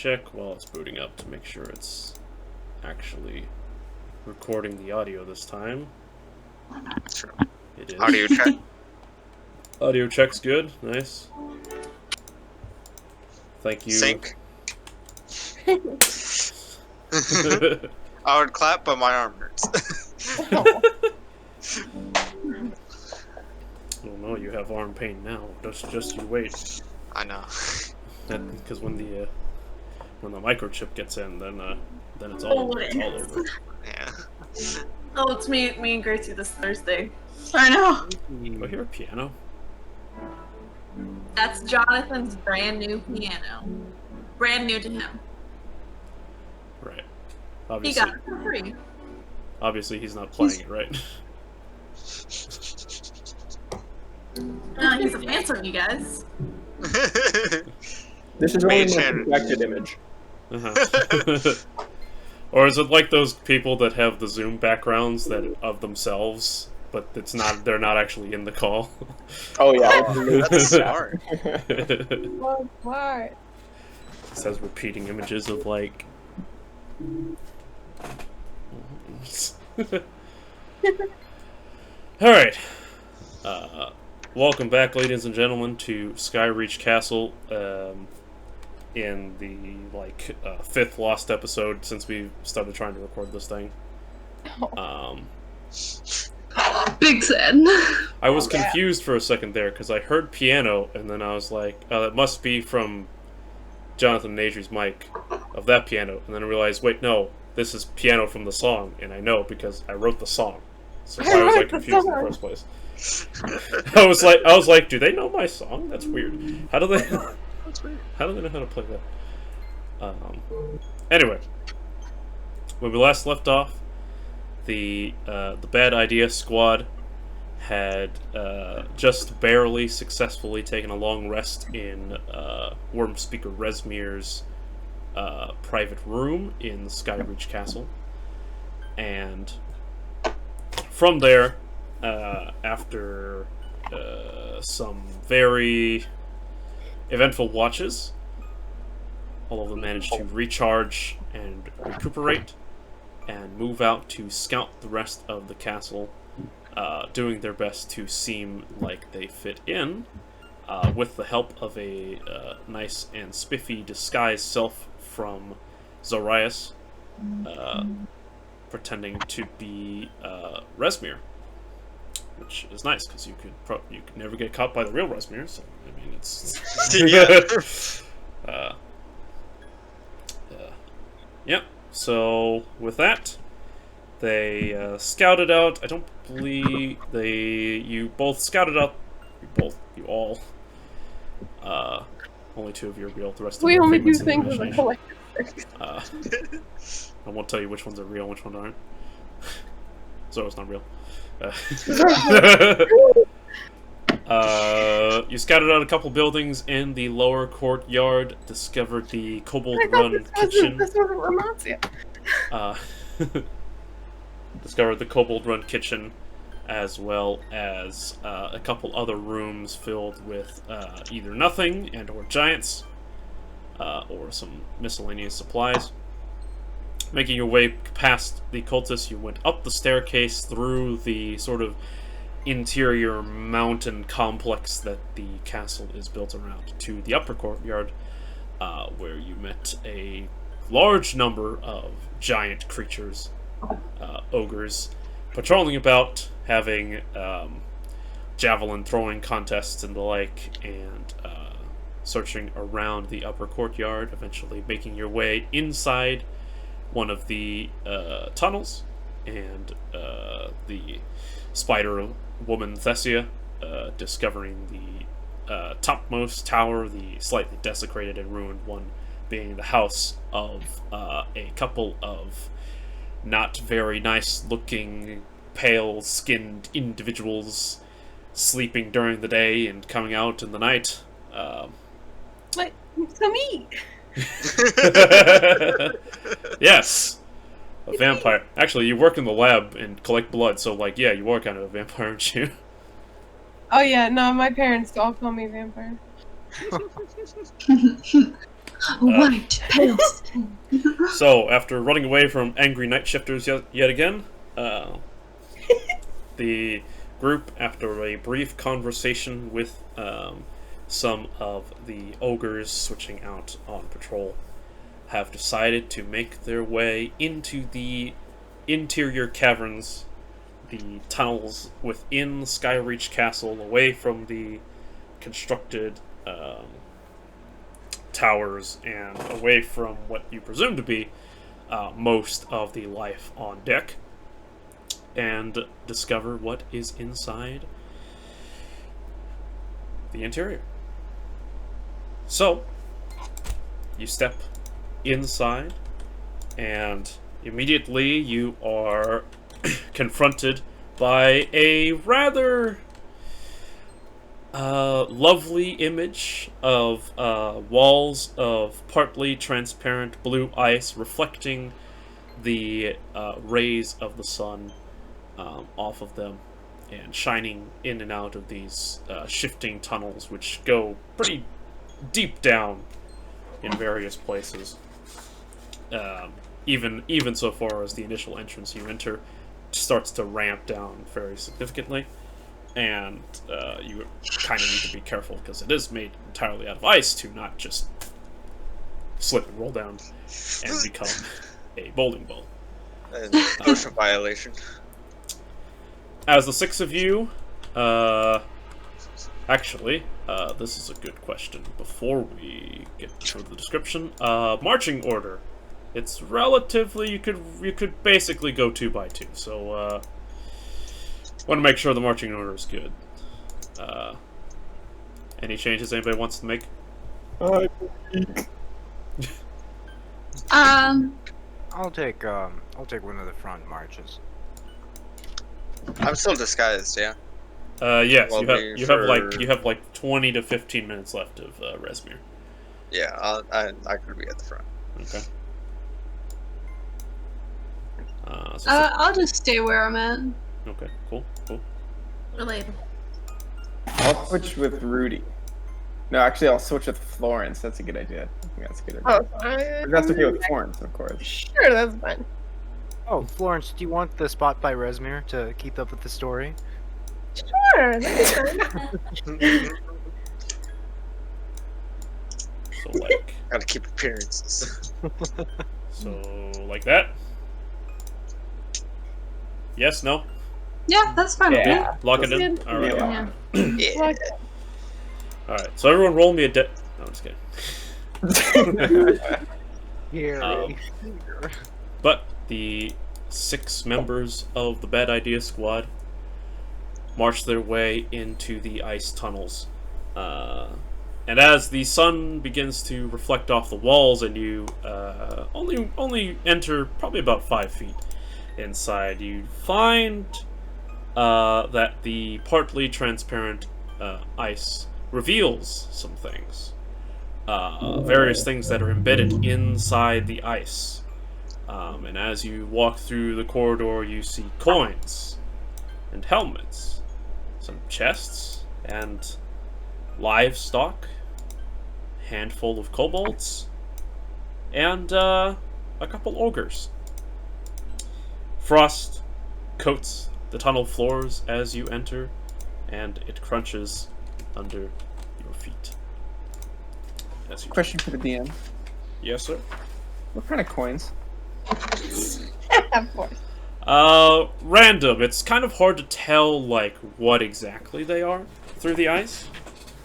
check while it's booting up to make sure it's actually recording the audio this time. Sure. It is. Audio check. Audio check's good. Nice. Thank you. Sync. I would clap, but my arm hurts. Oh no, you have arm pain now. Just you wait. I know. Because when the microchip gets in, then it's all over. Yeah. Oh, it's me and Gracie this Thursday. I know. Do I hear a piano? That's Jonathan's brand new piano. Brand new to him. Right. He Obviously, got it for free. obviously he's not playing it, right? He's a phantom, you guys. This is only Mage my hand. projected image. Uh-huh. Or is it like those people that have the Zoom backgrounds that of themselves, but it's not? They're not actually in the call. Oh yeah. That's smart. Well, smart. It says repeating images of like. All right. Welcome back, ladies and gentlemen, to Skyreach Castle. In the fifth lost episode since we started trying to record this thing. Big sad. I was confused for a second there because I heard piano and then I was like, oh, that must be from Jonathan and Adri's mic of that piano, and then I realized, wait, no, this is piano from the song, and I know because I wrote the song. So why was I confused in the first place? I was like, do they know my song? That's weird. How do they? How do they know how to play that? Anyway, when we last left off, the Bad Idea Squad had just barely successfully taken a long rest in Worm Speaker Resmir's private room in the Skyreach Castle, and from there, after some very eventful watches, all of them managed to recharge and recuperate and move out to scout the rest of the castle, doing their best to seem like they fit in, with the help of a nice and spiffy disguised self from Zorrias, pretending to be Resmir, which is nice because you could never get caught by the real Resmir. So I mean, it's yep. So with that, they scouted out. I don't believe you both scouted out. You all. Only two of you are real. The rest of We them are only do figments of things with a imagination. collective. I won't tell you which ones are real and which ones aren't. Zoro's not real. You scouted out a couple buildings in the lower courtyard, discovered the Kobold Run kitchen. This wasn't Romancia. Discovered the Kobold Run kitchen, as well as a couple other rooms filled with either nothing and or giants, or some miscellaneous supplies. Making your way past the cultists, you went up the staircase through the sort of interior mountain complex that the castle is built around to the upper courtyard, where you met a large number of giant creatures, ogres, patrolling about, having javelin throwing contests and the like, and searching around the upper courtyard, eventually making your way inside one of the tunnels, and the spider woman Thessia discovering the topmost tower, the slightly desecrated and ruined one, being the house of a couple of not very nice looking, pale skinned individuals sleeping during the day and coming out in the night. What? So me? Yes, a vampire. Actually, you work in the lab and collect blood, so like, yeah, you are kind of a vampire, aren't you? Oh yeah, no, my parents all call me vampire. White pills. So, after running away from angry night shifters yet again, the group, after a brief conversation with some of the ogres switching out on patrol, have decided to make their way into the interior caverns, the tunnels within Skyreach Castle, away from the constructed towers and away from what you presume to be most of the life on deck, and discover what is inside the interior. So, you step inside, and immediately you are confronted by a rather lovely image of walls of partly transparent blue ice reflecting the rays of the sun off of them and shining in and out of these shifting tunnels which go pretty deep down in various places. Even so far as the initial entrance you enter starts to ramp down very significantly, and you kind of need to be careful because it is made entirely out of ice to not just slip and roll down and become a bowling ball. And ocean violation. As the six of you, actually, this is a good question before we get to the description. Marching order. It's relatively, you could basically go 2 by 2, so want to make sure the marching order is good. Any changes anybody wants to make? I'll take one of the front marches. I'm still disguised, yeah. Yes, Well, you have like 20 to 15 minutes left of Resmir. Yeah, I could be at the front. Okay. I'll just stay where I'm at. Okay, cool. Relatable. I'll switch with Rudy. No, actually, I'll switch with Florence. That's a good idea. I think that's a good idea. Oh, That's okay with Florence, of course. sure, that's fine. Oh, Florence, do you want the spot by Resmir to keep up with the story? Sure, that's fine. So like, Gotta keep appearances. so like that. Yes, no? Yeah, that's fine. Yeah. Lock it in? Good. Alright. Yeah. Yeah. Alright, so everyone roll me a no, I'm just kidding. Here. But the 6 members of the Bad Idea Squad march their way into the ice tunnels. And as the sun begins to reflect off the walls and you only enter probably about 5 feet inside, you find that the partly transparent ice reveals some things. Various things that are embedded inside the ice. And as you walk through the corridor, you see coins and helmets, some chests, and livestock, handful of kobolds, and a couple ogres. Frost coats the tunnel floors as you enter, and it crunches under your feet. As you Question for the DM. Yes, sir. What kind of coins? Of course. Random. It's kind of hard to tell, like, what exactly they are through the ice.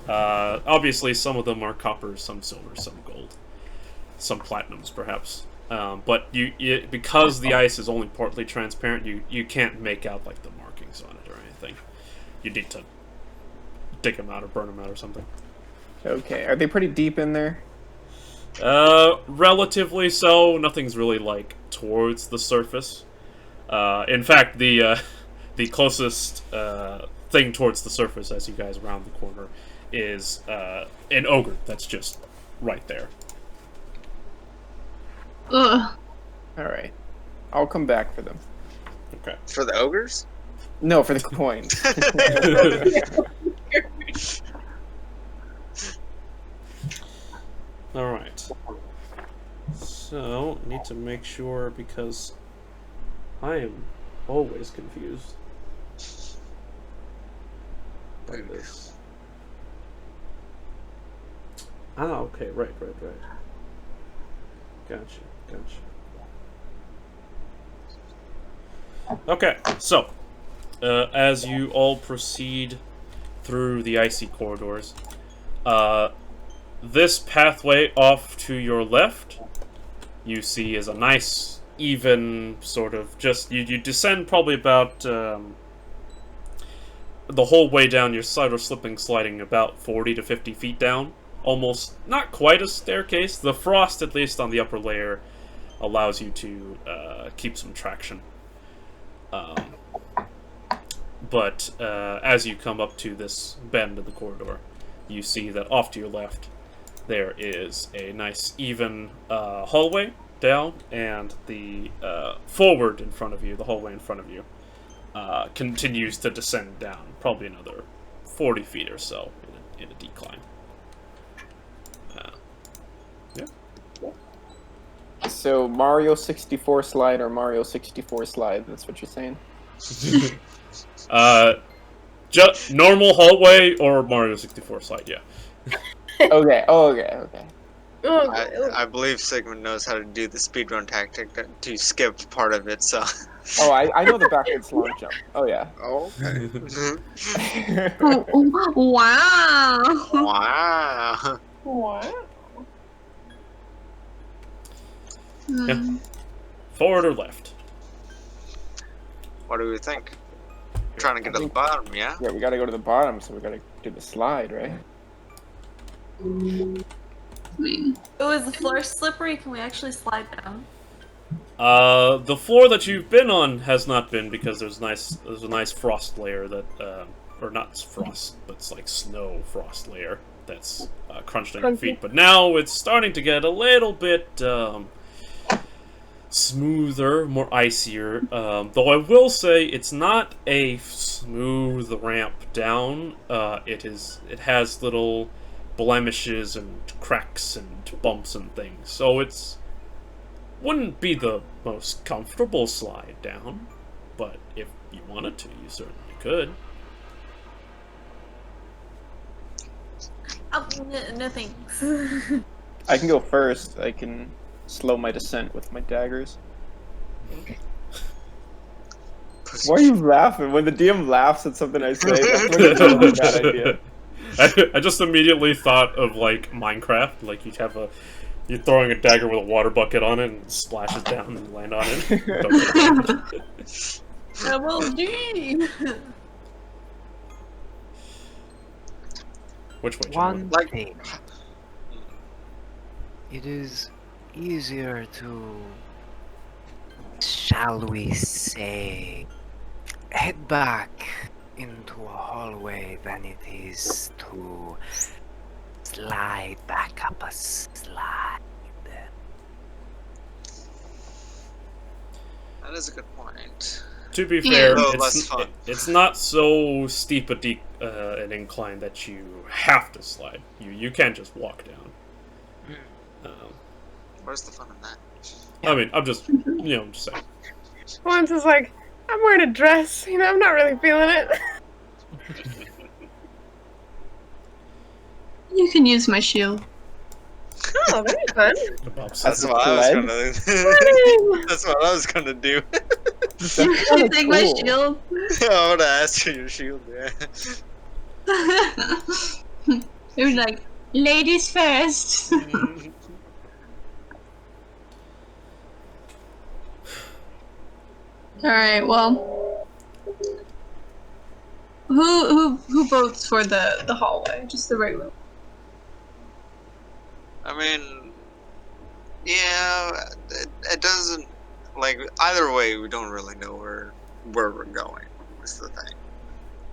Obviously, some of them are copper, some silver, some gold, some platinums, perhaps. But because the ice is only partly transparent, you can't make out, like, the markings on it or anything. You need to dig them out or burn them out or something. Okay, are they pretty deep in there? Relatively so. Nothing's really, like, towards the surface. In fact, the closest thing towards the surface as you guys round the corner is an ogre that's just right there. Ugh. Alright. I'll come back for them. Okay. For the ogres? No, for the coins. Alright. So, need to make sure because I am always confused by this. Ah, okay, right. Gotcha. Okay, so, as you all proceed through the icy corridors, this pathway off to your left, you see is a nice, even, sort of, you descend probably about, the whole way down your side, or sliding about 40 to 50 feet down. Almost, not quite a staircase. The frost, at least on the upper layer, allows you to keep some traction. But as you come up to this bend in the corridor, you see that off to your left, there is a nice, even hallway down, and the forward in front of you, the hallway in front of you, continues to descend down, probably another 40 feet or so in a decline. So Mario 64 slide or Mario 64 slide, that's what you're saying? Just normal hallway or Mario 64 slide, yeah. Okay. I believe Sigmund knows how to do the speedrun tactic to skip part of it, so... Oh, I know the backwards long jump. Oh, yeah. Oh, okay. Wow. Wow. What? Yeah. Forward or left? What do we think? Trying to get to the bottom, yeah? Yeah, we gotta go to the bottom, so we gotta do the slide, right? Oh, is the floor slippery? Can we actually slide down? The floor that you've been on has not been, because there's a nice frost layer that, or not frost, but it's like snow frost layer that's crunched on your feet. But now it's starting to get a little bit smoother, more icier. Though I will say it's not a smooth ramp down. It has little blemishes and cracks and bumps and things. So it's wouldn't be the most comfortable slide down, but if you wanted to, you certainly could. Oh, no thanks. I can go first. I can slow my descent with my daggers. Why are you laughing? When the DM laughs at something I say, that's when it's a bad idea. I just immediately thought of, like, Minecraft. Like, you're throwing a dagger with a water bucket on it and it splashes down and land on it. Double G! Which way? One thing. It is easier to, shall we say, head back into a hallway than it is to slide back up a slide. That is a good point. To be fair, Yeah. it's not so steep an incline that you have to slide. You can just walk down. Where's the fun in that? I mean, I'm just just saying. Florence is like, I'm wearing a dress, I'm not really feeling it. You can use my shield. Oh, that'd be fun. That's what I was gonna. That's what I was gonna do. You can take my shield. I would have asked for your shield, yeah. It was like, ladies first. All right. Well, who votes for the hallway? Just the regular. I mean, yeah, it doesn't, like, either way, we don't really know where we're going, is the thing.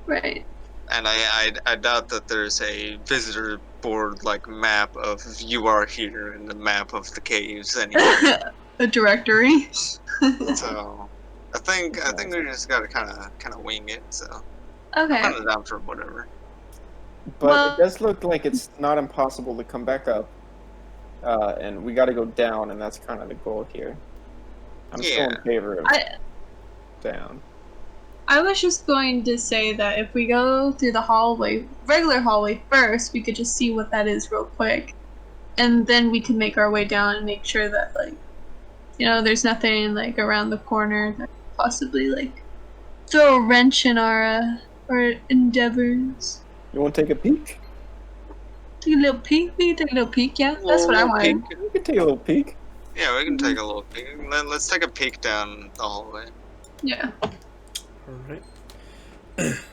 Right. And I doubt that there's a visitor board, like, map of you are here and the map of the caves anywhere. A directory. So, I think we just gotta kind of wing it, so. Okay. I'm kind of down for whatever. But Well- it does look like it's not impossible to come back up. and we got to go down, and that's kind of the goal here. I'm still in favor of down. I was just going to say that if we go through the hallway, regular hallway first, we could just see what that is real quick. And then we can make our way down and make sure that, like, you know, there's nothing, like, around the corner that could possibly, like, throw a wrench in our endeavors. You want to take a peek? Take a little peek? We can take a little peek, yeah? That's what I wanted. We can take a little peek. Yeah, we can take a little peek. Let's take a peek down the hallway. Yeah. Alright.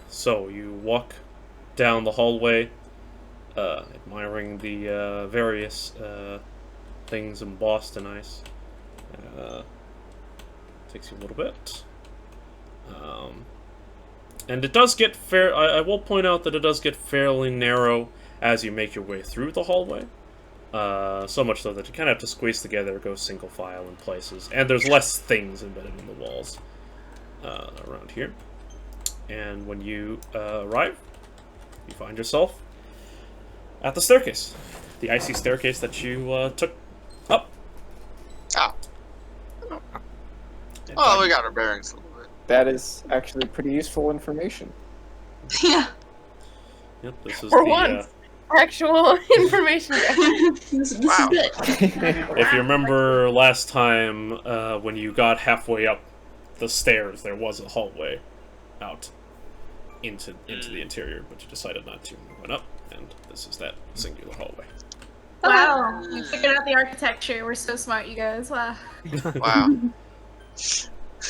So, you walk down the hallway, admiring the various things embossed in ice. Takes you a little bit. And it does get I will point out that it does get fairly narrow as you make your way through the hallway. So much so that you kind of have to squeeze together, go single file in places. And there's less things embedded in the walls around here. And when you arrive, you find yourself at the staircase. The icy staircase that you took up. Oh. Oh, we got our bearings a little bit. That is actually pretty useful information. Yeah. Yep, this is For the, once. Actual information. This Wow. is good. If you remember last time, when you got halfway up the stairs, there was a hallway out into the interior, but you decided not to. You went up, and this is that singular hallway. Wow, we figured out the architecture. We're so smart, you guys. Wow. Wow.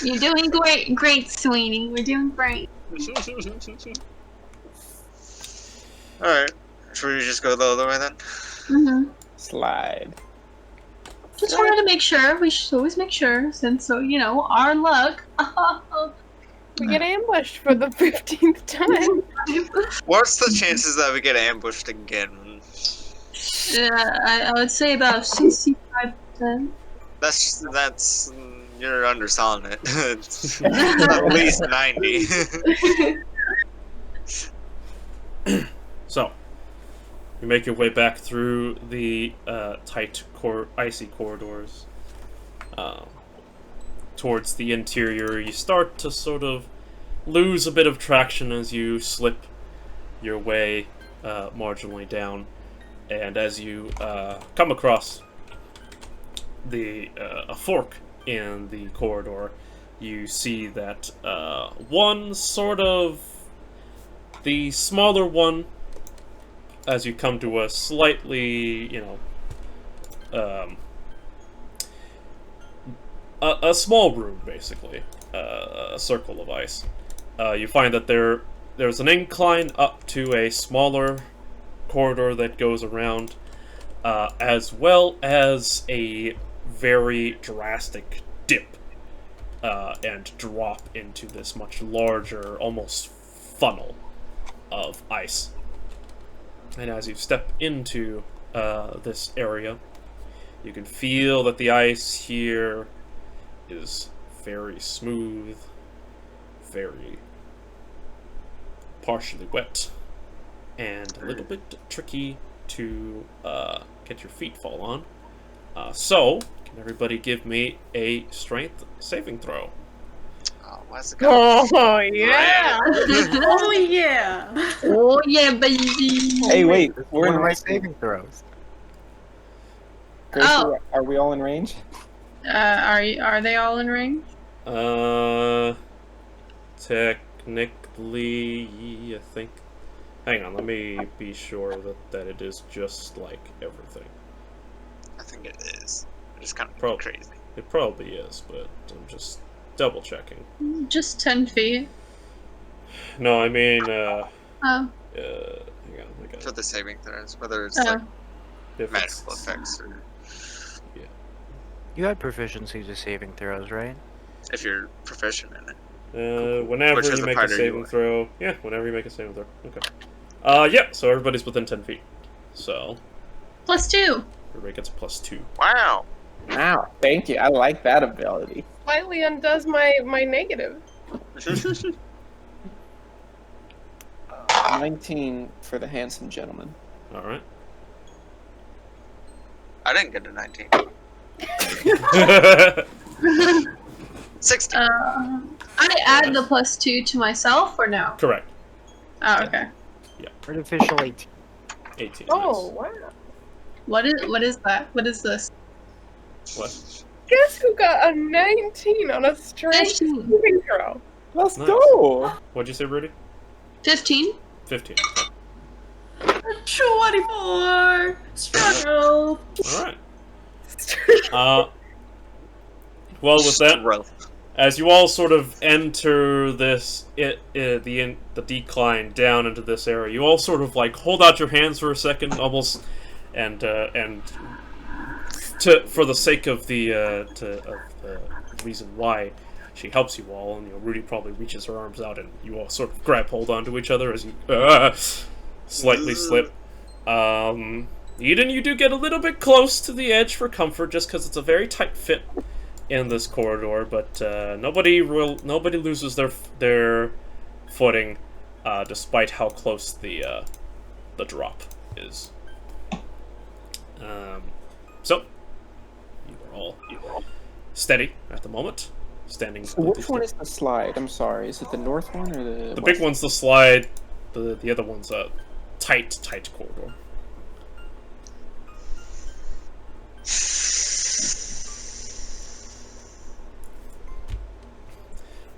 You're doing great, Sweeney. We're doing great. Alright. Should we just go the other way then? Mm-hmm. Slide. Just wanted to make sure. We should always make sure, since, so, you know, our luck. We get ambushed for the 15th time. What's the chances that we get ambushed again? I would say about 65%. That's you're underselling it. It's at least 90. So, you make your way back through the tight, icy corridors towards the interior. You start to sort of lose a bit of traction as you slip your way marginally down, and as you come across a fork in the corridor, you see that one sort of the smaller one, as you come to a slightly, you know, a small room, basically, a circle of ice. You find that there's an incline up to a smaller corridor that goes around, as well as a very drastic dip and drop into this much larger, almost funnel of ice. And as you step into this area, you can feel that the ice here is very smooth, very partially wet, and a little bit tricky to get your feet fall on. So, can everybody give me a strength saving throw? Oh, let's go. Oh, yeah. Oh yeah. Oh yeah, baby. Hey, wait. We're One in of my range. saving throws. Gracie, Oh. are we all in range? Are they all in range? Technically, I think. Hang on, let me be sure that it is just like everything. I think it is. It's kind of Probably. crazy. It probably is, but I'm just double checking. Just 10 feet. No, I mean, Oh. hang on, I got For the saving throws, whether it's Oh. like if magical it's- effects or You had proficiency to saving throws, right? if you're proficient in it. Whenever Which is you the make a part are you saving on? throw. Yeah, whenever you make a saving throw. Okay. Yeah, so everybody's within 10 feet. So, +2. everybody gets a +2. Wow. Wow, thank you. I like that ability. Slightly undoes my negative. 19 for the handsome gentleman. Alright. I didn't get a 19. 16. I add the +2 to myself or no? Correct. Oh, okay. Artificial 18. 18. Oh, wow. What is that? What is this? Nice. What? Guess who got a 19 on a strength 15. saving throw? Let's Nice. go. What'd you say, Rudy? 15? 15. 24! Struggle! Alright. Well, with that, Growth. as you all sort of enter this, the decline down into this area, you all sort of like hold out your hands for a second, almost, and for the sake of the reason why she helps you all, and Rudy probably reaches her arms out, and you all sort of grab hold onto each other as you slightly slip. Aidan, you do get a little bit close to the edge for comfort, just because it's a very tight fit in this corridor, but nobody loses their footing, despite how close the drop is. So you are all steady at the moment, standing. So which one is the slide? I'm sorry. Is it the north one or the? The west? big one's the slide. The other one's a tight corridor.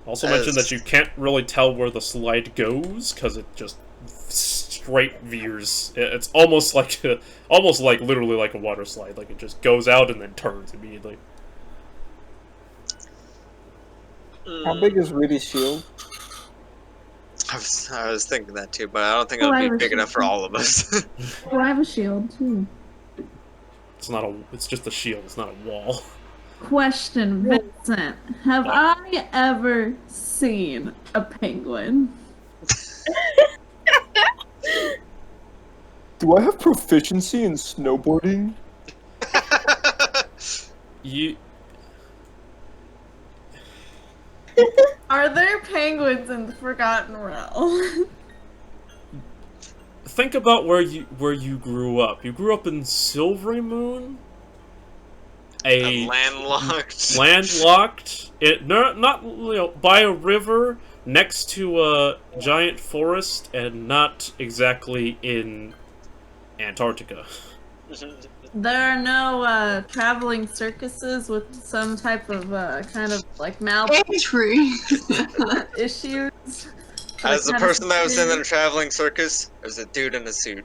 Also mentioned that you can't really tell where the slide goes because it just straight veers. It's almost like literally like a water slide. Like it just goes out and then turns immediately. How big is Rudy's shield? I was thinking that too, but I don't think it would be big enough for all of us. Oh, I have a shield too. It's just a shield. It's not a wall. Question, Vincent. Have I ever seen a penguin? Do I have proficiency in snowboarding? Are there penguins in the Forgotten Realm? Think about where you grew up. You grew up in Silvery Moon. Landlocked. Not by a river next to a giant forest, and not exactly in Antarctica. There are no traveling circuses with some type of kind of like mouth Entry. issues. As the person that was in the traveling circus, there's a dude in a suit.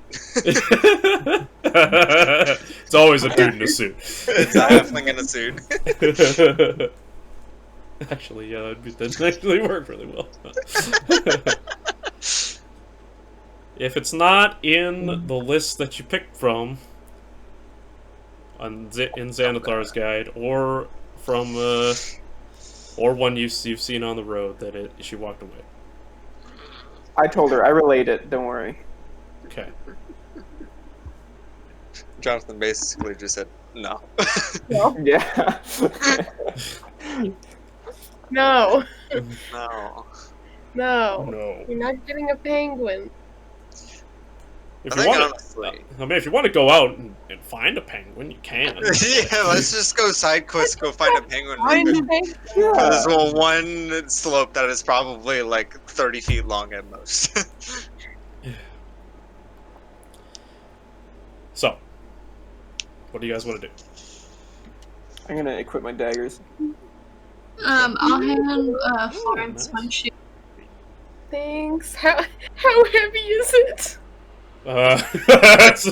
It's always a dude in a suit. It's a halfling in a suit. Actually, yeah, that'd actually work really well. If it's not in the list that you picked from in Xanathar's guide, or from or one you've seen on the road, that she walked away. I told her. I relayed it. Don't worry. Okay. Jonathan basically just said no. Yeah. No. No. No. No. You're not getting a penguin. If I you think want honestly. I mean, if you want to go out and find a penguin, you can. Yeah, let's just go side quest, go find a penguin. Find a penguin. There's one slope that is probably like 30 feet long at most. So, what do you guys want to do? I'm gonna equip my daggers. I'll hand Florence my shield. Thanks. How heavy is it? That's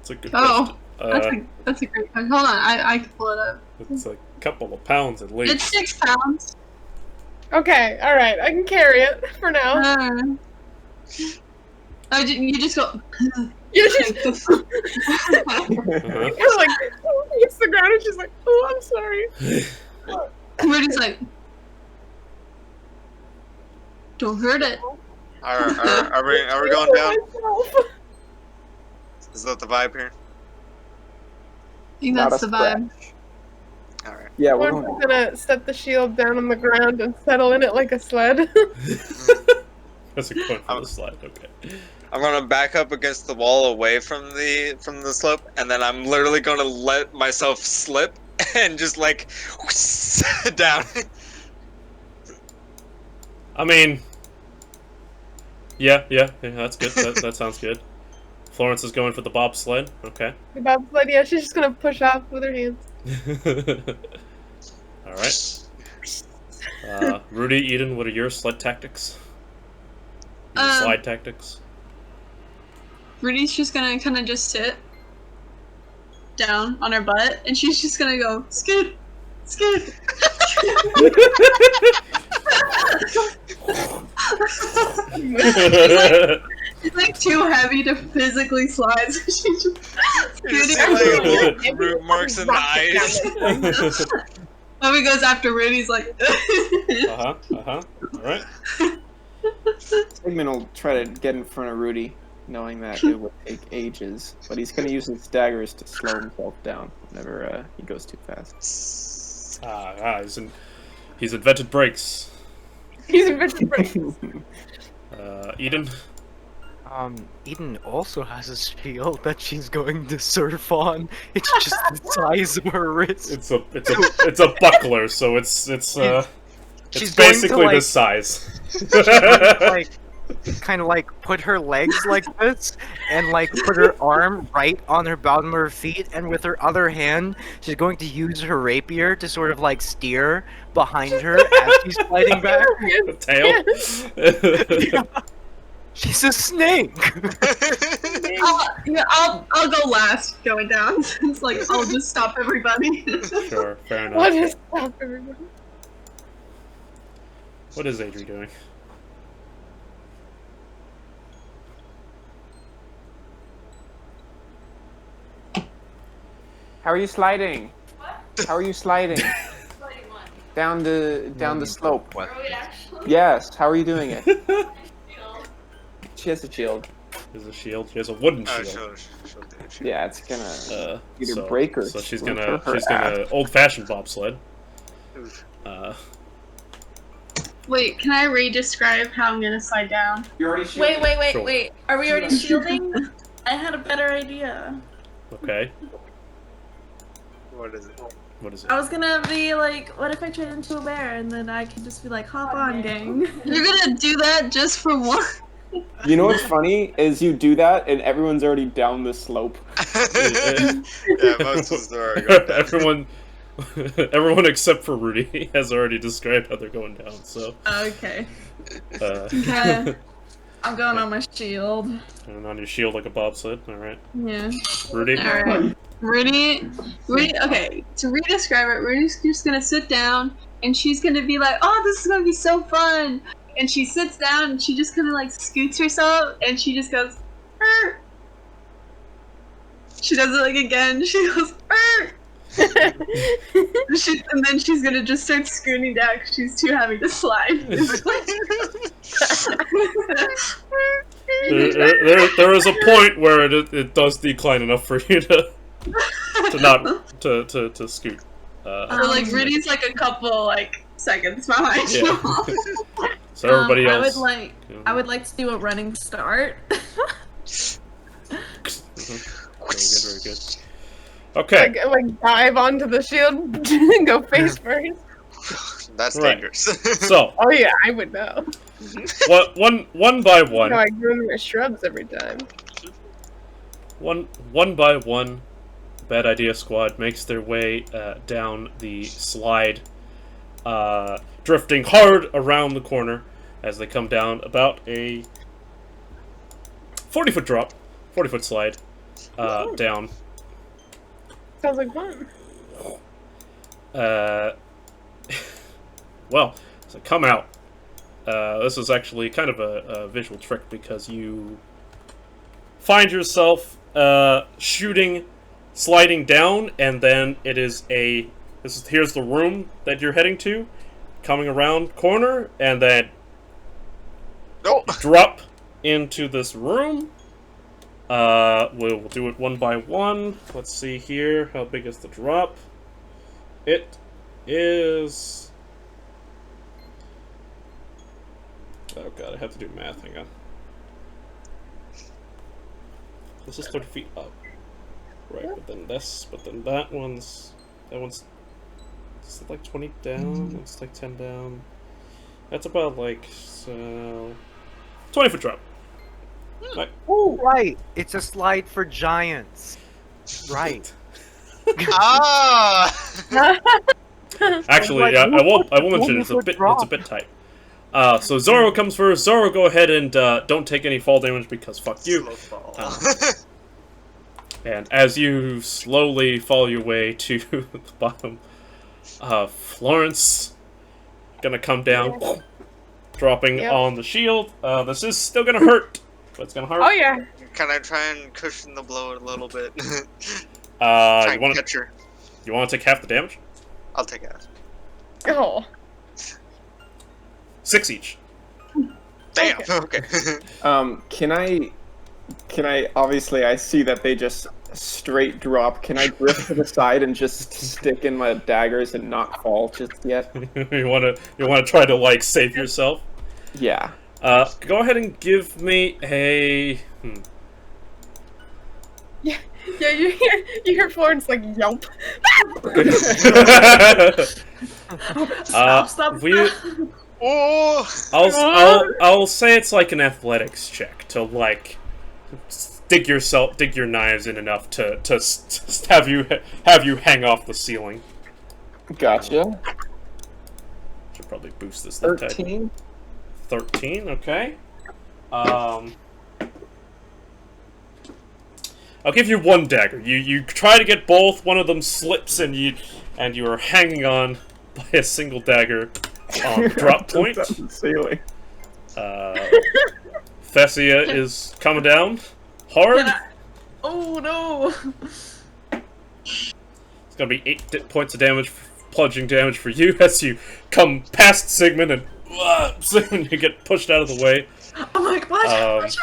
a good Oh, question. that's a great question. Hold on, I can pull it up. It's a couple of pounds at least. It's 6 pounds. Okay, alright, I can carry it for now. You just go. You just Uh-huh. you're like, hits the ground and she's like, oh, I'm sorry. We're just like, don't hurt it. Are we going down? Is that the vibe here? I think Not that's a the vibe. Alright. Yeah, we're I'm going. gonna set the shield down on the ground and settle in it like a sled. That's a good point for the slide. Okay. I'm gonna back up against the wall away from the slope, and then I'm literally gonna let myself slip and just like down. I mean, yeah, that's good. That sounds good. Florence is going for the bobsled. Okay. The bobsled, yeah, she's just gonna push off with her hands. All right. Rudy, Eden, what are your sled tactics? Your slide tactics? Rudy's just gonna kind of just sit down on her butt, and she's just gonna go skid, skid. It's like too heavy to physically slide, so she's just You see, like, root marks in the eyes. Bobby goes after Rudy's like. All right. Sigmund will try to get in front of Rudy, knowing that it would take ages, but he's going to use his daggers to slow himself down whenever he goes too fast. He's invented brakes. He's invented brakes. Eden? Eden also has a shield that she's going to surf on. It's just the size of her wrist. It's a buckler, so it's basically this size. Kind of like put her legs like this, and like put her arm right on her bottom of her feet, and with her other hand, she's going to use her rapier to sort of like steer behind her as she's sliding back. The tail. Yeah. She's a snake. I'll go last going down. It's like I'll just stop everybody. Sure, fair enough. I'll just stop everybody. What is Adri doing? How are you sliding? What? How are you sliding? Sliding what? Down the slope. Are we actually? Yes, how are you doing it? Shield. She has a shield. She has a shield. She has a wooden shield. Sure. Yeah, it's gonna either So- break or So she's split gonna her ass. old-fashioned bobsled. Wait, can I re-describe how I'm gonna slide down? You already shielded. Sure. Are we already shielding? I had a better idea. Okay. What is it? What is it? I was gonna be like, what if I turned into a bear and then I could just be like, hop on, gang. You're gonna do that just for one? You know what's funny is you do that and everyone's already down the slope. Yeah, most of us are already going down. Everyone except for Rudy has already described how they're going down. So. Okay. Okay. I'm going on my shield. And on your shield like a bobsled. All right. Yeah. Rudy. Alright. Rudy, okay, to re-describe it, Rudy's just gonna sit down, and she's gonna be like, oh, this is gonna be so fun! And she sits down, and she just kinda like scoots herself, and she just goes, "Arr!" She does it like again, she goes, "Arr!" And then she's gonna just start scooting down because she's too heavy to slide. There is a point where it does decline enough for you to scoot. So like Rudy's like a couple like seconds behind. Yeah. So everybody else. I would like to do a running start. Very good. Okay. Like dive onto the shield and go face first. That's Right. dangerous. So Oh yeah, I would know. one by one. No, I grew in the shrubs every time. One by one, Bad Idea Squad makes their way down the slide, drifting hard around the corner as they come down about a 40-foot drop, 40-foot slide down. Sounds like fun. Well, as I come out, this is actually kind of a visual trick because you find yourself sliding down, and then it is here's the room that you're heading to, coming around corner, and then drop into this room. We'll do it one by one. Let's see here. How big is the drop? It is... Oh god, I have to do math. Hang on. This is 30 feet up. Right, but then that one's is it like 20 down? It's like 10 down. That's about like, so 20-foot drop. Right. Oh, right. It's a slide for giants. Right. Ah! Actually, yeah, I will mention it's a bit tight. So Zorro comes first. Zorro, go ahead and don't take any fall damage because fuck you. Slow fall. And as you slowly fall your way to the bottom, Florence gonna come down, dropping on the shield. This is still gonna hurt, but it's gonna hurt. Oh yeah. Can I try and cushion the blow a little bit? You want catch her. You want to take half the damage? I'll take half. Oh. 6 each. Damn. Okay. Can I? Obviously, I see that they just straight drop. Can I drift to the side and just stick in my daggers and not fall just yet? you wanna try to like save yourself? Yeah. Go ahead and give me a. Yeah, you hear Florence like yelp. Stop. Oh! I'll say it's like an athletics check to like dig your knives in enough to have you hang off the ceiling. Gotcha. Should probably boost this. 13. 13. Okay. I'll give you one dagger. You try to get both. One of them slips, and you are hanging on by a single dagger on drop point. Ceiling. Thessia is coming down hard. Oh no! It's gonna be 8 points of damage, plunging damage for you as you come past Sigmund and Sigmund, you get pushed out of the way. I'm like, watch out!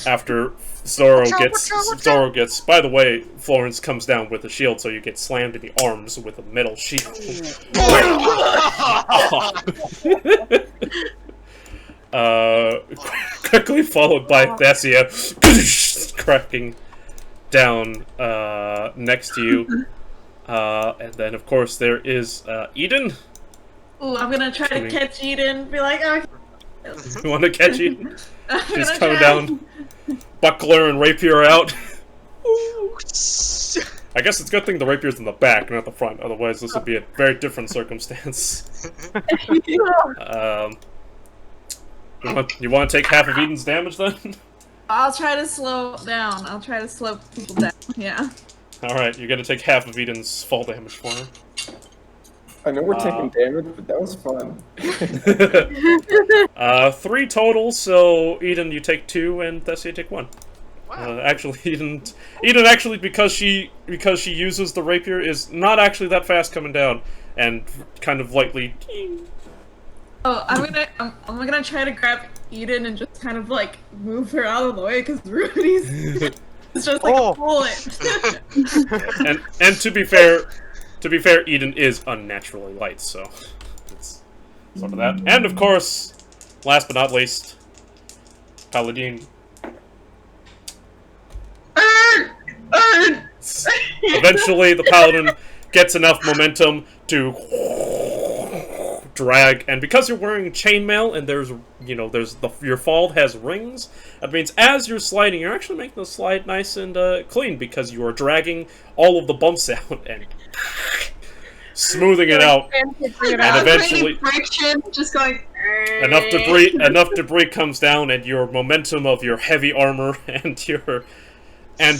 After Zorro gets. By the way, Florence comes down with a shield, so you get slammed in the arms with a metal shield. Quickly followed by Thessia, cracking down next to you. And then, of course, there is Aidan. Ooh, I'm gonna try to catch Aidan. Be like, oh. You want to catch Aidan? She's coming down, buckler and rapier out. I guess it's a good thing the rapier's in the back, not the front. Otherwise, this would be a very different circumstance. You want to take half of Aidan's damage then? I'll try to slow down. I'll try to slow people down. Yeah. Alright, you're gonna take half of Aidan's fall damage for her. I know we're taking damage, but that was fun. 3 total, so Aidan, you take 2, and Thessia, take 1. Wow. Actually, Aidan actually, because she uses the rapier, is not actually that fast coming down, and kind of lightly. Oh, I'm gonna try to grab Aidan and just kind of like move her out of the way because Rudy's it's just like a bullet. and to be fair, Aidan is unnaturally light, so it's sort of that. And of course, last but not least, Paladin. Eventually, the Paladin gets enough momentum to drag, and because you're wearing chainmail and your fall has rings, that means as you're sliding, you're actually making the slide nice and clean because you are dragging all of the bumps out and smoothing it out, and eventually just going. enough debris comes down, and your momentum of your heavy armor and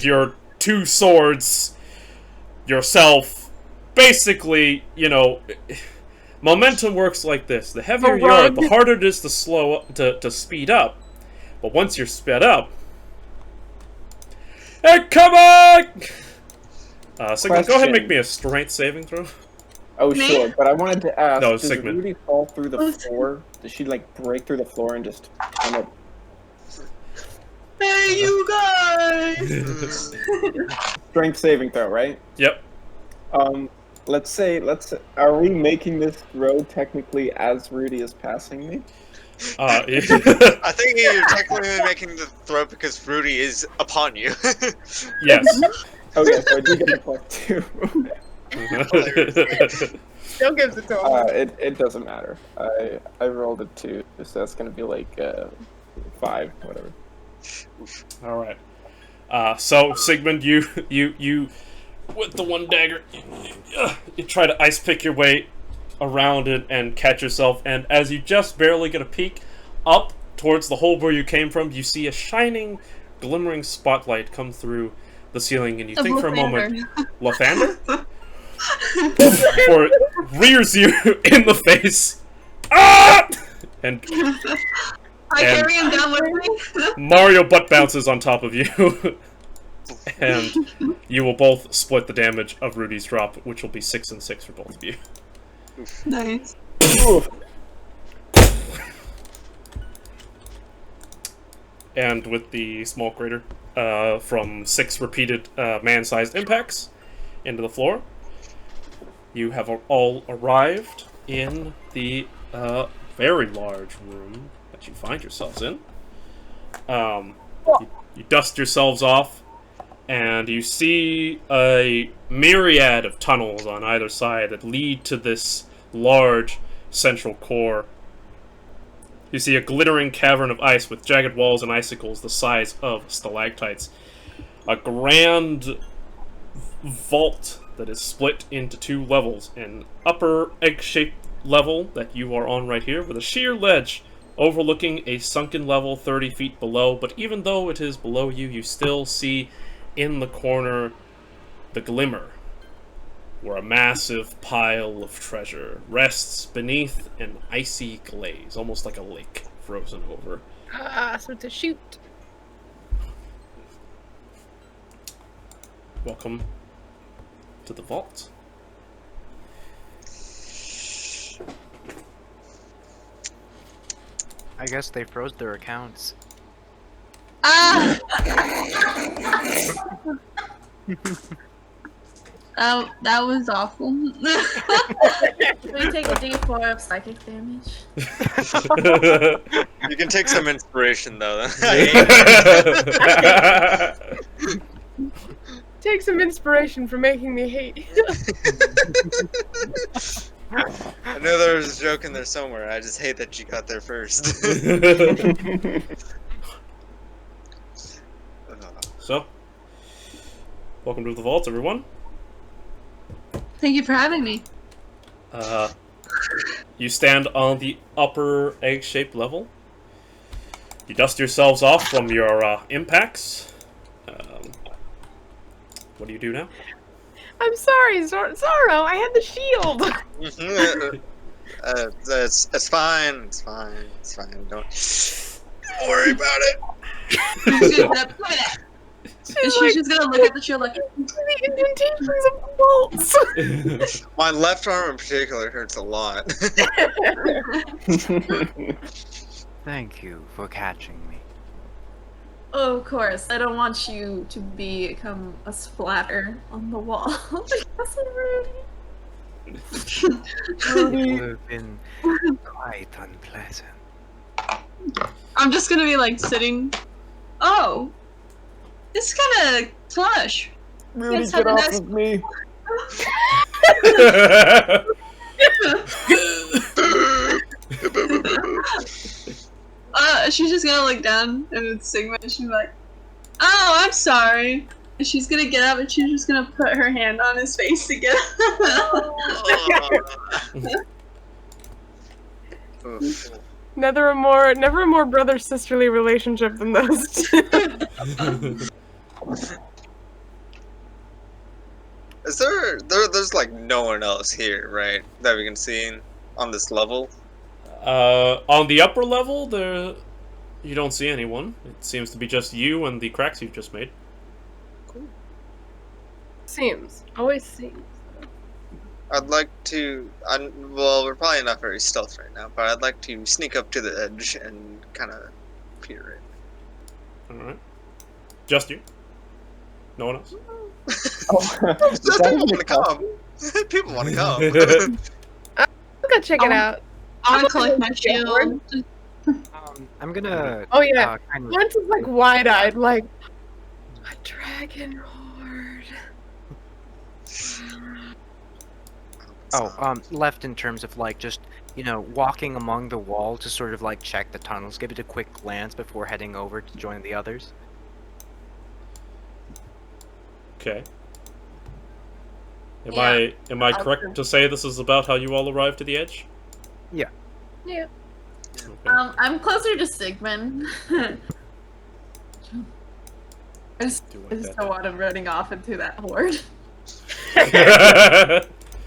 your 2 swords yourself, basically, momentum works like this. The heavier you are, the harder it is to to speed up. But once you're sped up, hey, come on! Sigmund, go ahead and make me a strength saving throw. Oh, sure, but I wanted to ask, No, does Sigmund. Rudy fall through the floor? Does she, like, break through the floor and just kind of... Hey, you guys! Strength saving throw, right? Yep. Let's say, are we making this road technically as Rudy is passing me? I think you're technically making the throw because Rudy is upon you. Yes. Okay, so I do get a +2. Still gives it to him. It doesn't matter. I rolled a 2, so that's gonna be like 5, whatever. All right. So Sigmund, you with the one dagger, you try to ice pick your way around it and catch yourself. And as you just barely get a peek up towards the hole where you came from, you see a shining, glimmering spotlight come through the ceiling, and you think for a moment, Lathander? Before it rears you in the face. Ah! And I carry him down with me. Mario butt bounces on top of you. And you will both split the damage of Rudy's drop, which will be 6 and 6 for both of you. Nice. And with the small crater from 6 repeated man-sized impacts into the floor, you have all arrived in the very large room that you find yourselves in. You dust yourselves off, and you see a myriad of tunnels on either side that lead to this large central core. You see a glittering cavern of ice with jagged walls and icicles the size of stalactites. A grand vault that is split into 2 levels. An upper egg-shaped level that you are on right here with a sheer ledge overlooking a sunken level 30 feet below. But even though it is below you, you still see in the corner the glimmer where a massive pile of treasure rests beneath an icy glaze, almost like a lake frozen over. So to shoot. Welcome to the vault. I guess they froze their accounts. Ah! That was awful. Can we take a d4 of psychic damage? You can take some inspiration though. Take some inspiration for making me hate. I know there was a joke in there somewhere. I just hate that you got there first. So, welcome to the vault, everyone. Thank you for having me. You stand on the upper egg-shaped level. You dust yourselves off from your impacts. What do you do now? I'm sorry, Zorro. I had the shield. It's fine. It's fine. It's fine. Don't worry about it. She's just gonna look at the shield like the indentations of bolts. My left arm in particular hurts a lot. Thank you for catching me. Oh, of course. I don't want you to become a splatter on the wall. That's rude. It would have been quite unpleasant. I'm just gonna be like sitting. Oh, it's kind of plush. Rudy, Yes, get have a off nice- of me. She's just gonna look down and it's Sigmund and she's like, "Oh, I'm sorry." And she's gonna get up and she's just gonna put her hand on his face to get Never a more brother-sisterly relationship than those two. Is there's like no one else here, right? That we can see on this level? On the upper level, you don't see anyone. It seems to be just you and the cracks you've just made. Seems. Always seems. I'd like to. Well, we're probably not very stealth right now, but I'd like to sneak up to the edge and kind of peer in. All right. Just you. No one else. People want to come. People want to come. I'll go check it out. I want to collect my shield. I'm gonna. Oh yeah. Kind of, Florence is like wide-eyed, like a dragon horde. left in terms of like just walking among the wall to sort of like check the tunnels, give it a quick glance before heading over to join the others. Okay. Yeah. Am I correct to say this is about how you all arrived to the edge? Yeah. Okay. I'm closer to Sigmund. I just don't want him running off into that horde.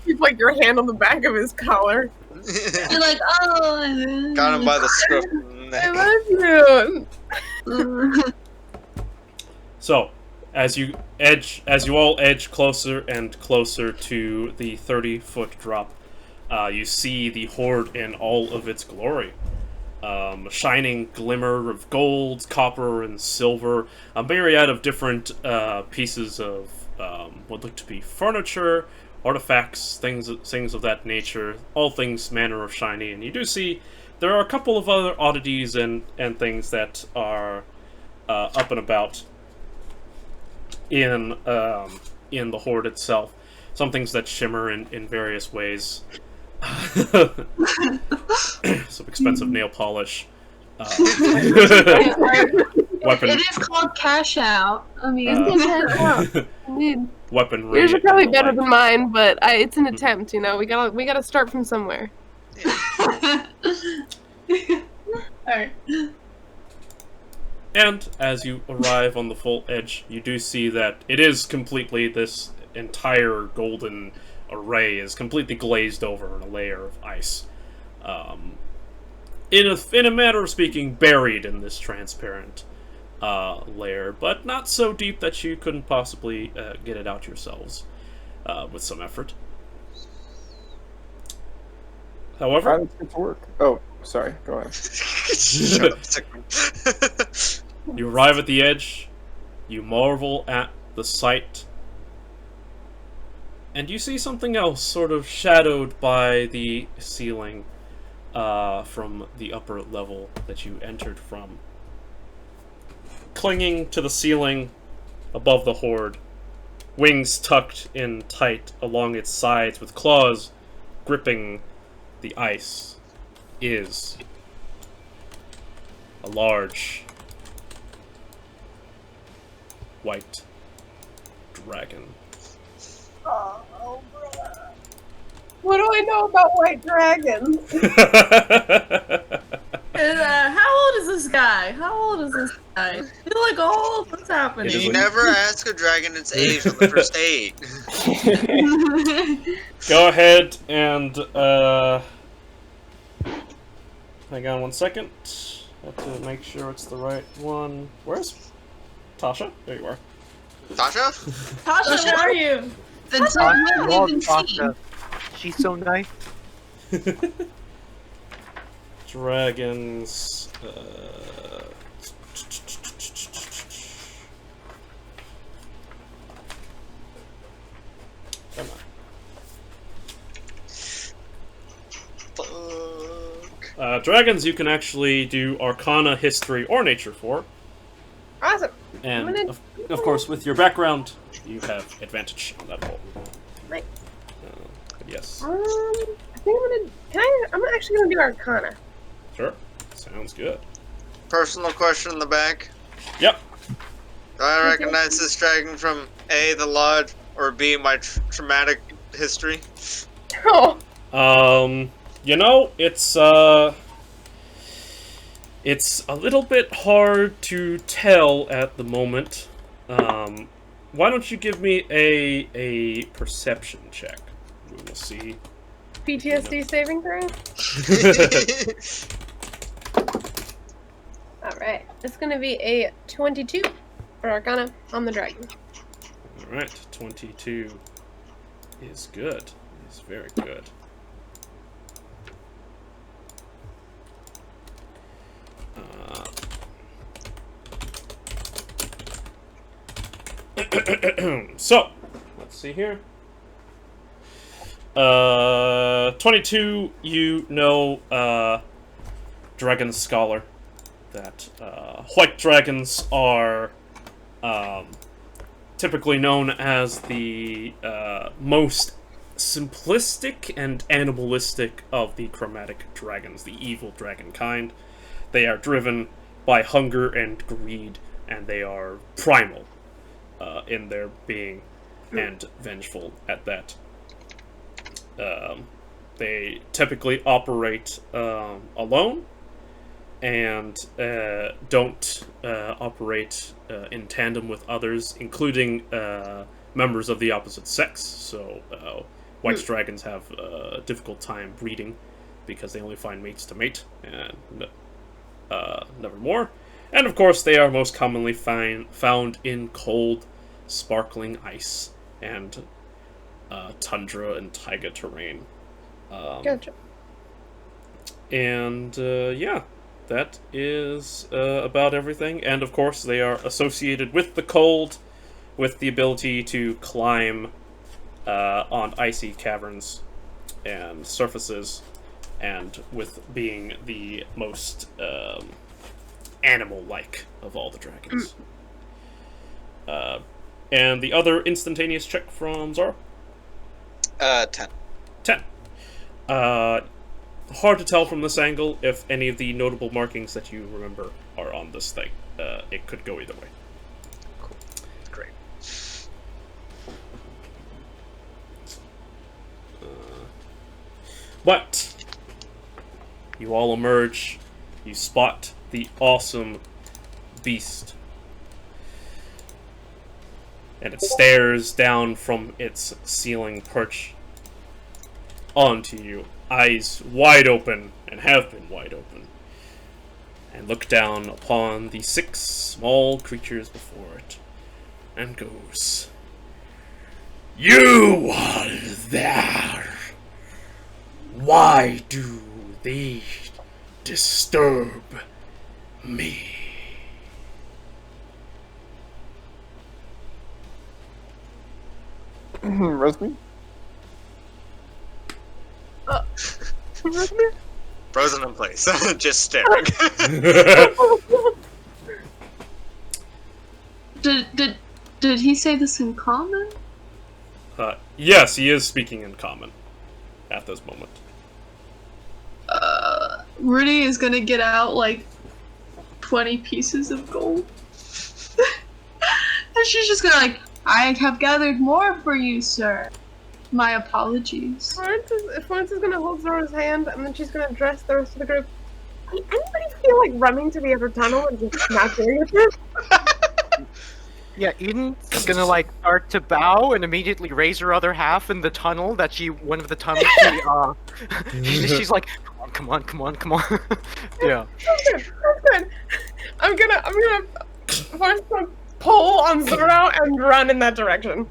You put your hand on the back of his collar. You're like, oh. Got him by the scruff. I love you. So, as you all edge closer and closer to the 30-foot drop, you see the horde in all of its glory. A shining glimmer of gold, copper, and silver, a myriad of different pieces of what look to be furniture, artifacts, things of that nature, all things manner of shiny. And you do see there are a couple of other oddities and things that are up and about in the horde itself. Some things that shimmer in various ways. Some expensive nail polish. Weapon. It is called cash out. I mean, Weaponry. Yours are probably better like. than mine, but it's an attempt. You know, we gotta start from somewhere. Alright. And as you arrive on the full edge, you do see that it is completely, this entire golden array is completely glazed over in a layer of ice. In a manner of speaking, buried in this transparent layer, but not so deep that you couldn't possibly get it out yourselves with some effort. However, Let's get to work. Oh, sorry. Go ahead. Shut up, Sigmund. you arrive at the edge, you marvel at the sight, and you see something else sort of shadowed by the ceiling from the upper level that you entered from. Clinging to the ceiling above the horde, wings tucked in tight along its sides with claws gripping the ice, is a large white dragon. What do I know about white dragons? How old is this guy? How old is this guy? He's like old. What's happening? You never ask a dragon its age on the first date. Go ahead and hang on 1 second. Have to make sure it's the right one. Where's Tasha? There you are. Tasha? Tasha, where are you? Vincent, I what love have you been seeing? Tasha. She's so nice. Dragons. Come on. Dragons you can actually do Arcana, History, or Nature for. Awesome. And, of course, with your background, you have advantage on that roll. Right. But yes. I think I'm actually gonna do Arcana. Sure. Sounds good. Personal question in the back. Yep. Do I recognize this dragon from A, the lodge, or B, my traumatic history? Oh. You know, it's a little bit hard to tell at the moment. Why don't you give me a perception check? We will see. PTSD saving throw? Alright. It's gonna be a 22 for Arcana on the dragon. Alright, 22 is good. It's very good. So, let's see here. 22, you know, dragon scholar that white dragons are typically known as the most simplistic and animalistic of the chromatic dragons, the evil dragon kind. They are driven by hunger and greed, and they are primal in their being, and vengeful at that. They typically operate alone, and don't operate in tandem with others, including members of the opposite sex. So white dragons have a difficult time breeding because they only find mates to mate, and never more. And of course, they are most commonly found in cold, sparkling ice and tundra and taiga terrain. Gotcha. And yeah, that is about everything. And of course, they are associated with the cold, with the ability to climb on icy caverns and surfaces, and with being the most animal-like of all the dragons. And the other instantaneous check from Zara? 10. 10. Hard to tell from this angle if any of the notable markings that you remember are on this thing. It could go either way. Cool. Great. But you all emerge. You spot the awesome beast. And it stares down from its ceiling perch onto you, eyes wide open, and have been wide open, and look down upon the 6 small creatures before it, and goes, "You are there! Why do they disturb me?" Rosemary? Frozen in place, just staring. Did he say this in common? Yes, he is speaking in common at this moment. Rudy is gonna get out like 20 pieces of gold. And she's just gonna like, "I have gathered more for you, sir. My apologies." Florence is gonna hold Zora's hand, and then she's gonna address the rest of the group. Does anybody feel like running to the other tunnel and just not doing it? Yeah, Aiden's gonna like start to bow and immediately raise her other half in the tunnel that one of the tunnels she's like, come on. Yeah. That's good. I'm gonna Florence gonna pull on Zora and run in that direction.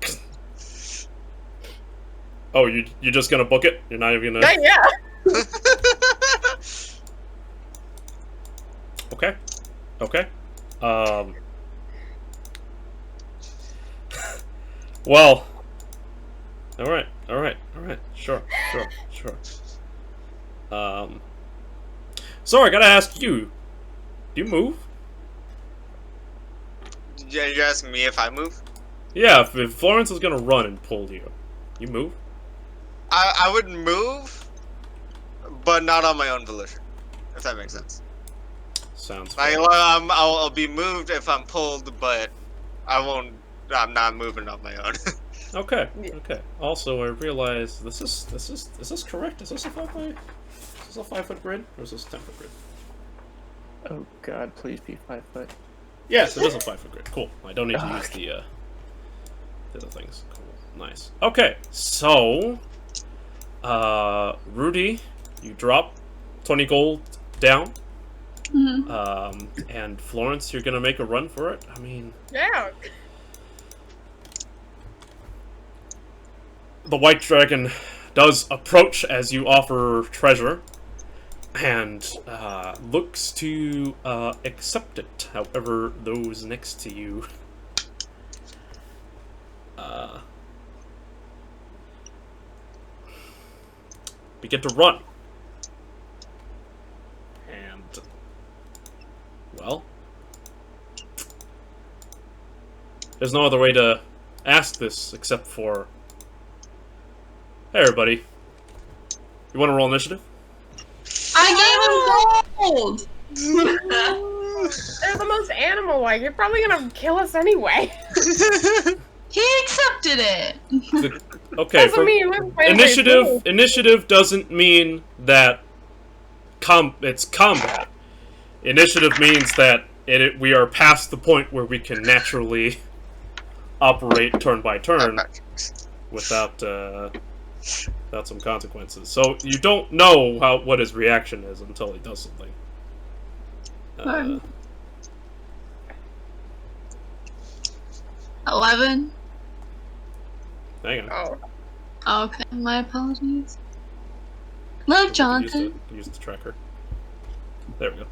Oh, you're just gonna book it? You're not even gonna... Yeah. Okay. Well... Alright. Sure. Sorry, I gotta ask you. Do you move? You're asking me if I move? Yeah, if Florence is gonna run and pull you, you move? I would move, but not on my own volition, if that makes sense. Sounds Like, fair. I'll be moved if I'm pulled, but I'm not moving on my own. Okay. Also, I realize is this correct? Is this a 5-foot grid, or is this a 10-foot grid? Oh god, please be 5 foot. Yes, it is a 5-foot grid. Cool. I don't need to use the other things. Cool. Nice. Okay, so Rudy, you drop 20 gold down. Mm-hmm. And Florence, you're gonna make a run for it. I mean, Yeah. the white dragon does approach as you offer treasure, and looks to accept it. However, those next to you begin to run. And there's no other way to ask this except for... Hey, everybody. You want to roll initiative? I gave him gold! They're the most animal-like. You're probably gonna kill us anyway. He accepted it! Okay, Doesn't mean you wouldn't find a way initiative. through. Initiative doesn't mean that it's combat. Initiative means that we are past the point where we can naturally operate turn by turn without some consequences. So you don't know what his reaction is until he does something. 11. Hang on. Oh, okay, my apologies. Look, Jonathan. Use the tracker. There we go.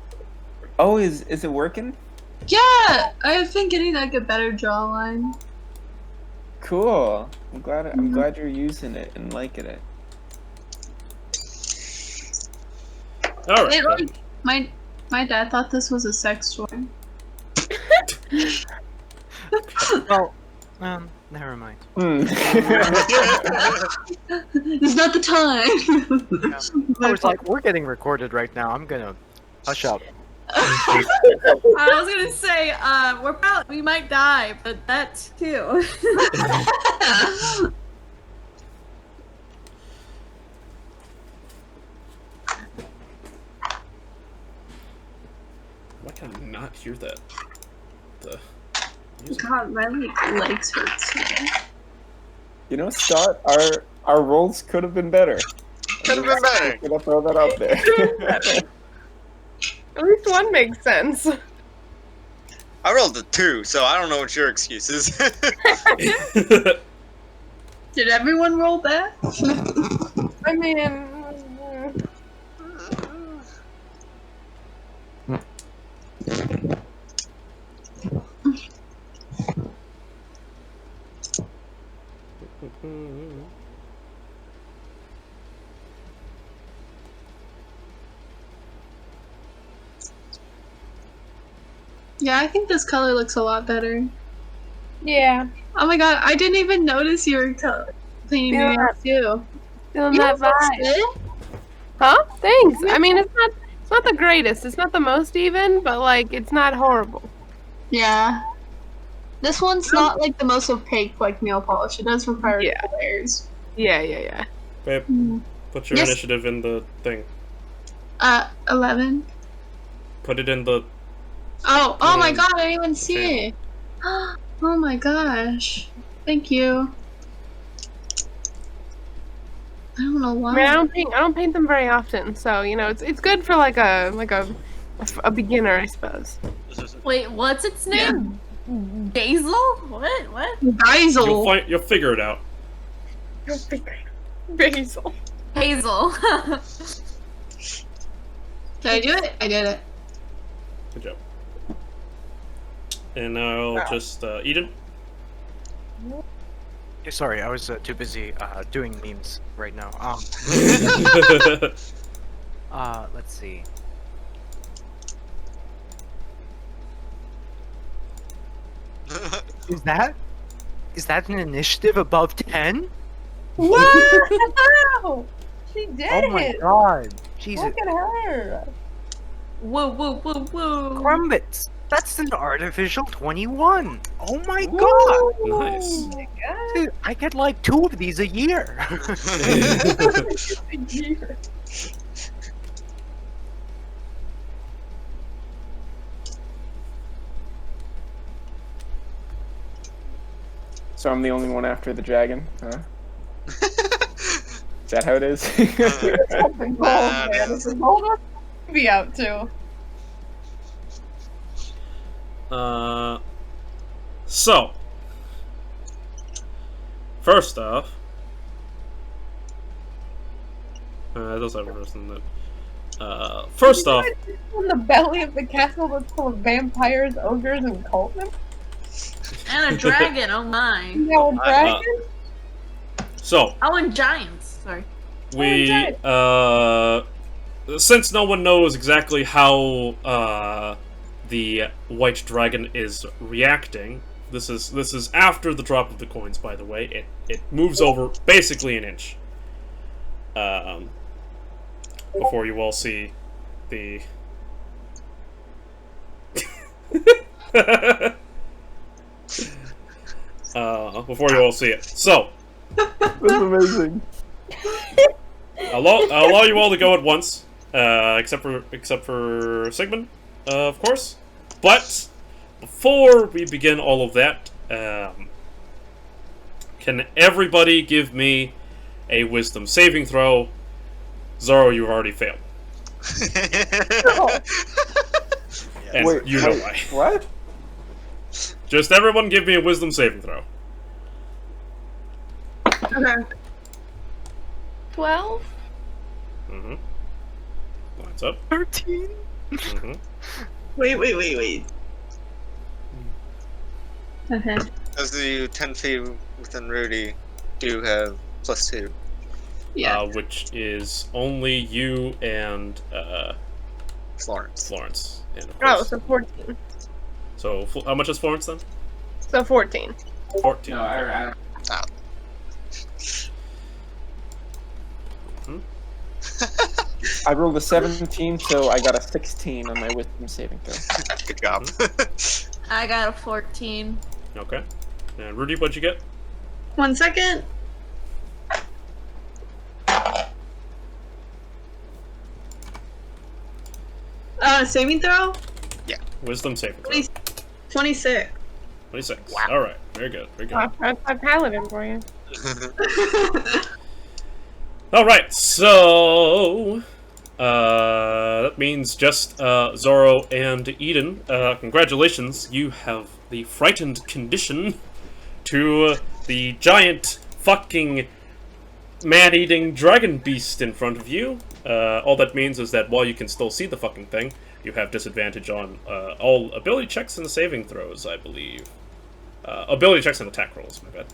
Oh, is it working? Yeah, I've been getting like a better jawline. Cool. I'm glad you're using it and liking it. All right. It, like, my dad thought this was a sex toy. Well, never mind. It's not the time. I was like, we're getting recorded right now. I'm gonna hush up. I was gonna say, we might die, but that too. Why can I not hear that? God, my legs hurt so. You know, Scott, our rolls could have been better. Could have been better. I'm gonna throw that out there. At least one makes sense. I rolled a 2, so I don't know what your excuse is. Did everyone roll bad? I mean... Yeah, I think this color looks a lot better. Yeah. Oh my god, I didn't even notice you were cleaning me up too. Feeling You that know what's vibe. good? Huh? Thanks. I mean, it's not the greatest. It's not the most even, but like, it's not horrible. Yeah. This one's not like the most opaque like nail polish. It does require Yeah. layers. Yeah. Babe, put your Yes. initiative in the thing. 11. Put it in the... Oh my god, I didn't even see it. Oh my gosh. Thank you. I don't know why. I mean, I don't paint them very often, so you know, it's good for like a beginner, I suppose. Wait, what's its name? Basil? What? Geisel. You'll figure it out. Basil. Hazel. Did I do it? I did it. Good job. And now just Eden. Yeah, sorry, I was too busy doing memes right now. Let's see. Is that an initiative above 10? Wow! She did Oh my it! god. Jesus. Look at her! Whoa. Crumbits. That's an artificial 21. Oh my god. Nice. Oh my god! Dude, I get like 2 of these a year. So I'm the only one after the dragon, huh? Is that how it is? Something cold, man. This is cold. Be out too. So, first off, it does have a verse in it. First off, In the belly of the castle that's full of vampires, ogres, and cult members? And a dragon, oh my. No dragon? so And giants, sorry. we since no one knows exactly how the white dragon is reacting, This is after the drop of the coins, by the way. It moves over basically an inch. Before you all see the before you all see it. So That's amazing. I'll allow you all to go at once, except for Sigmund, of course. But before we begin all of that, can everybody give me a wisdom saving throw? Zorro, you've already failed. And Wait, you know why. What? Just everyone give me a wisdom saving throw. Okay. 12? Mm-hmm. Lines up. 13. Mm-hmm. Wait. Okay. Those of you 10 feet within Rudy do have +2. Yeah. Which is only you and Florence. Florence. And of Oh, course, so 14. so how much is Florence then? So 14. 14. No, I Hmm? I rolled a 17, so I got a 16 on my wisdom saving throw. Good job. I got a 14. Okay. And Rudy, what'd you get? 1 second. Saving throw? Wisdom saving throw. 26. 26. Wow. Alright. Very good. Very good. That's a paladin for you. Alright, so that means just Zorro and Eden. Congratulations, you have the frightened condition to the giant fucking man-eating dragon beast in front of you. All that means is that while you can still see the fucking thing, you have disadvantage on all ability checks and saving throws, I believe. Ability checks and attack rolls, my bad.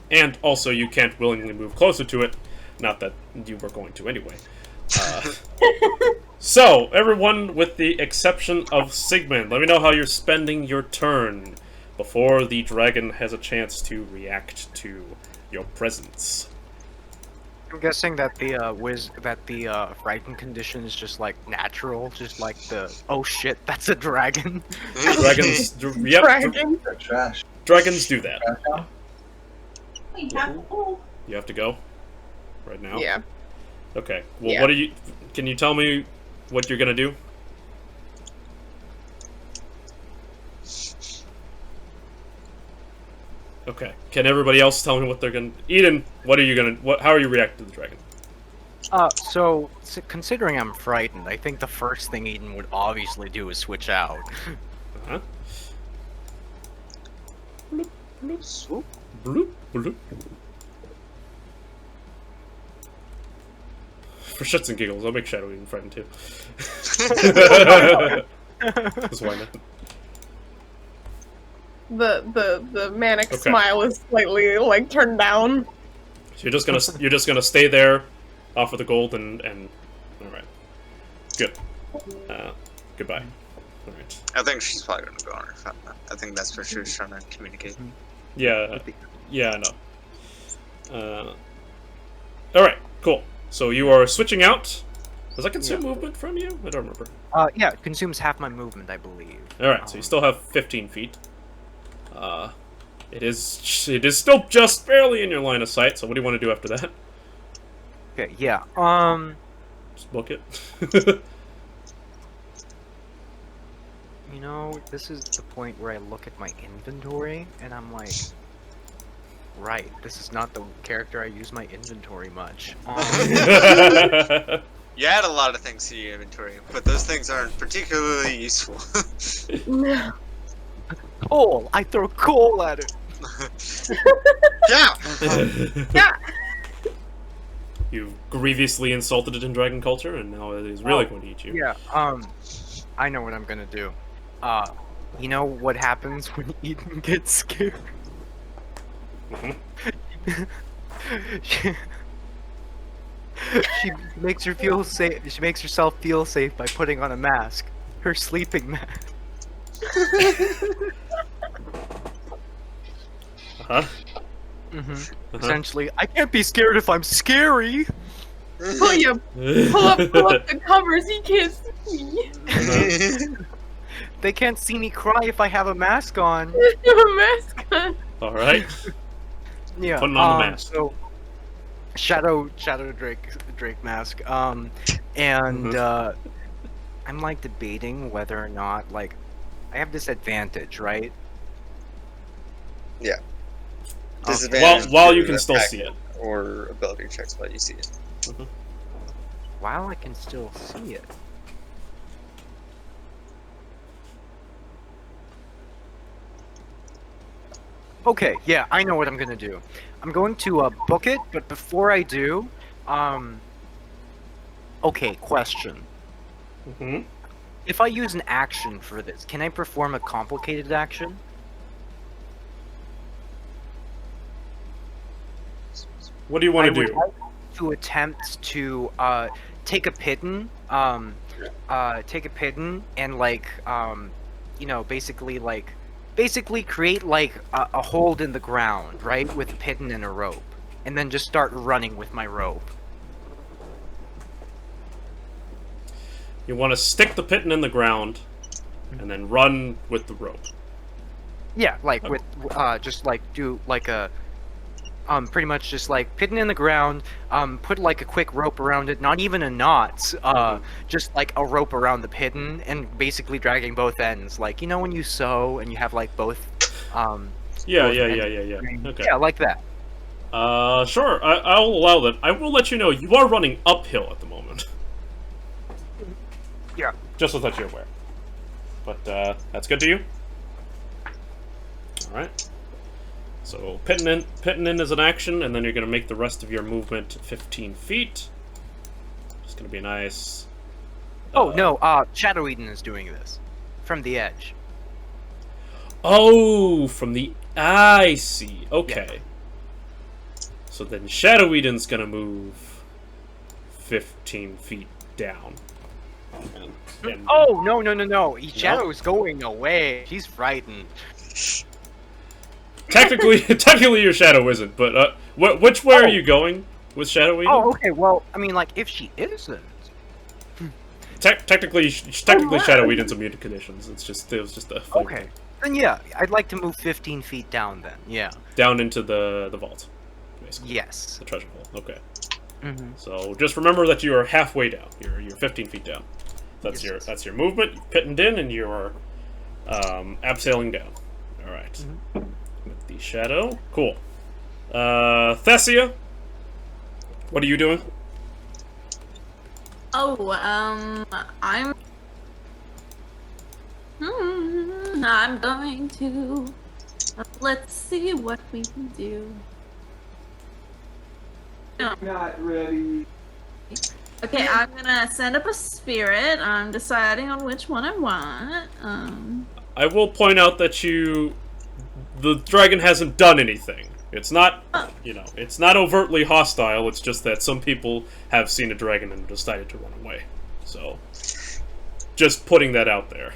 And also, you can't willingly move closer to it. Not that you were going to anyway. So, everyone with the exception of Sigmund, let me know how you're spending your turn before the dragon has a chance to react to your presence. I'm guessing that the frightened condition is just like natural, just like the oh shit, that's a dragon. Dragons, yep, Dragon. Trash. dragons do that. Trash. You have to go right now. Yeah. Okay. Well, Yeah. what are you? Can you tell me what you're gonna do? Okay. Can everybody else tell me what they're gonna? Eden, what are you gonna? How are you reacting to the dragon? So considering I'm frightened, I think the first thing Eden would obviously do is switch out. Uh-huh. Bloop, bloop. For shits and giggles, I'll make Shadow Eden frightened too. That's why not. The manic Okay. smile is slightly like turned down. So you're just gonna stay there, offer the gold, and all right, good. Goodbye. All right. I think she's probably gonna go on her phone. I think that's what she was trying to communicate. Yeah, I know. All right, cool. So you are switching out. Does that consume movement from you? I don't remember. Yeah, it consumes half my movement, I believe. All right, so you still have 15 feet. It is still just barely in your line of sight. So what do you want to do after that? Okay, yeah. Just book it. You know, this is the point where I look at my inventory and I'm like, right, this is not the character I use my inventory much. You add a lot of things to your inventory, but those things aren't particularly useful. Coal! I throw coal at it! Yeah! Yeah. You've grievously insulted it in dragon culture, and now it is really going to eat you. Yeah, I know what I'm gonna do. You know what happens when Eden gets scared? She makes her feel safe. She makes herself feel safe by putting on a mask, her sleeping mask. Huh? Essentially, I can't be scared if I'm scary. Pull up the covers. He can't see me. They can't see me cry if I have a mask on. A mask on. All right. Yeah. Putting on the mask. So, Shadow Drake mask. And I'm like debating whether or not like I have this advantage, right? Yeah. Okay. Disadvantage While to you can still attack see it. Or ability checks while you see it. While I can still see it. Okay, yeah, I know what I'm gonna do. I'm going to book it, but before I do, okay, question. If I use an action for this, can I perform a complicated action? What do you want to would do? like to attempt to take a piton, and like you know, basically create like a hold in the ground, right, with a piton and a rope, and then just start running with my rope. You want to stick the piton in the ground, and then run with the rope. Yeah, like with just like do like a pretty much just like piton in the ground, put like a quick rope around it, not even a knot, just like a rope around the piton, and basically dragging both ends, like, you know, when you sew and you have like both Yeah. both ends. Okay. Yeah, like that. Sure. I'll allow that. I will let you know you are running uphill at the moment. Yeah. Just so that you're aware. But that's good to you. All right. So pitting in is an action, and then you're gonna make the rest of your movement 15 feet. It's gonna be nice. Oh no, Shadow Eden is doing this from the edge. Oh, from the I see. Okay. Yeah. So then Shadow Eden's gonna move 15 feet down. And Oh no! Shadow's going away. He's frightened. Technically your Shadow isn't, but which way are you going with Shadow Eden? Oh, okay. Well, I mean, like, if she isn't. Technically Shadow Eden's immune to conditions. It was just a flavor Okay. thing. Then yeah, I'd like to move 15 feet down. Then yeah. Down into the vault, basically. Yes. The treasure vault. Okay. Mm-hmm. So just remember that you are halfway down. You're 15 feet down. That's your movement. You're pitting in, and you're abseiling down. All right. With the shadow, cool. Thessia, what are you doing? Oh, I'm going to. Let's see what we can do. Not ready. Okay, I'm gonna send up a spirit. I'm deciding on which one I want. I will point out that the dragon hasn't done anything. It's not, it's not overtly hostile. It's just that some people have seen a dragon and decided to run away. So, just putting that out there.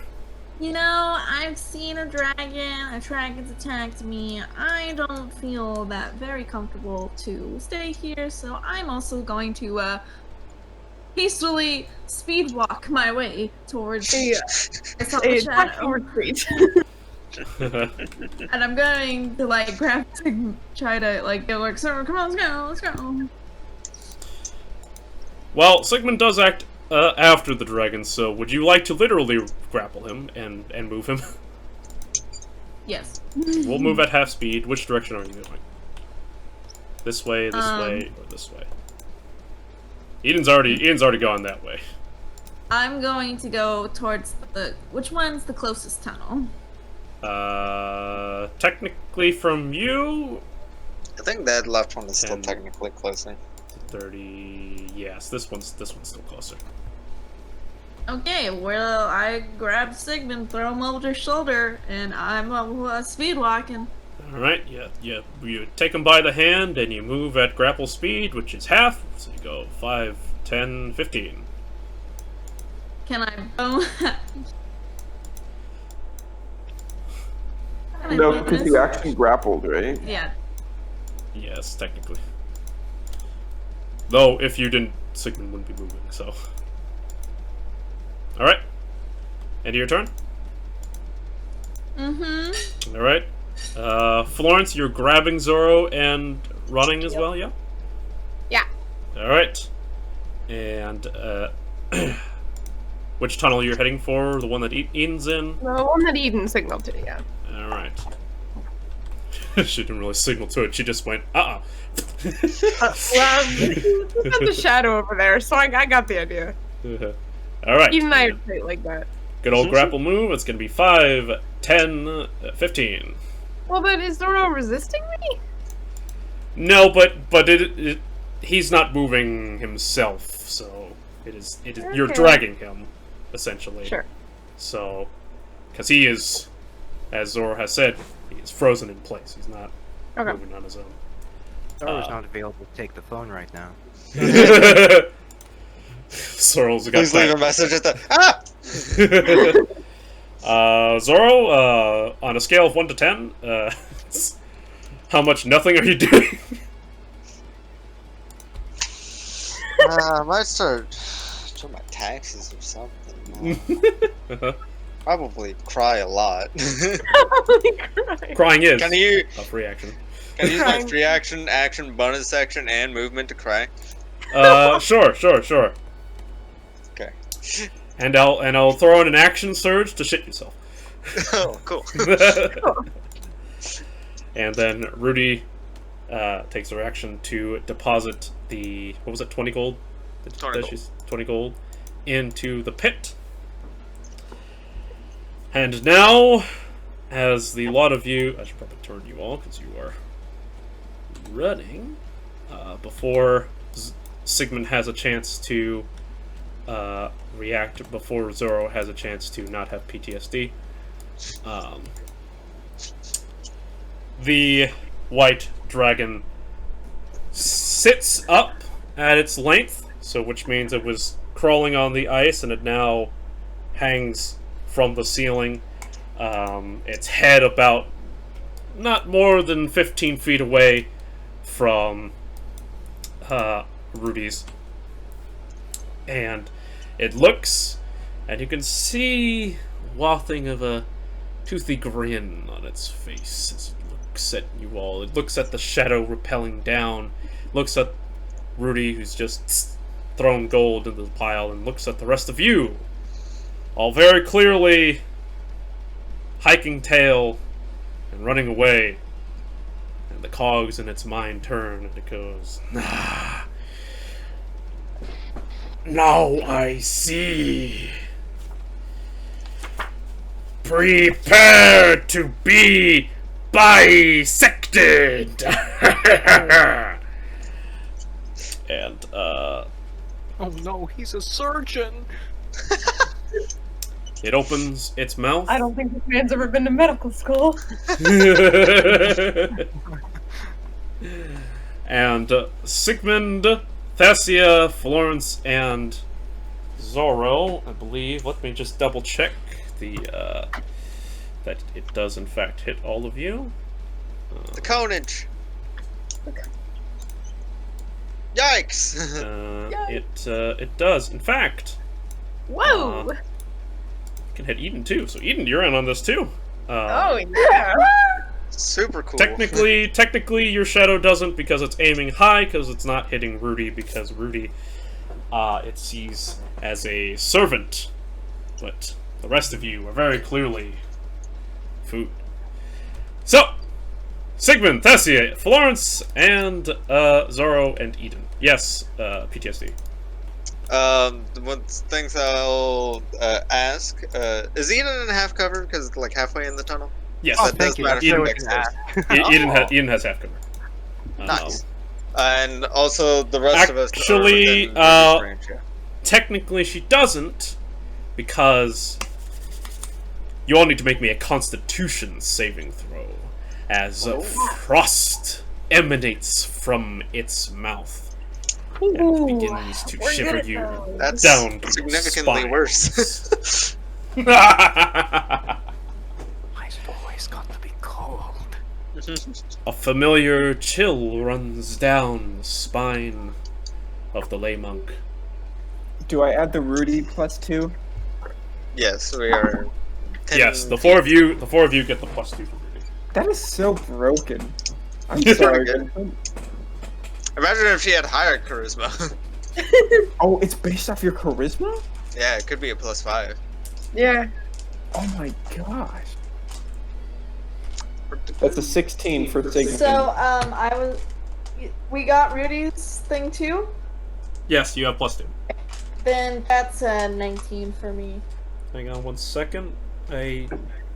You know, I've seen a dragon. A dragon's attacked me. I don't feel that very comfortable to stay here, so I'm also going to hastily speed walk my way towards the shadow. Retreat. And I'm going to like grab Sigmund, try to like go like, sir, come on, let's go. Well, Sigmund does act after the dragon, so would you like to literally grapple him and move him? Yes. We'll move at half speed. Which direction are you going? This way, this way, or this way? Eden's already gone that way. I'm going to go towards which one's the closest tunnel? Technically from you... I think that left one is still 10, technically closer. 30... Yes, this one's still closer. Okay, well, I grab Sigmund, throw him over their shoulder, and I'm speed walking. Alright, yeah. You take him by the hand, and you move at grapple speed, which is half, so you go 5, 10, 15. Can I bone? No, because you actually grappled, right? Yeah. Yes, technically. Though, if you didn't, Sigmund wouldn't be moving, so. Alright. End of your turn? Mm-hmm. Alright. Florence, you're grabbing Zorro and running as well, yeah? Yeah. Alright. And, which tunnel you're heading for? The one that Aidan's in? The one that Eden signaled to, yeah. Alright. She didn't really signal to it, she just went, Well, there's the shadow over there, so I got the idea. Alright. Eden and I are great like that. Good old grapple move, it's gonna be 5, 10, 15. Well, but is Zorro resisting me? No, but he's not moving himself, so it is you're Okay. dragging him, essentially. Sure. So, because he is, as Zorro has said, he is frozen in place. He's not Okay. moving on his own. Zorro's not available to take the phone right now. Zorro's got Please leave a that. message at the Zorro, on a scale of 1 to 10, how much nothing are you doing? I might start doing my taxes or something. Probably cry a lot. Crying is Can you a free action. use my free action, bonus action, and movement to cry? Sure. Okay. And I'll throw in an action surge to shit yourself. Oh, cool. And then Rudy takes her action to deposit the 20 gold? 20 gold. 20 gold into the pit. And now, as the lot of you, I should probably turn you all because you are running before Sigmund has a chance to react, before Zorro has a chance to not have PTSD. The white dragon sits up at its length, so which means it was crawling on the ice and it now hangs from the ceiling. Its head about not more than 15 feet away from Rudy's. And it looks, and you can see wafting of a toothy grin on its face as it looks at you all. It looks at the shadow rappelling down, looks at Rudy, who's just thrown gold into the pile, and looks at the rest of you, all very clearly hiking tail and running away. And the cogs in its mind turn, and it goes, "Ah, now I see. Prepare to be bisected." And Oh no, he's a surgeon! it opens its mouth. I don't think this man's ever been to medical school. And Sigmund, Thessia, Florence, and Zorro, I believe. Let me just double check that it does in fact hit all of you. The conage. Yikes! It does. In fact, Whoa! it can hit Eden too. So Eden, you're in on this too. Oh yeah! Super cool. Technically, your shadow doesn't because it's aiming high because it's not hitting Rudy because Rudy, it sees as a servant, but the rest of you are very clearly food. So, Sigmund, Thessia, Florence, and Zorro and Eden. Yes, PTSD. One things I'll ask, is Eden in half cover? Because like halfway in the tunnel? Yes. That does matter for Eden, next phase. Eden has half cover. Nice. And also the rest of us are Actually, within radius range, yeah. Technically she doesn't, because you all need to make me a Constitution saving throw, as frost emanates from its mouth and begins to shiver you That's down to significantly your worse. spines. Why's it always got to be cold? A familiar chill runs down the spine of the lay monk. Do I add the Rudy +2? Yes, we are. 10 Yes, the four of you get the +2 for Rudy. That is so broken. I'm It's sorry, pretty good. Vincent. Imagine if she had higher charisma. Oh, it's based off your charisma? Yeah, it could be a +5. Yeah. Oh my gosh. That's a 16 for Sigmund. So, we got Rudy's thing too? Yes, you have +2. Then that's a 19 for me. Hang on 1 second. I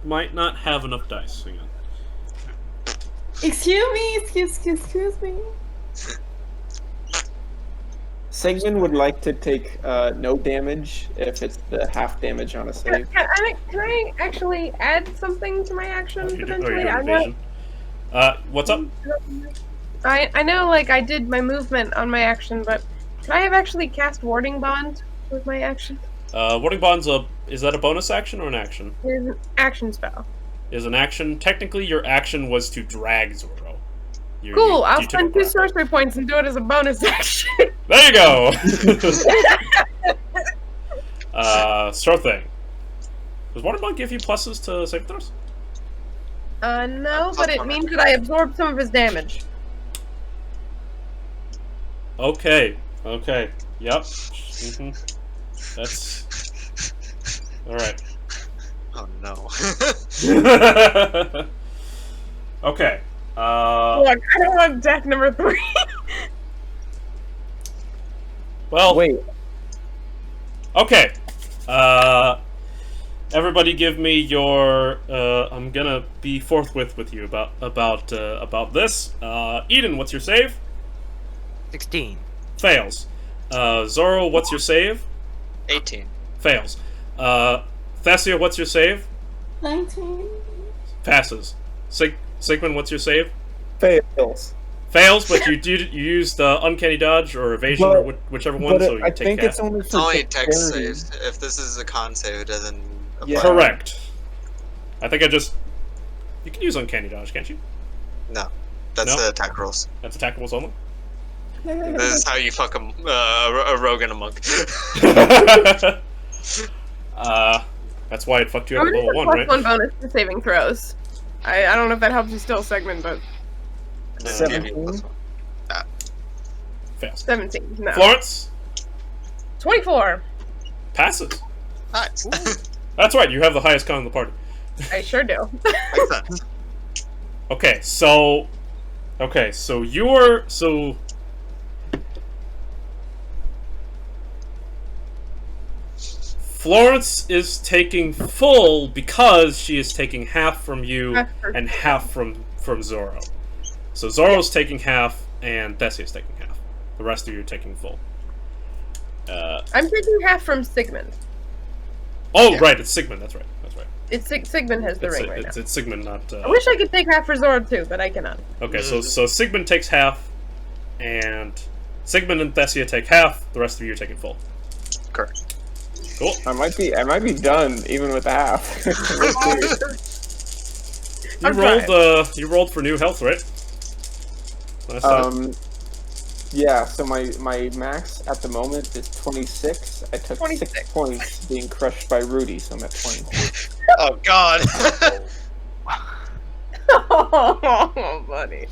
might not have enough dice. Hang on. Excuse me, excuse me. Sigmund would like to take no damage if it's the half damage on a save. Can I actually add something to my action potentially? I know, Evasion. What's up? I know, like, I did my movement on my action, but can I have actually cast Warding Bond with my action? Warding Bond's is that a bonus action or an action? It's an action spell. Is an action. Technically, your action was to drag Zorro. Cool, I'll took spend a 2 breath. sorcery points and do it as a bonus action. There you go! Sure thing. Does Warding Bond give you pluses to save throws? No, but it means that I absorb some of his damage. Okay. Okay. Yep. Mm-hmm. That's... Alright. Oh no. Okay. Look, I don't want deck number 3. Well... Wait, Okay. Everybody give me your, I'm gonna be forthwith with you about this. Eden, what's your save? 16. Fails. Zorro, what's your save? 18. Fails. Thessia, what's your save? 19. Passes. Sigmund, what's your save? fails. Fails, but you used Uncanny Dodge or Evasion or whichever one, so you I take think half. it's only for It's only text dexterity. saves. If this is a con save, it doesn't apply. Yeah. Correct. I think you can use Uncanny Dodge, can't you? No. That's No? the attack rolls. That's attack rolls only. This is how you fuck a rogue and a monk. That's why it fucked you I'm up at gonna level use 1, a right? +1 bonus to saving throws. I don't know if that helps you still, Sigmund, but Just give you a +1. Fails. 17. No. Florence 24. passes. Nice. That's right. You have the highest con in the party. I sure do. Makes sense. Okay, so you're Florence is taking full because she is taking half from you and half from Zorro. So Zorro's taking half and Thessia's taking half. The rest of you are taking full. I'm taking half from Sigmund. Oh, right, it's Sigmund. That's right. It's Sigmund has the ring right now. It's Sigmund, not. I wish I could take half for Zora too, but I cannot. Okay, so Sigmund takes half, and Sigmund and Thessia take half. The rest of you are taking full. Correct. Cool. I might be done even with half. You rolled for new health, right? Last time. Yeah. So my max at the moment is 26. I took 26. 6 points being crushed by Rudy, so I'm at 20. Oh god. Oh, buddy.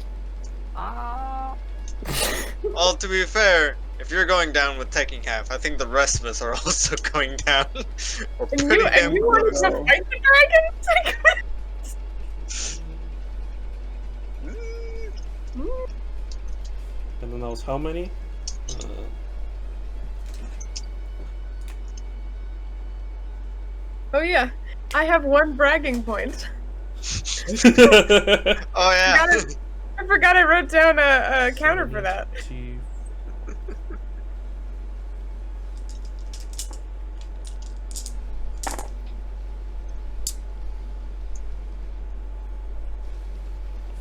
Well, to be fair, if you're going down with taking half, I think the rest of us are also going down. We're And pretty damn you wanted close. to fight the dragon? And then that was how many? Oh yeah, I have 1 bragging point. Oh yeah. I forgot I wrote down a counter for that.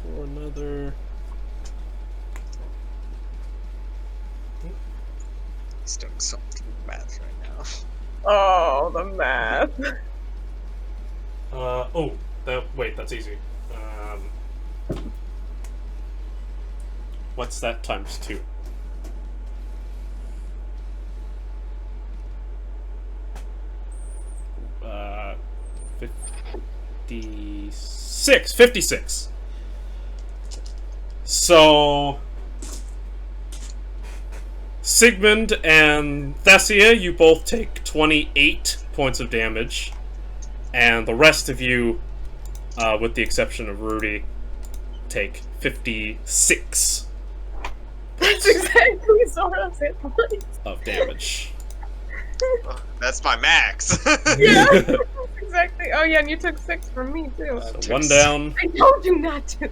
For another. He's doing something math right now. Oh, the math. Wait, that's easy. What's that times 2? Uh, 56. So Sigmund and Thessia, you both take 28 points of damage, and the rest of you, with the exception of Rudy, take 56 That's exactly Zora's hit points. of damage. That's my max. Yeah, that's exactly. Oh yeah, and you took 6 from me too. So 1 down. I told you not to.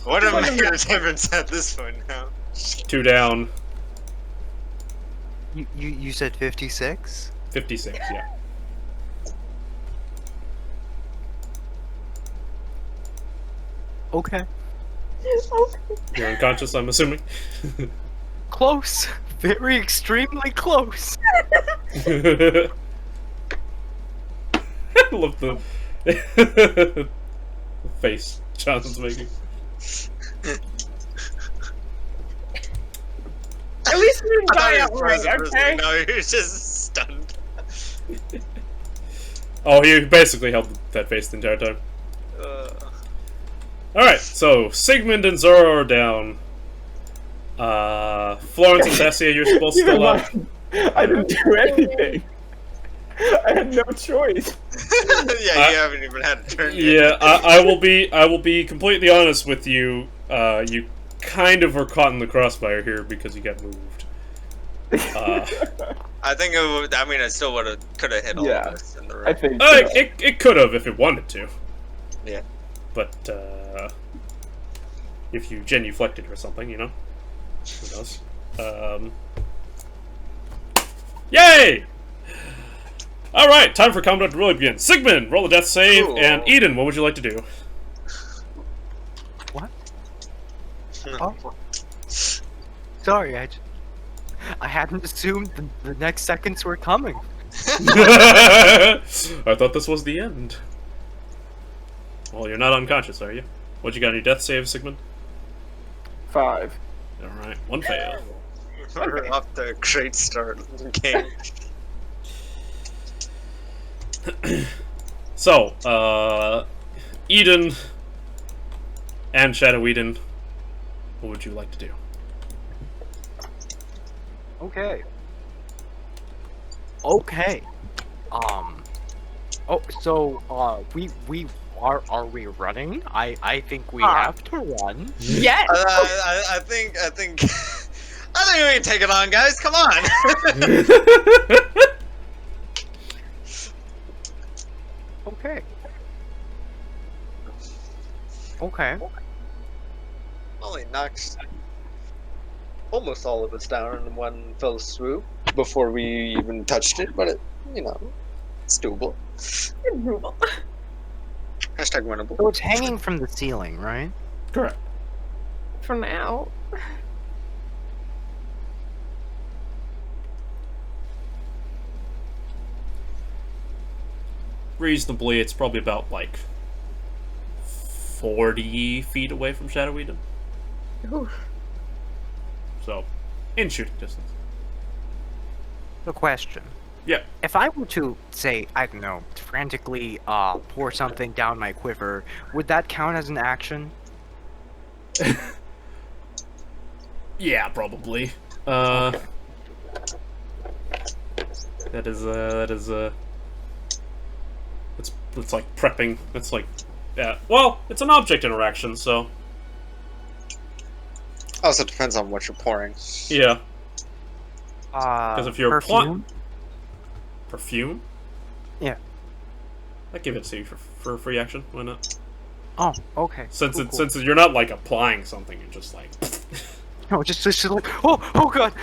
What a major difference at this point now. 2 down. You said 56? 56, yeah. Okay. Okay. You're unconscious, I'm assuming. Close. Very extremely close. I love the the face Jonathan's making. At least you didn't I thought die he was outright, frozen for a okay? second. No, he was just stunned. Oh, he basically held that face the entire time. Alright, so Sigmund and Zorro are down. Florence and Thessia, you're supposed to still up. I didn't do anything. I had no choice. Yeah, you haven't even had a turn yet. Yeah, I will be completely honest with you. You kind of were caught in the crossfire here because you got moved. I think it would, I mean, I still could have hit all Yeah, of us in the room. I think. It could have if it wanted to. Yeah. But if you genuflected or something, you know, who knows? Yay! All right, time for combat to really begin. Sigmund, roll a death save, Cool. and Aidan, what would you like to do? What? Oh. Sorry, I hadn't assumed the next seconds were coming. I thought this was the end. Well, you're not unconscious, are you? What you got on your death save, Sigmund? 5. All right, 1 fail. We're off to a great start in the game. So, Aidan and Shadow Aidan, what would you like to do? Okay. Okay. Oh, so we are we running? I think we have to run. Yes. I think we can take it on, guys. Come on. Okay. Okay. Only knocked almost all of us down in one fell swoop before we even touched it, but it's doable. Approval. Hashtag winnable. So it's hanging from the ceiling, right? Correct. For now. Reasonably, it's probably about, like, 40 feet away from Shadow Aidan. Oof. So, in shooting distance. The question. Yeah. If I were to, say, I don't know, frantically pour something down my quiver, would that count as an action? Yeah, probably. That is it's like prepping. It's like, yeah. Well, it's an object interaction, so Also depends on what you're pouring. yeah. Because if you're perfume? perfume, Yeah. I give it to you for a free action. Why not? Oh, okay. Since Cool, it cool. since you're not like applying something, you're just like. No, just like, oh god.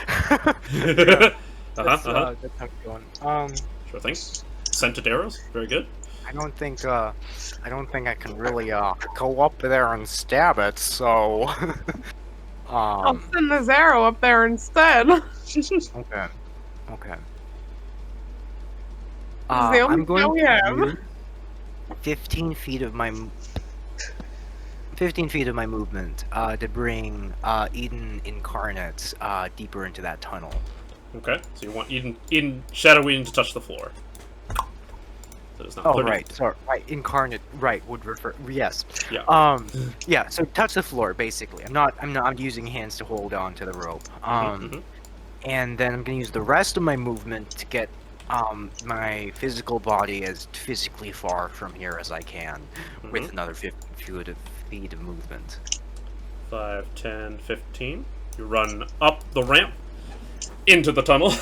That's how it's going. Sure thing. Scented arrows, very good. I don't think I can really go up there and stab it. So, I'll send this arrow up there instead. okay. the only I'm going spell we to have. use 15 feet of my 15 feet of my movement to bring Eden Incarnate deeper into that tunnel. Okay, so you want Shadow Eden to touch the floor. So it's not Oh, 30. right. Sorry. Right. Incarnate. Right. Would refer. Yes. Yeah. Yeah. So touch the floor, basically. I'm using hands to hold on to the rope. And then I'm gonna use the rest of my movement to get my physical body as physically far from here as I can, with another 15 feet of movement. 5, 10, 15. You run up the ramp into the tunnel.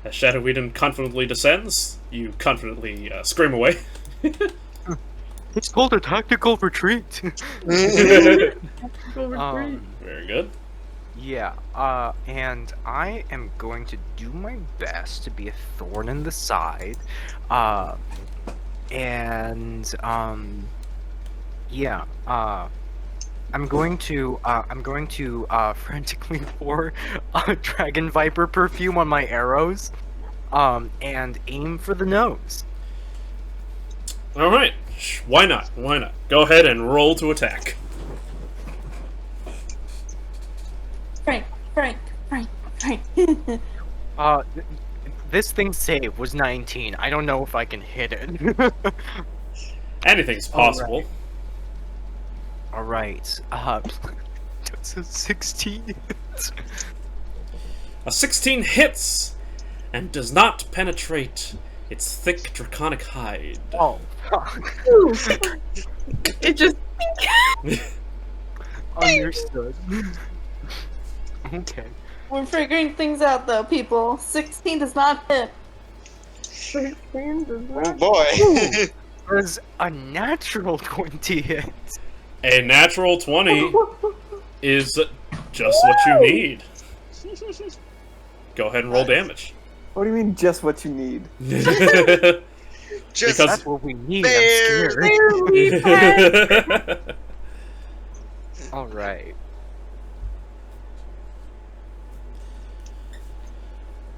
As Shadow Eden confidently descends, you confidently scream away. It's called a tactical retreat. Very good. Yeah, and I am going to do my best to be a thorn in the side, yeah, I'm going to frantically pour Dragon Viper perfume on my arrows, and aim for the nose. Alright, why not? Why not? Go ahead and roll to attack. Frank. This thing's save was 19. I don't know if I can hit it. Anything's possible. Alright, that's a 16. A 16 hits and does not penetrate its thick draconic hide. Oh, fuck. It just. Understood. Okay. We're figuring things out though, people. 16 does not hit. 16 does Oh not. boy. Was a natural 20 hit. A natural 20 is just what you need. Go ahead and roll damage. What do you mean, just what you need? Just Because- That's what we need. There. I'm scared. Barely passed. All right.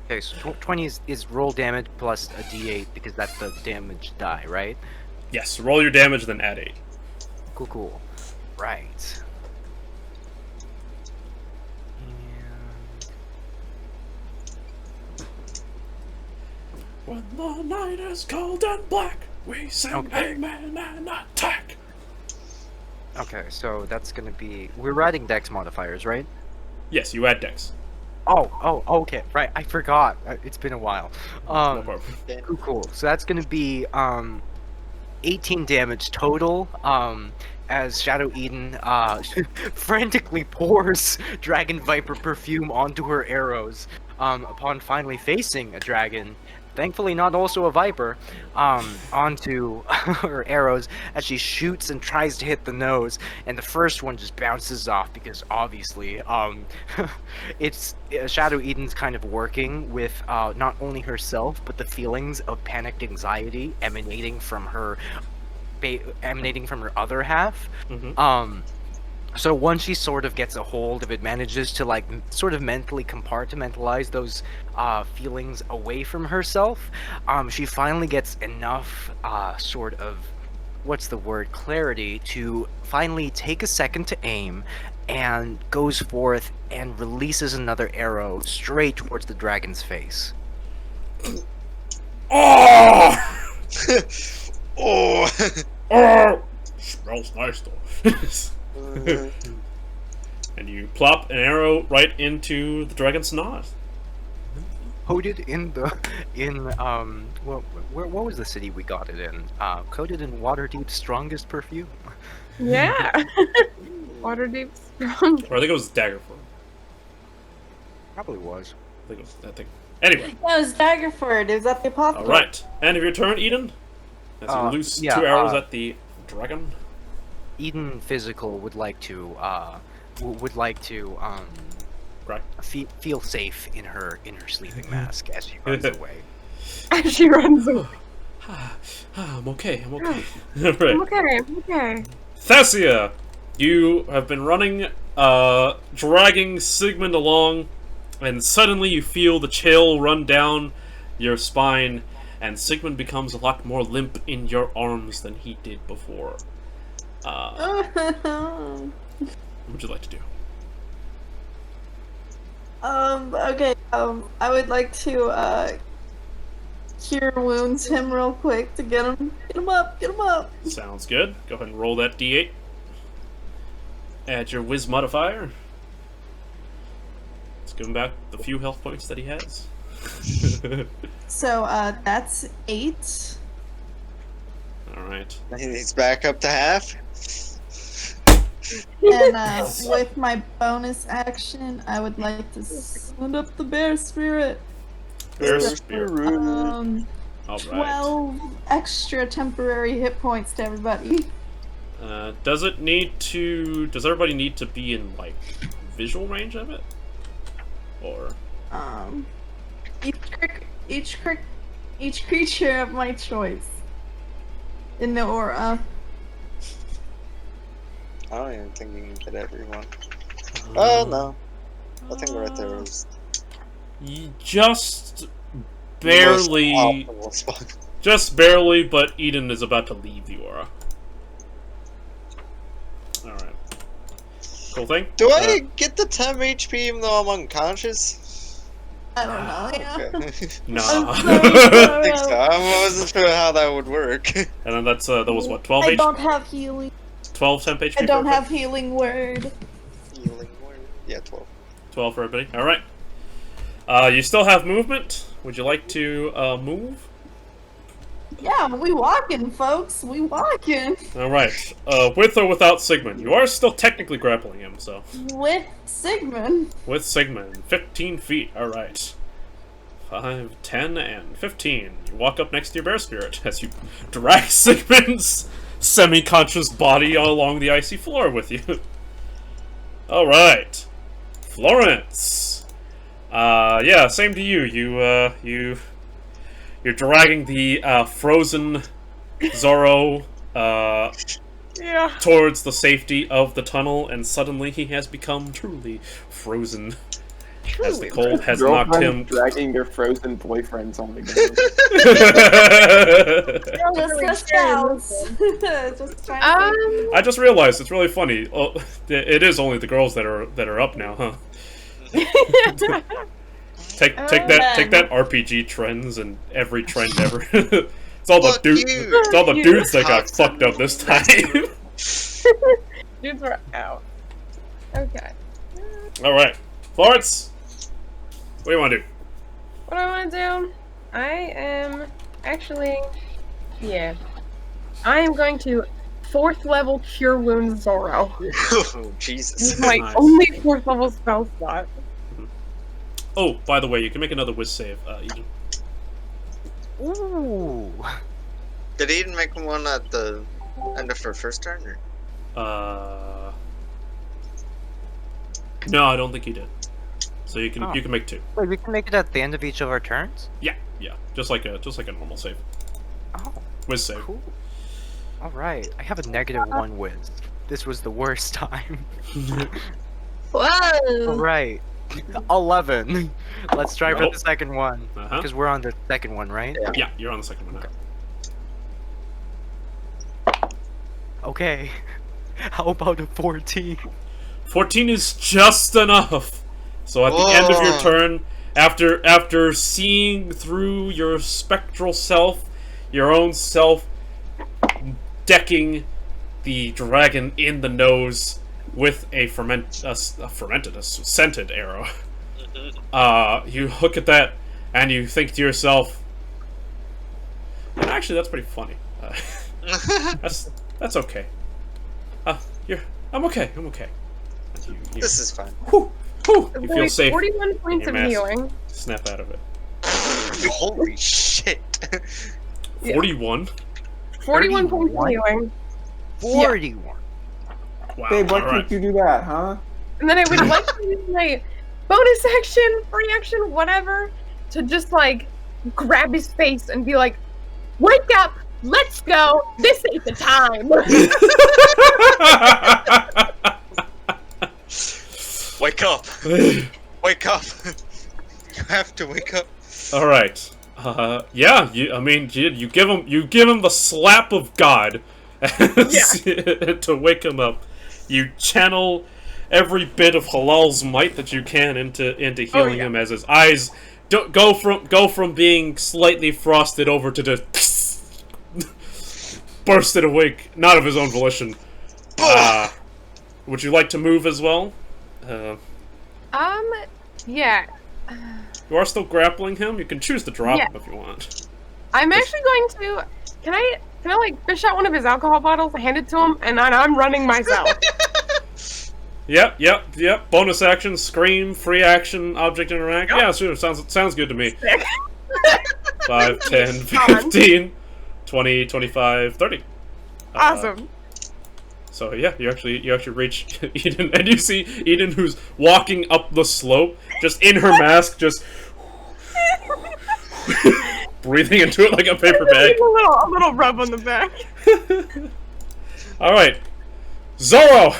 Okay, so 20 is roll damage plus a d8 because that's the damage die, right? Yes, roll your damage, then add 8. Cool. Right. And... When the night is cold and black, we sing Okay. amen and attack. Okay, so that's gonna be... We're adding dex modifiers, right? Yes, you add dex. Oh, okay, right, I forgot. It's been a while. No problem. Cool. So that's gonna be 18 damage total. As Shadow Eden frantically pours Dragon Viper perfume onto her arrows, upon finally facing a dragon, thankfully not also a viper, onto her arrows as she shoots and tries to hit the nose, and the first one just bounces off because obviously it's Shadow Eden's kind of working with not only herself but the feelings of panicked anxiety emanating from her other half. So once she sort of gets a hold of it, manages to like sort of mentally compartmentalize those feelings away from herself, she finally gets enough sort of, what's the word, clarity to finally take a second to aim, and goes forth and releases another arrow straight towards the dragon's face. Oh! Oh. Oh! Smells nice though. And you plop an arrow right into the dragon's snout. Coated in what was the city we got it in? Coated in Waterdeep's strongest perfume. Yeah. Waterdeep strong. Or I think it was Daggerford. Probably was. I think it was that thing. Anyway. No, it was Daggerford. It was at the apothecary. Alright. End of your turn, Eden. As you loose yeah, 2 arrows at the dragon. Eden Physical would like to Right. feel safe in her sleeping mask as she runs away. As she runs away. I'm okay. I'm Right. okay. Thessia! You have been running, dragging Sigmund along, and suddenly you feel the chill run down your spine, and Sigmund becomes a lot more limp in your arms than he did before. What would you like to do? Okay, I would like to, cure wounds him real quick to get him up, get him up. Sounds good. Go ahead and roll that d8. Add your whiz modifier. Let's give him back the few health points that he has. So, that's 8. Alright. He's back up to half. And, with my bonus action, I would like to send up the bear spirit. Bear spirit. Alright. 12 extra temporary hit points to everybody. Does everybody need to be in, like, visual range of it? Or... Each creature of my choice. In the aura. I don't even think you can get everyone. Oh no. I think right there is just barely. Just barely, but Eden is about to leave the aura. Alright. Cool thing. Do I get the 10 HP even though I'm unconscious? I don't know, yeah. Okay. Nah. I think so. I wasn't sure how that would work. And then that was what, 12 HP? I don't have healing. 12 temp HP? I don't have healing word. Healing word? Yeah, 12. 12 for everybody. Alright. You still have movement. Would you like to move? Yeah, we walking, folks. We walking. Alright. With or without Sigmund? You are still technically grappling him, so. With Sigmund. With Sigmund. 15 feet. Alright. 5, 10, and 15. You walk up next to your bear spirit as you drag Sigmund's semi-conscious body along the icy floor with you. Alright. Florence. Yeah, same to you. You're dragging the frozen Zorro towards the safety of the tunnel, and suddenly he has become truly frozen. As the cold has knocked him. Dragging your frozen boyfriends on the ground. I just realized it's really funny. Oh, it is only the girls that are up now, huh? Take that RPG trends and every trend ever. It's all the dudes that got fucked up this time. Dudes are out. Okay. All right, Florence. What do you want to do? What do I want to do? I am actually, yeah. I am going to 4th level Cure Wounds Zorro. Oh, Jesus. This is my only 4th level spell slot. Oh, by the way, you can make another whiz save, Eden. Ooh. Did Eden make one at the end of her first turn? Or? No, I don't think he did. So you can make 2. Wait, we can make it at the end of each of our turns? Yeah, just like a normal save. Oh, whiz save. Cool. All right, I have a -1 whiz. This was the worst time. Whoa! All right, 11. Let's try for the second one because we're on the second one, right? Yeah, you're on the second one now. Okay. How about a 14? 14 is just enough. So at the end of your turn, after seeing through your spectral self, your own self decking the dragon in the nose with a scented arrow, you look at that and you think to yourself, and actually that's pretty funny. That's okay. I'm okay. This is fine. Whew, you feel safe. 41 points of healing. Snap out of it. Holy shit. 41? 41 points of healing. 41. Wow. Babe, why can't you do that, huh? And then I would like to use my bonus action, free action, whatever, to just like grab his face and be like, "Wake up! Let's go! This ain't the time!" Wake up! Wake up! You have to wake up. All right. Yeah. You give him the slap of God to wake him up. You channel every bit of Halal's might that you can into healing him as his eyes go from being slightly frosted over to just bursted awake, not of his own volition. Would you like to move as well? Yeah. You are still grappling him. You can choose to drop him if you want. I'm actually going to. Can I like fish out one of his alcohol bottles, hand it to him, and then I'm running myself. Yep. Bonus action, scream, free action, object interact. Yep. Yeah, sure. Sounds good to me. 5, 10, 15, 20, 25, 30. Awesome. So yeah, you actually reach Eden, and you see Eden, who's walking up the slope, just in her mask, just breathing into it like a paper bag. A little rub on the back. All right, Zorro.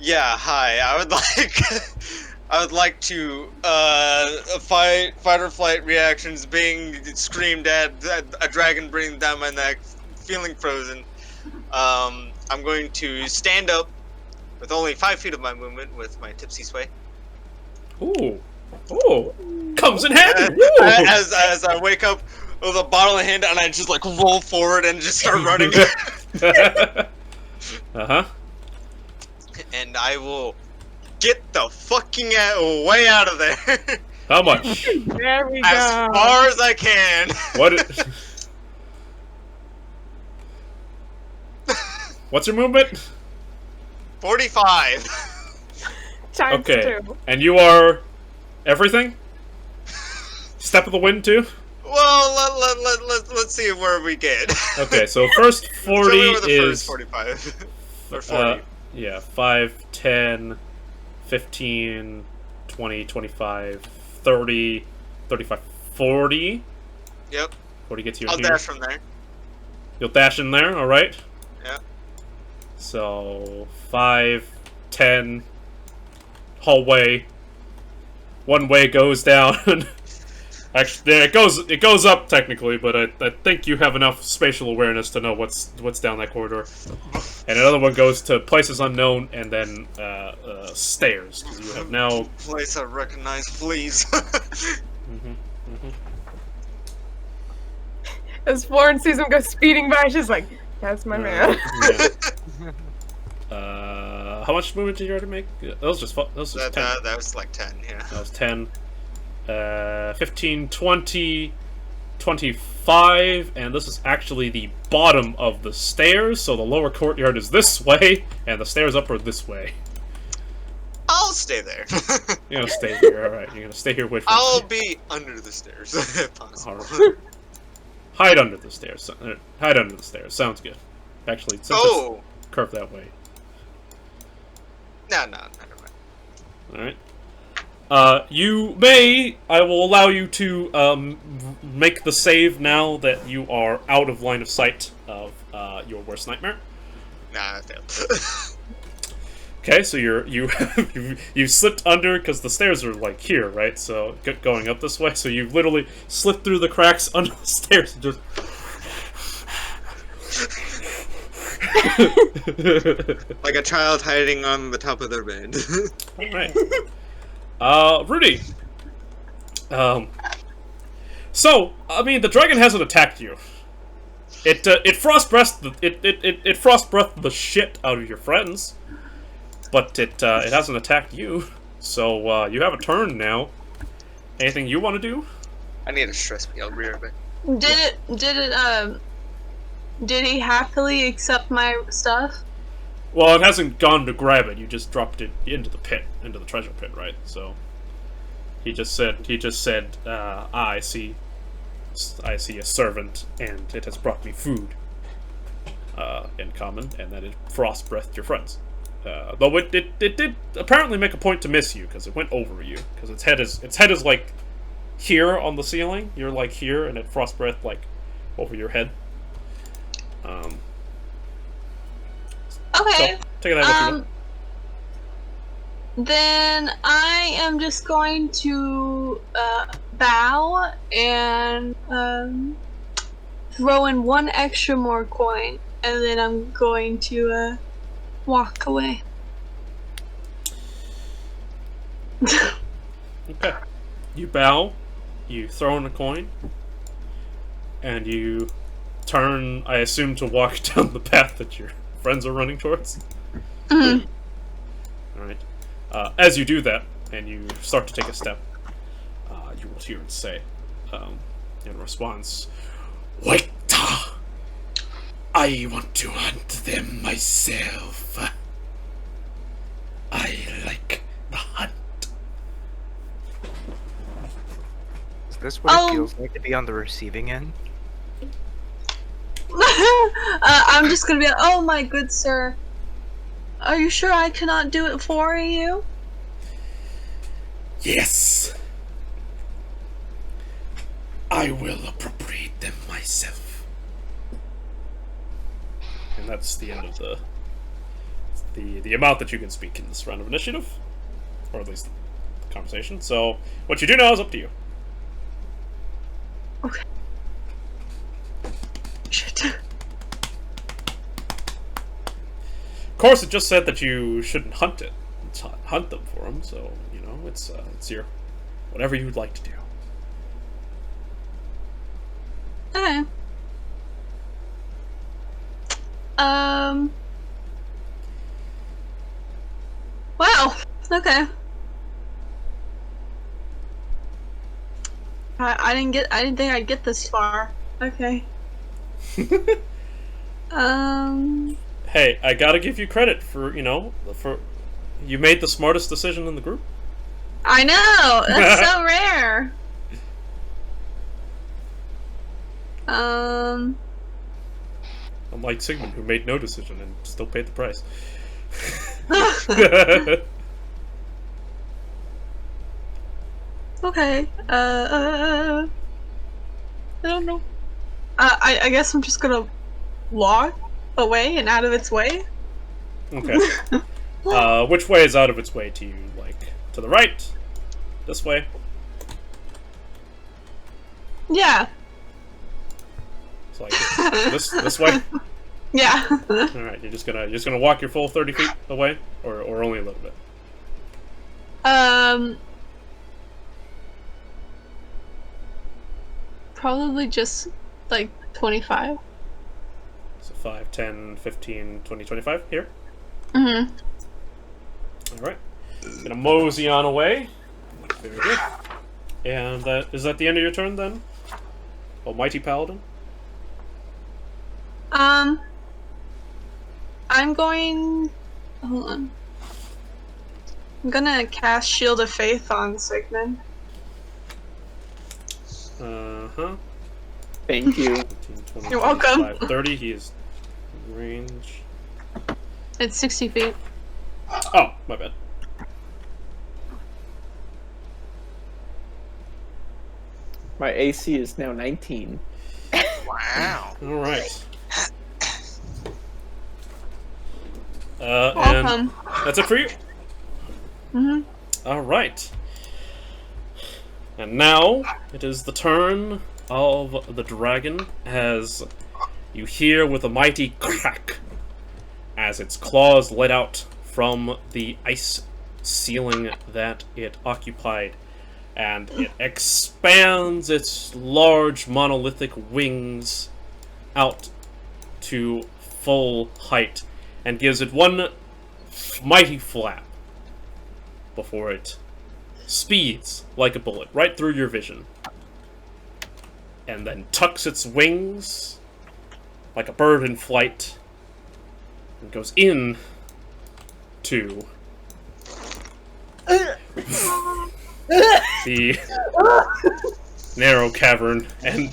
Yeah, hi. I would like to fight or flight reactions, being screamed at, a dragon breathing down my neck, feeling frozen. I'm going to stand up with only 5 feet of my movement with my tipsy sway. Ooh, comes in handy. As I wake up with a bottle in hand, and I just like roll forward and just start running. And I will get the fucking way out of there. How much? There we go. As far as I can. What's your movement? 45. Times 2. And you are everything? Step of the wind too? Well, let's see where we get. Okay, so first 40 is... First 45. Or 40. Yeah, 5, 10, 15, 20, 25, 30, 35, 40. Yep. 40 gets you I'll here. dash from there. You'll dash in there, alright? Yeah. So, 5, 10, hallway. One way goes down. Actually, yeah, it goes up technically, but I think you have enough spatial awareness to know what's down that corridor. And another one goes to places unknown, and then stairs. Because you have now place I recognize, please. As Florence sees him go speeding by, she's like, "That's my man." Yeah. How much movement did you already make? That was just 10. That was like 10. Yeah. That was 10. 15, 20, 25, and this is actually the bottom of the stairs, so the lower courtyard is this way, and the stairs up are this way. I'll stay there. You're gonna stay here, alright. You're gonna stay here with me. I'll be under the stairs, if possible. Right. Hide under the stairs. Hide under the stairs. Sounds good. Actually, since it's curved that way. No, never mind. Alright. I will allow you to make the save now that you are out of line of sight of your worst nightmare. Nah, I failed. Okay, so you slipped under because the stairs are like here, right? So going up this way, so you literally slipped through the cracks under the stairs and just. Like a child hiding on the top of their bed. Alright. Rudy. So, I mean, the dragon hasn't attacked you. It frost breathed the shit out of your friends, but it hasn't attacked you. So you have a turn now. Anything you want to do? I need a stress me. I'll be right back. Did he happily accept my stuff? Well, it hasn't gone to grab it. You just dropped it into the pit, into the treasure pit, right? So he just said, I see a servant, and it has brought me food, in common, and that it frost breathed your friends. Though it did apparently make a point to miss you, because it went over you, because its head is like here on the ceiling. You're like here, and it frost breathed like over your head. Okay. So, take it out. Then I am just going to bow and throw in one extra more coin, and then I'm going to walk away. Okay. You bow, you throw in a coin, and you turn, I assume, to walk down the path that your friends are running towards. Mhm. Alright. As you do that, and you start to take a step, you will hear it say, in response, "Waita! I want to hunt them myself. I like the hunt." Is this what it feels like to be on the receiving end? I'm just gonna be like, oh my good sir, are you sure I cannot do it for you? Yes. I will appropriate them myself. And that's the end of the amount that you can speak in this round of initiative, or at least the conversation. So what you do now is up to you. Okay. Shit. Of course, it just said that you shouldn't hunt it. Hunt them for them. So you know, it's your whatever you'd like to do. Okay. Wow. Okay. I didn't think I'd get this far. Okay. Hey, I gotta give you credit for, for you made the smartest decision in the group. I know! That's so rare! Unlike Sigmund, who made no decision and still paid the price. Okay, I don't know. I guess I'm just gonna walk away and out of its way. Okay. Which way is out of its way to you? Like, to the right? This way? Yeah. It's like this way? Yeah. Alright, you're just gonna walk your full 30 feet away? Or only a little bit? Probably just like 25. So 5, 10, 15, 20, 25 here? Mm-hmm. Alright. Gonna mosey on away. Very good. And is that the end of your turn then? Almighty Paladin? I'm going... Hold on. I'm gonna cast Shield of Faith on Sigmund. Uh-huh. Thank you. 15, 20, You're welcome. 25, 30, he is in range. It's 60 feet. Oh, my bad. My AC is now 19. Wow. Alright. Welcome. And that's it for you? Mm-hmm. Alright. And now, it is the turn of the dragon, as you hear with a mighty crack as its claws let out from the ice ceiling that it occupied, and it expands its large monolithic wings out to full height, and gives it one mighty flap before it speeds like a bullet right through your vision, and then tucks its wings like a bird in flight and goes in to the narrow cavern, and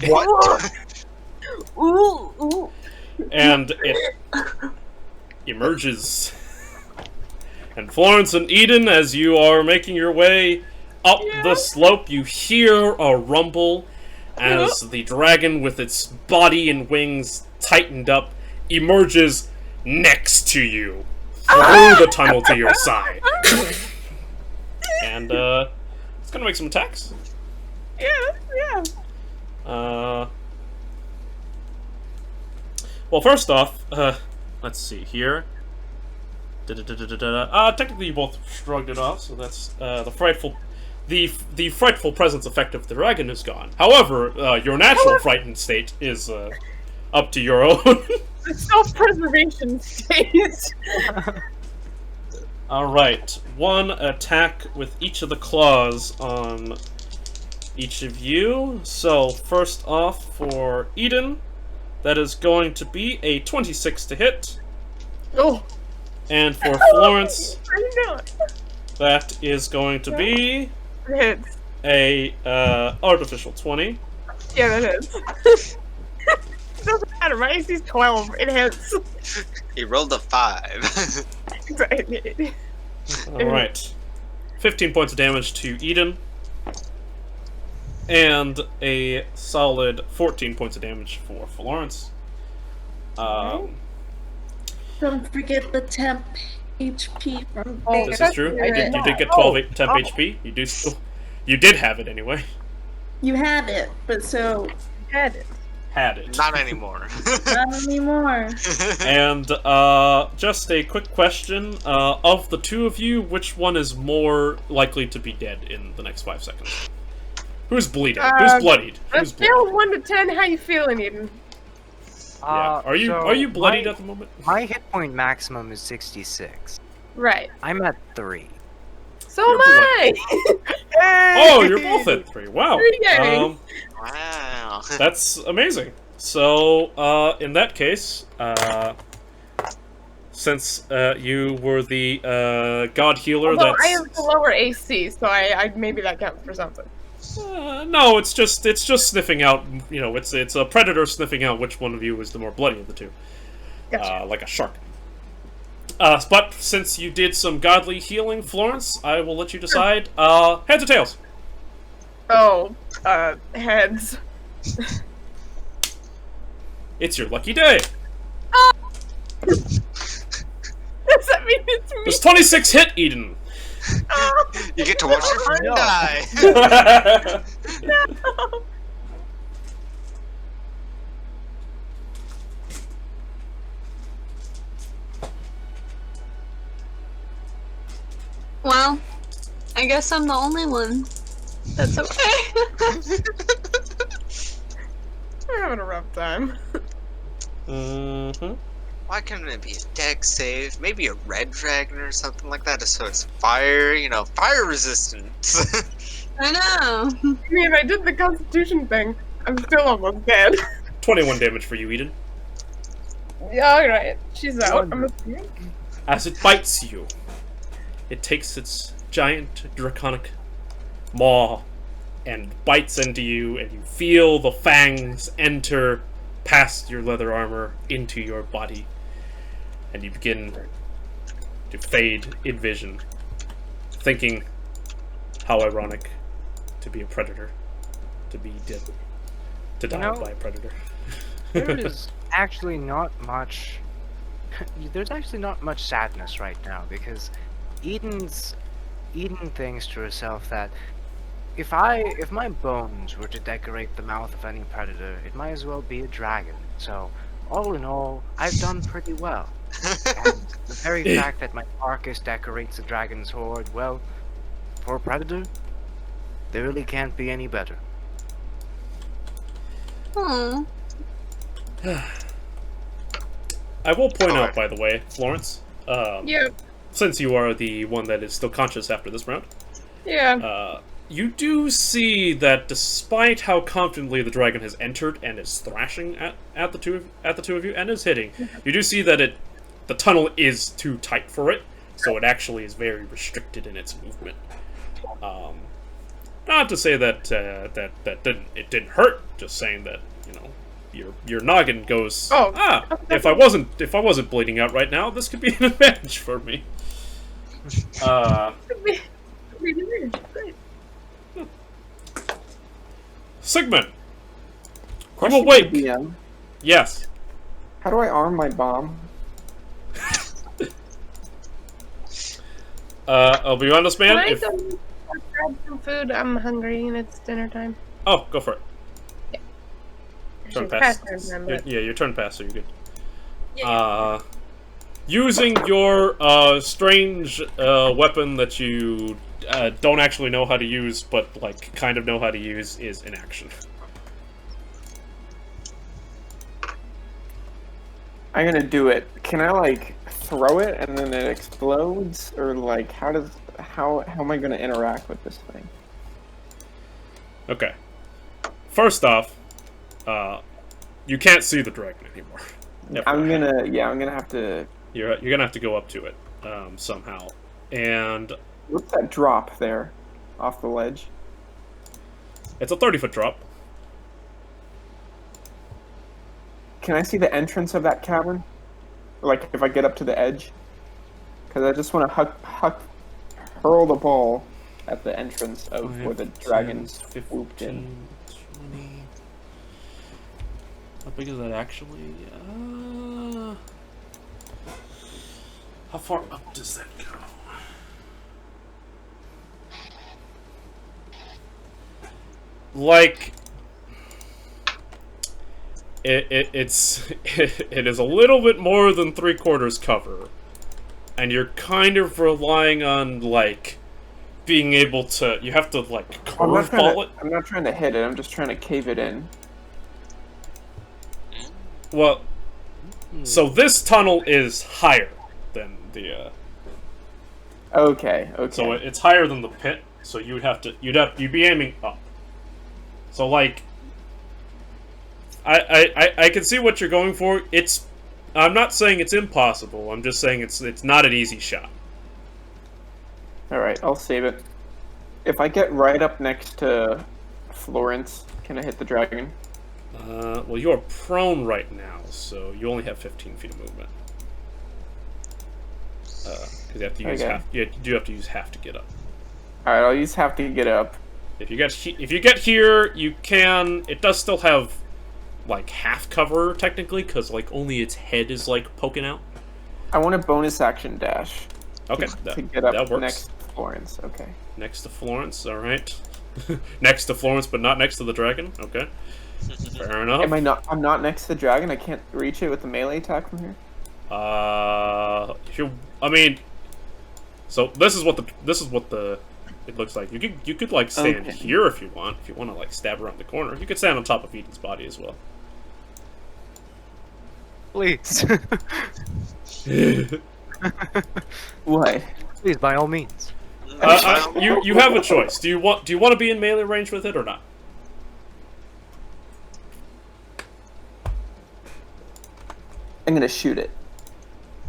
and it emerges. And Florence and Aidan, as you are making your way up the slope, you hear a rumble as the dragon, with its body and wings tightened up, emerges next to you through the tunnel to your side. And it's gonna make some attacks. Yeah. Well, first off, let's see here. Technically, you both shrugged it off, so that's the frightful presence effect of the dragon is gone. However, your natural frightened state is up to your own. The self-preservation state. All right, one attack with each of the claws on each of you. So first off, for Aidan, that is going to be a 26 to hit. Oh. And for Florence, that is going to be hits. a artificial 20. Yeah, that hits. It doesn't matter. My AC's 12. It hits. He rolled a 5. Right. All right, 15 points of damage to Aidan, and a solid 14 points of damage for Florence. Don't forget the temp HP from This is true. You did get 12 temp HP. You did have it anyway. You had it, but so Had it. Had it. Not anymore. not anymore. And just a quick question: of the two of you, which one is more likely to be dead in the next 5 seconds? Who's bleeding? Who's bloodied? On a Who's scale of bloodied? 1 to 10, how you feeling, Aidan? Yeah. Are you bloodied at the moment? My hit point maximum is 66. Right. I'm at 3. So am I! Oh, you're both at 3. Wow. Yay. Wow. That's amazing. So, in that case, since you were the god healer, Although that's I have the lower AC, so I maybe that counts for something. no, it's just sniffing out. You know, it's a predator sniffing out which one of you is the more bloody of the two, Gotcha. like a shark. But since you did some godly healing, Florence, I will let you decide. Heads or tails? Oh, heads. It's your lucky day. Does that mean it's me? Does 26 hit, Aidan? You get to watch your friend No. die. No. Well, I guess I'm the only one. That's okay. We're having a rough time. Mm-hmm. Why couldn't it be a deck save? Maybe a red dragon or something like that, so it's fire, fire resistance. I know. I mean, I did the constitution thing. I'm still almost dead. 21 damage for you, Aidan. Yeah, alright. She's out. I'm assuming. As it bites you, it takes its giant draconic maw and bites into you, and you feel the fangs enter past your leather armor into your body, and you begin to fade in vision, thinking how ironic to be a predator, to be dead, to die by a predator. There is actually not much. There's actually not much sadness right now because Eden thinks to herself that if my bones were to decorate the mouth of any predator, it might as well be a dragon. So all in all, I've done pretty well. And the very fact that my carcass decorates a dragon's hoard, well, for a predator, there really can't be any better. Hmm. I will point out, by the way, Florence, Yeah. since you are the one that is still conscious after this round, Yeah. you do see that despite how confidently the dragon has entered and is thrashing at the two of you and is hitting, you do see that the tunnel is too tight for it, so it actually is very restricted in its movement. Not to say that it didn't hurt, just saying that your noggin goes. Oh. If I wasn't bleeding out right now, this could be an advantage for me. Great. Sigmund, you Question awake? for DM. Yes. How do I arm my bomb? I'll be honest, man. Can I go grab some food? I'm hungry and it's dinner time. Oh, go for it. Turn Actually, pass. past dinner time, but- Your turn pass, so you're good. using your strange weapon that you don't actually know how to use, but like kind of know how to use, is in action. I'm gonna do it. Can I like throw it and then it explodes, or like how am I gonna interact with this thing? Okay. First off, you can't see the dragon anymore. I'm gonna have to. You're gonna have to go up to it somehow. And What's that drop there, off the ledge? it's a 30-foot drop. Can I see the entrance of that cavern? Like if I get up to the edge, because I just want to hurl the ball at the entrance of where the dragon's swooped in. 20. How big is that actually? How far up does that go? Like, it is a little bit more than 3/4 cover, and you're kind of relying on like being able to. You have to like curveball it. I'm not trying to hit it. I'm just trying to cave it in. Well, so this tunnel is higher than the. Okay. So it's higher than the pit. So you'd be aiming up. So like, I can see what you're going for. I'm not saying it's impossible. I'm just saying it's not an easy shot. All right, I'll save it. If I get right up next to Florence, can I hit the dragon? Well, you are prone right now, so you only have 15 feet of movement. Because you have to use half. You do have to use half to get up. All right, I'll use half to get up. If you get here, you can. It does still have like half cover technically, because like only its head is like poking out. I want a bonus action dash. Okay, to get up that works. Next to Florence. Okay. Next to Florence, all right. Next to Florence, but not next to the dragon. Okay. Fair enough. Am I not? I'm not next to the dragon. I can't reach it with a melee attack from here. So this is what it looks like. You could like stand here if you want. If you want to like stab around the corner, you could stand on top of Aidan's body as well. Please. What? Please, by all means. You have a choice. Do you want to be in melee range with it or not? I'm gonna shoot it.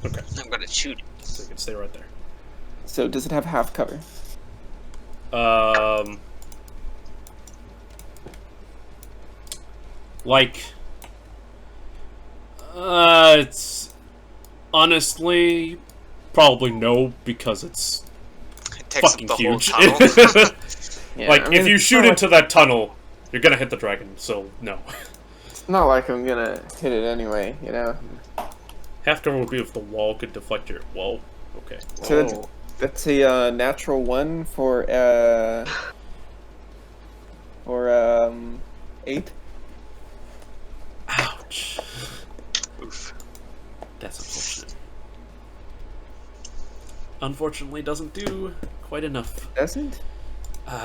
Okay. I'm gonna shoot it. So you can stay right there. So does it have half cover? It's honestly probably no, because it's It takes fucking up the huge. whole tunnel. Yeah, like, I mean, if you it's shoot not into that tunnel, you're gonna hit the dragon, so no. It's not like I'm gonna hit it anyway, you know. Half cover would be if the wall could deflect your. Whoa. Okay. So that's a natural one for 8. Ouch. Oof. That's unfortunate. Unfortunately, doesn't do quite enough. Doesn't?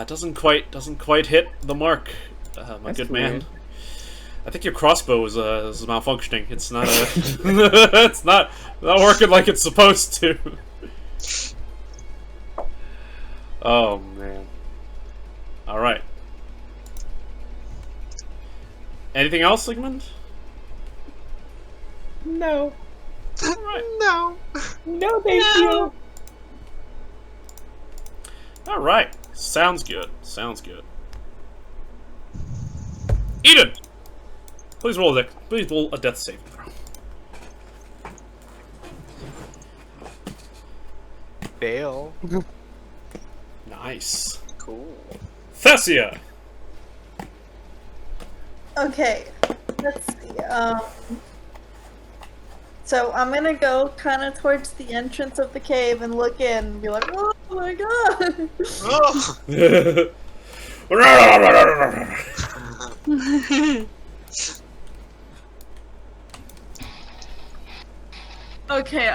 Doesn't quite hit the mark, my That's good man. weird. I think your crossbow is malfunctioning. It's not it's not working like it's supposed to. Oh man. All right. Anything else, Sigmund? No. All right. No. No, thank you. All right. Sounds good. Sounds good. Aidan, please roll a death saving throw. Fail. Nice. Cool. Thessia. Okay, let's see. So I'm gonna go kind of towards the entrance of the cave and look in and be like, "Oh my god!" Oh. Okay,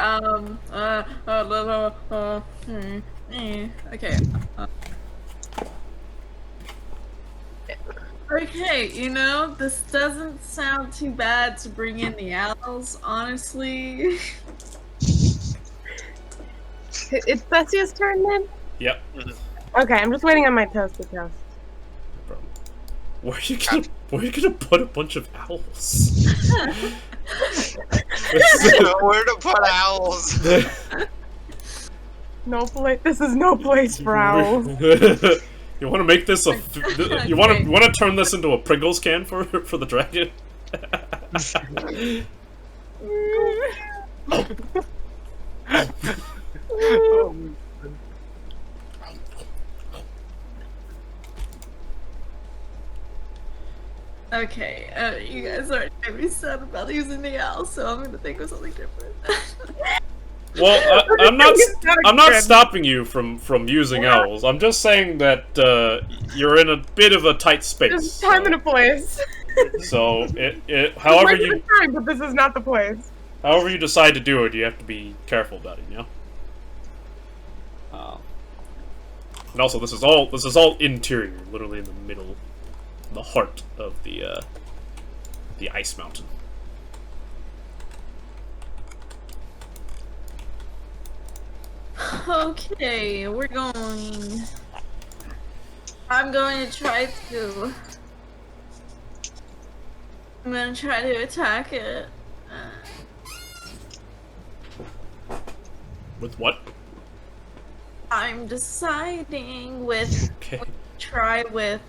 okay. Okay, you know, this doesn't sound too bad to bring in the owls, honestly. It's Thessia's turn then? Yep. Okay, I'm just waiting on my toast to toast. No problem. Where are you gonna put a bunch of owls? Where to put owls? No place. This is no place for owls. You want to make this a? You want to turn this into a Pringles can for the dragon? Okay, you guys already made me sad about using the owl, so I'm gonna think of something different. Well, I'm not stopping you from using owls. I'm just saying that you're in a bit of a tight space. There's time and a place. So however There's you time, but this is not the place. however you decide to do it, you have to be careful about it, you know. And also, this is all interior, literally in the middle, the heart of the ice mountain. Okay, we're going. I'm going to try to. I'm gonna try to attack it. With what? I'm deciding with. Okay. Try with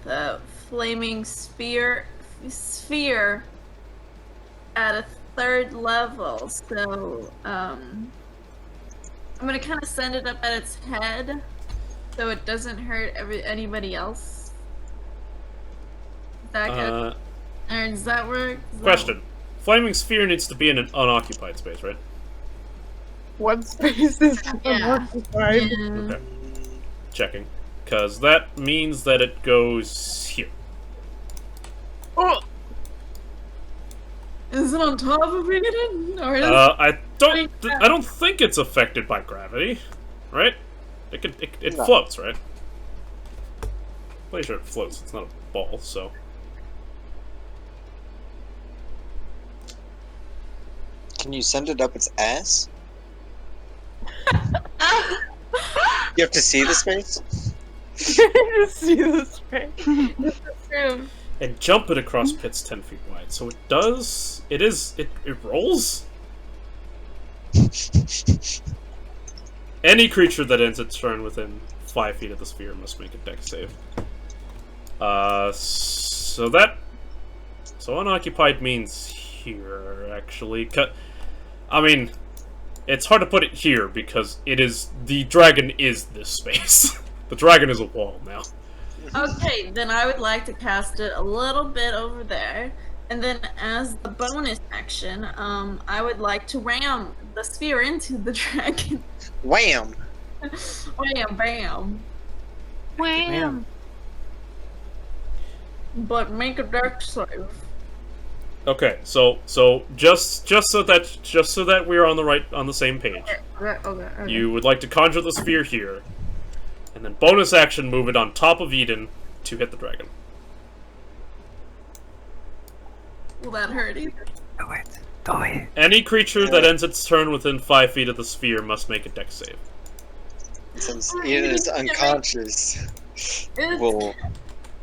flaming sphere at a 3rd level. So I'm gonna kind of send it up at its head, so it doesn't hurt anybody else. Is that good? Or does that work? Question. Flaming sphere needs to be in an unoccupied space, right? What space is unoccupied? Yeah. Okay. Checking. Because that means that it goes here. Oh, Is it on top of Aidan? Or is I don't think it's affected by gravity, right? It floats, right? Pretty sure it floats. It's not a ball, so. Can you send it up its ass? You have to see the space? just see the space. This is true. And jump it across pits 10 feet wide. So it does. It rolls. Any creature that ends its turn within 5 feet of the sphere must make a dex save. So unoccupied means here, actually. I mean, it's hard to put it here because the dragon is this space. The dragon is a wall now. Okay, then I would like to cast it a little bit over there. And then as the bonus action, I would like to ram the sphere into the dragon. Wham! Wham, bam. Wham. But make a dex save. Okay, so just so that we're on the same page. Okay. You would like to conjure the sphere here, and then bonus action move it on top of Eden to hit the dragon. Will that hurt either? Do it. Any creature that ends its turn within 5 feet of the sphere must make a dex save. Since Ian is unconscious, will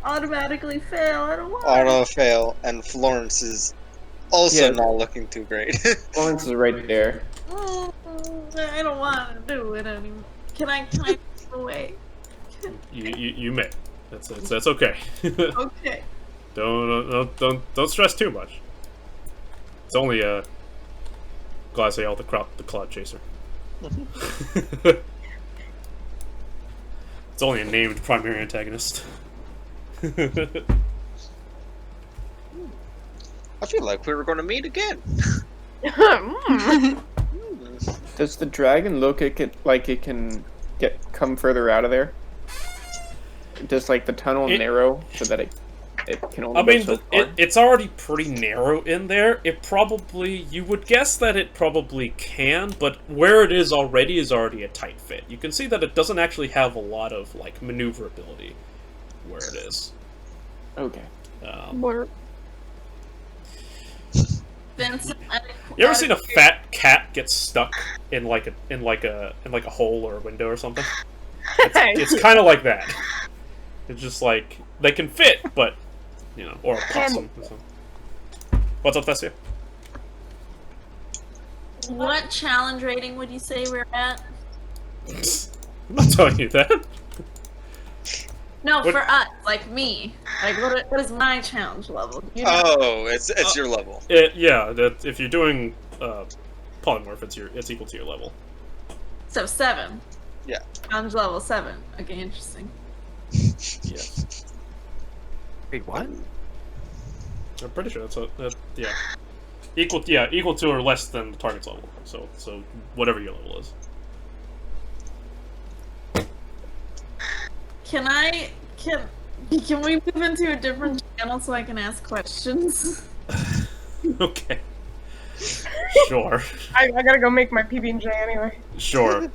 Automatically fail. I don't want auto fail, and Florence is also Yeah. not looking too great. Florence is right there. I don't want to do it anymore. Can I take it away? You may. That's okay. Okay. Don't stress too much. It's only Glacial the Cloudchaser. It's only a named primary antagonist. I feel like we were going to meet again. Does the dragon look like it can come further out of there? Does like the tunnel narrow so that it it can only I mean, go so far? it's already pretty narrow in there. It probably, you would guess that it probably can, but where it is already a tight fit. You can see that it doesn't actually have a lot of, like, maneuverability where it is. Okay. Vincent, You ever seen a fat cat get stuck in like a hole or a window or something? It's kind of like that. It's just like they can fit, but you know, or a possum. Or something. What's up, Thessia? what challenge rating would you say we're at? I'm not telling you that. No, What- for us, like me. Like, what is my challenge level? You know? Oh, it's your level. Yeah, that if you're doing polymorph, it's equal to your level. So 7. Yeah. Challenge level 7. Okay, interesting. Yeah, Wait, what? I'm pretty sure yeah. Equal to or less than the target's level. So whatever your level is. Can we move into a different channel so I can ask questions? Okay. Sure. I gotta go make my PB&J anyway. Sure.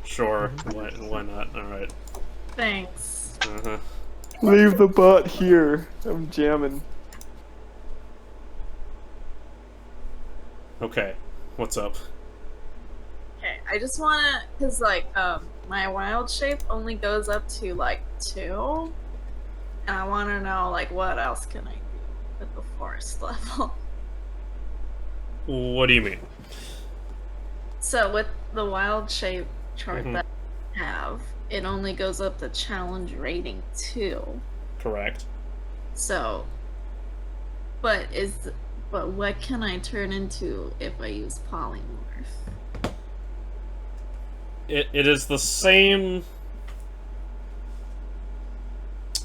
Why not? All right. Thanks. Uh-huh. Leave the bot here. I'm jamming. Okay. What's up? Okay, I just wanna, cause like, my wild shape only goes up to like 2, and I wanna know like what else can I do at the forest level. What do you mean? So with the wild shape chart Mhm. that I have, it only goes up to challenge rating 2. Correct. So, but what can I turn into if I use polymorph? It is the same.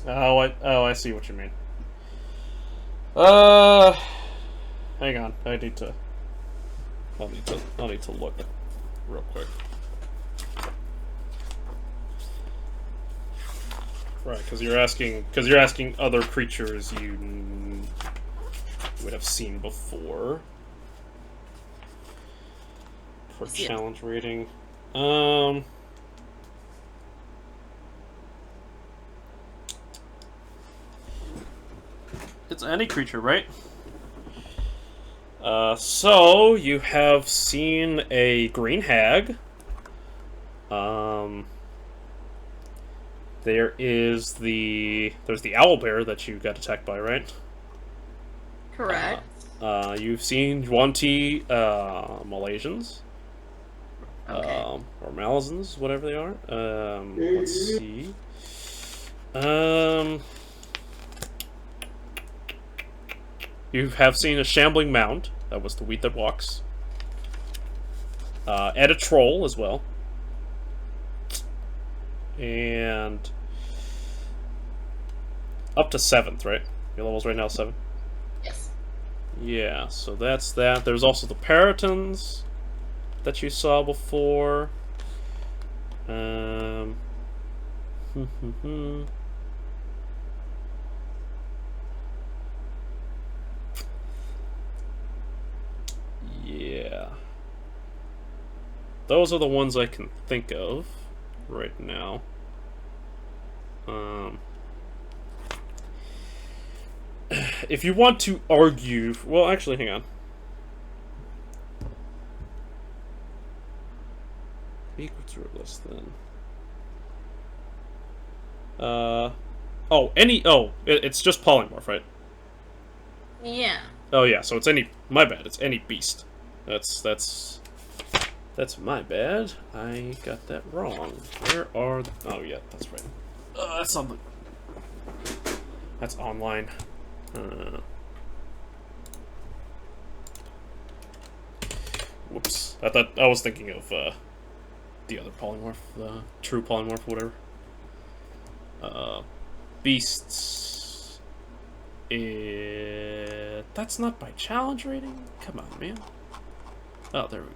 I see what you mean. Hang on. I'll need to look real quick. Right, because you're asking other creatures you would have seen before for Yeah. challenge rating. It's any creature, right? So you have seen a green hag. There's the owlbear that you got attacked by, right? Correct. You've seen Yuan-Ti Malaysians. Okay. Or Malazans, whatever they are. Let's see. You have seen a shambling mound. That was the wheat that walks. And a troll as well. And up to 7th, right? Your level's right now 7? Yes. Yeah, so that's that. There's also the Paratons that you saw before. Yeah. Those are the ones I can think of right now. If you want to argue... Well, actually, hang on. Equal to or less than... it's just polymorph, right? Yeah. Oh yeah, so it's any... My bad, it's any beast. That's my bad. I got that wrong. Where are the... Oh yeah, that's right. That's something. That's online. Whoops. I was thinking of the other polymorph, the true polymorph, whatever. Beasts. That's not by challenge rating? Come on, man. Oh, there we go.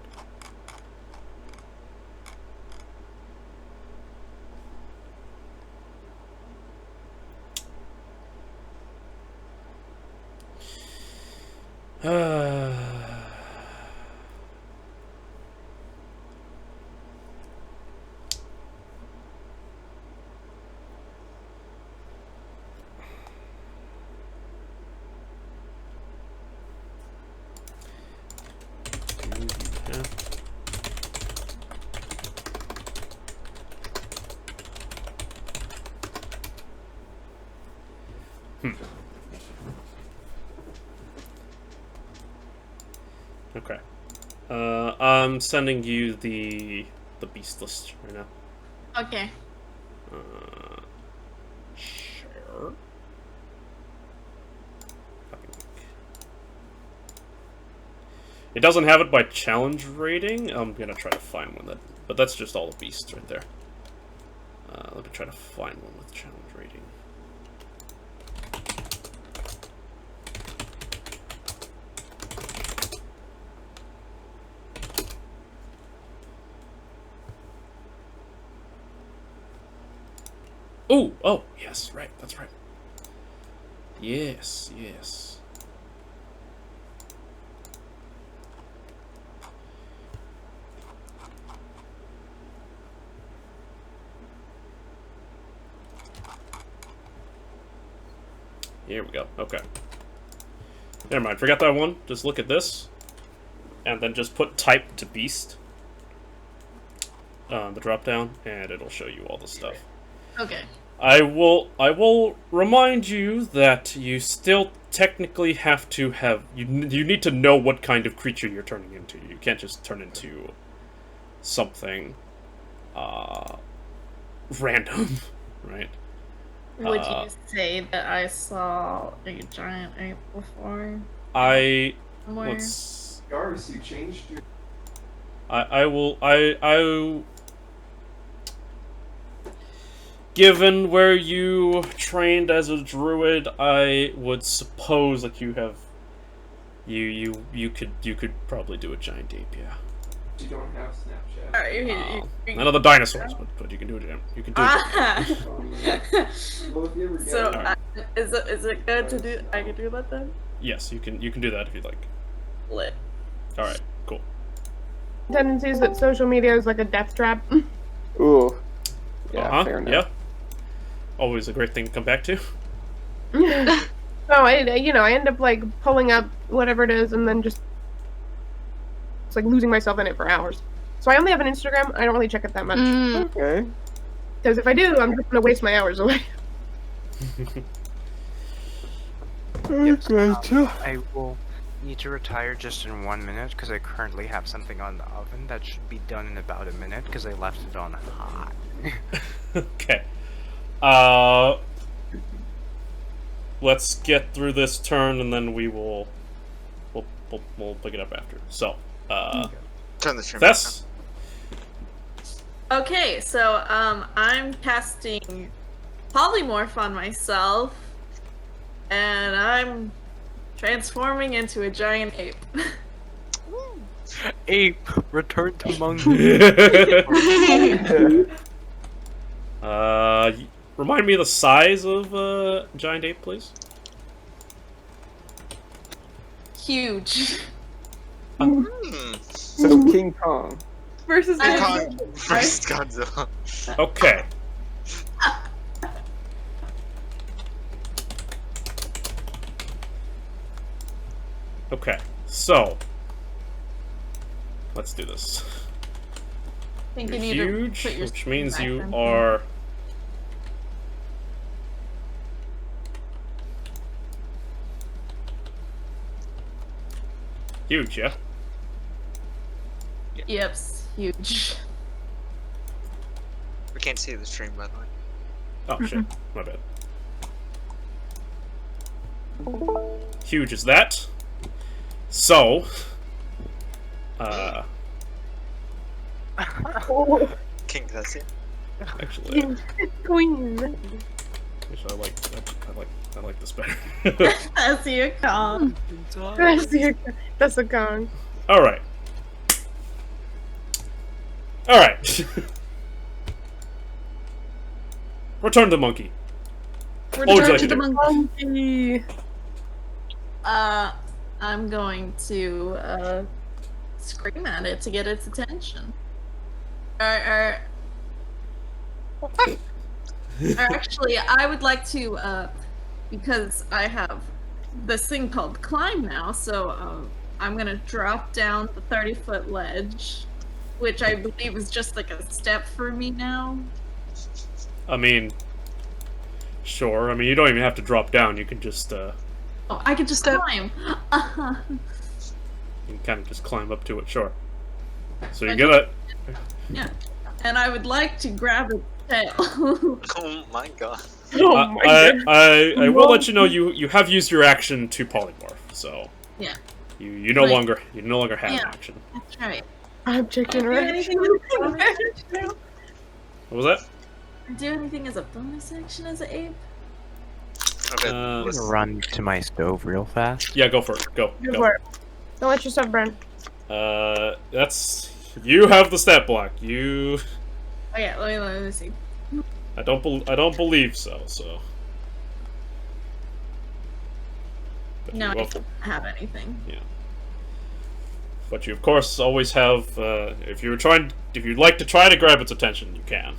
Okay. I'm sending you the beast list right now. Okay. Share. It doesn't have it by challenge rating. I'm gonna try to find one but that's just all the beasts right there. Let me try to find one with challenge rating. Oh, yes, right, that's right. Yes. Here we go, okay. Never mind, forgot that one. Just look at this. And then just put type to beast. The drop down, and it'll show you all the stuff. Okay. I will remind you that you still technically have to have you need to know what kind of creature you're turning into. You can't just turn into something random, right? Would you say that I saw a giant ape before? Let's Garvis, you changed your... Given where you trained as a druid, I would suppose like you have you could probably do a giant ape, yeah. You don't have Snapchat. Alright, None of the dinosaurs, but you can do it. You can do it. Well, if you ever get So, Alright. is it good to do? I can do that then. Yes, you can do that if you'd like. Lit. All right, cool. Tendencies that social media is like a death trap. Ooh. Yeah, fair enough. Yeah. Always a great thing to come back to. No, I end up like pulling up whatever it is and then just it's like losing myself in it for hours. So I only have an Instagram. I don't really check it that much. Okay. Because if I do, I'm just gonna waste my hours away. I will need to retire just in 1 minute because I currently have something on the oven that should be done in about a minute because I left it on hot. Okay. Let's get through this turn and then we'll pick it up after. So, Turn the stream. Thess. Okay, so I'm casting polymorph on myself, and I'm transforming into a giant ape. Ape, return to monkey. Remind me of the size of giant ape, please. Huge. So King Kong. Versus I- Kong versus Godzilla. Okay. Okay, so let's do this. I think You're you need to huge, put your which means back you then. are huge, yeah? Yep, huge. We can't see the stream, by the way. Oh shit, my bad. Huge is that. So, King Thessia. actually, Queen. I like this better. That's your call. That's a gong. All right. All right. Return to the monkey. What would you like to do? Monkey. I'm going to scream at it to get its attention. Or actually, I would like to, because I have this thing called climb now, so I'm gonna drop down the 30-foot ledge, which I believe is just like a step for me now. I mean, sure. I mean, you don't even have to drop down. You can just, Oh, I could just climb. you can kind of just climb up to it, sure. So you get it. Yeah. And I would like to grab its tail. Oh my god. Oh my god. I will let you know you have used your action to polymorph, so Yeah. you no longer have an action. That's right. Object Do interaction. anything as a bonus action? What was that? Do anything as a bonus action as an ape? Okay. I'm gonna run to my stove real fast. Yeah, go for it. Go. Go for it. Don't let yourself burn. That's you have the stat block. You. Oh yeah, let me see. I don't believe so. So. But No, you I will- don't have anything. Yeah. But you of course always have. If you'd like to try to grab its attention, you can.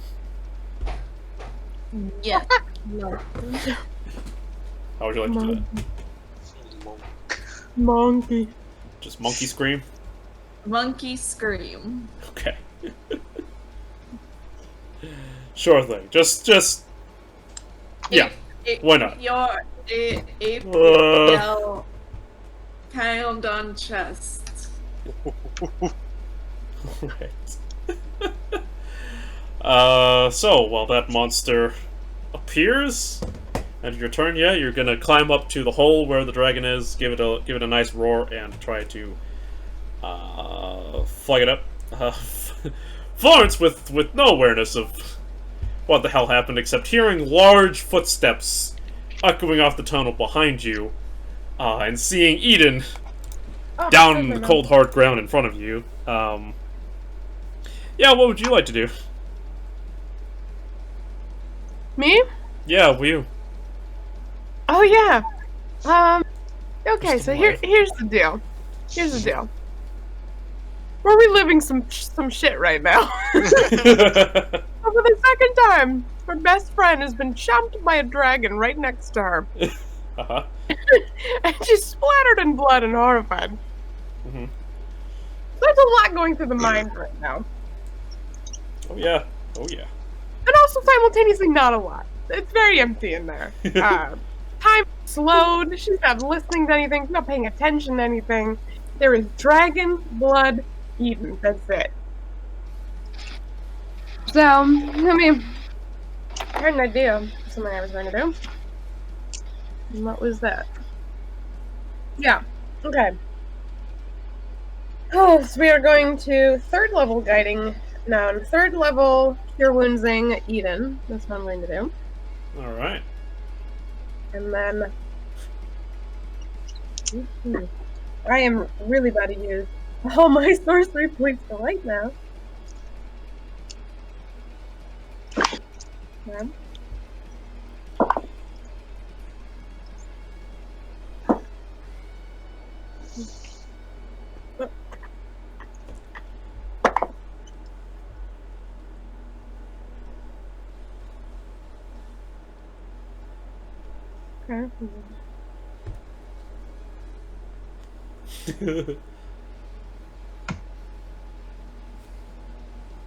Yeah. No. How would you like to do that? Monkey. Just monkey scream. Monkey scream. Okay. Sure thing. Just. Yeah. Why not? Your ape yell pound on chest. Right. So while that monster appears, at your turn, yeah, you're gonna climb up to the hole where the dragon is, give it a nice roar, and try to flag it up. Florence, with no awareness of what the hell happened, except hearing large footsteps echoing off the tunnel behind you, and seeing Aidan down the cold hard ground in front of you. Yeah, what would you like to do? Me? Yeah, you. Oh yeah. Okay, Just so alive. here's the deal. Here's the deal. We're reliving some shit right now. For the second time, our best friend has been chomped by a dragon right next to her. Uh-huh. And she's splattered in blood and horrified. Mhm. There's a lot going through the mind right now. Oh yeah. Oh yeah. And also simultaneously not a lot. It's very empty in there. Time slowed. She's not listening to anything. She's not paying attention to anything. There is dragon blood eaten. That's it. So, I mean, I had an idea of something I was going to do. And what was that? Yeah. Okay. Oh, so we are going to third level guiding. Now, third level cure woundsing Aidan. That's what I'm going to do. All right. And then I am really about to use all my sorcery points to light now. Yeah. Okay.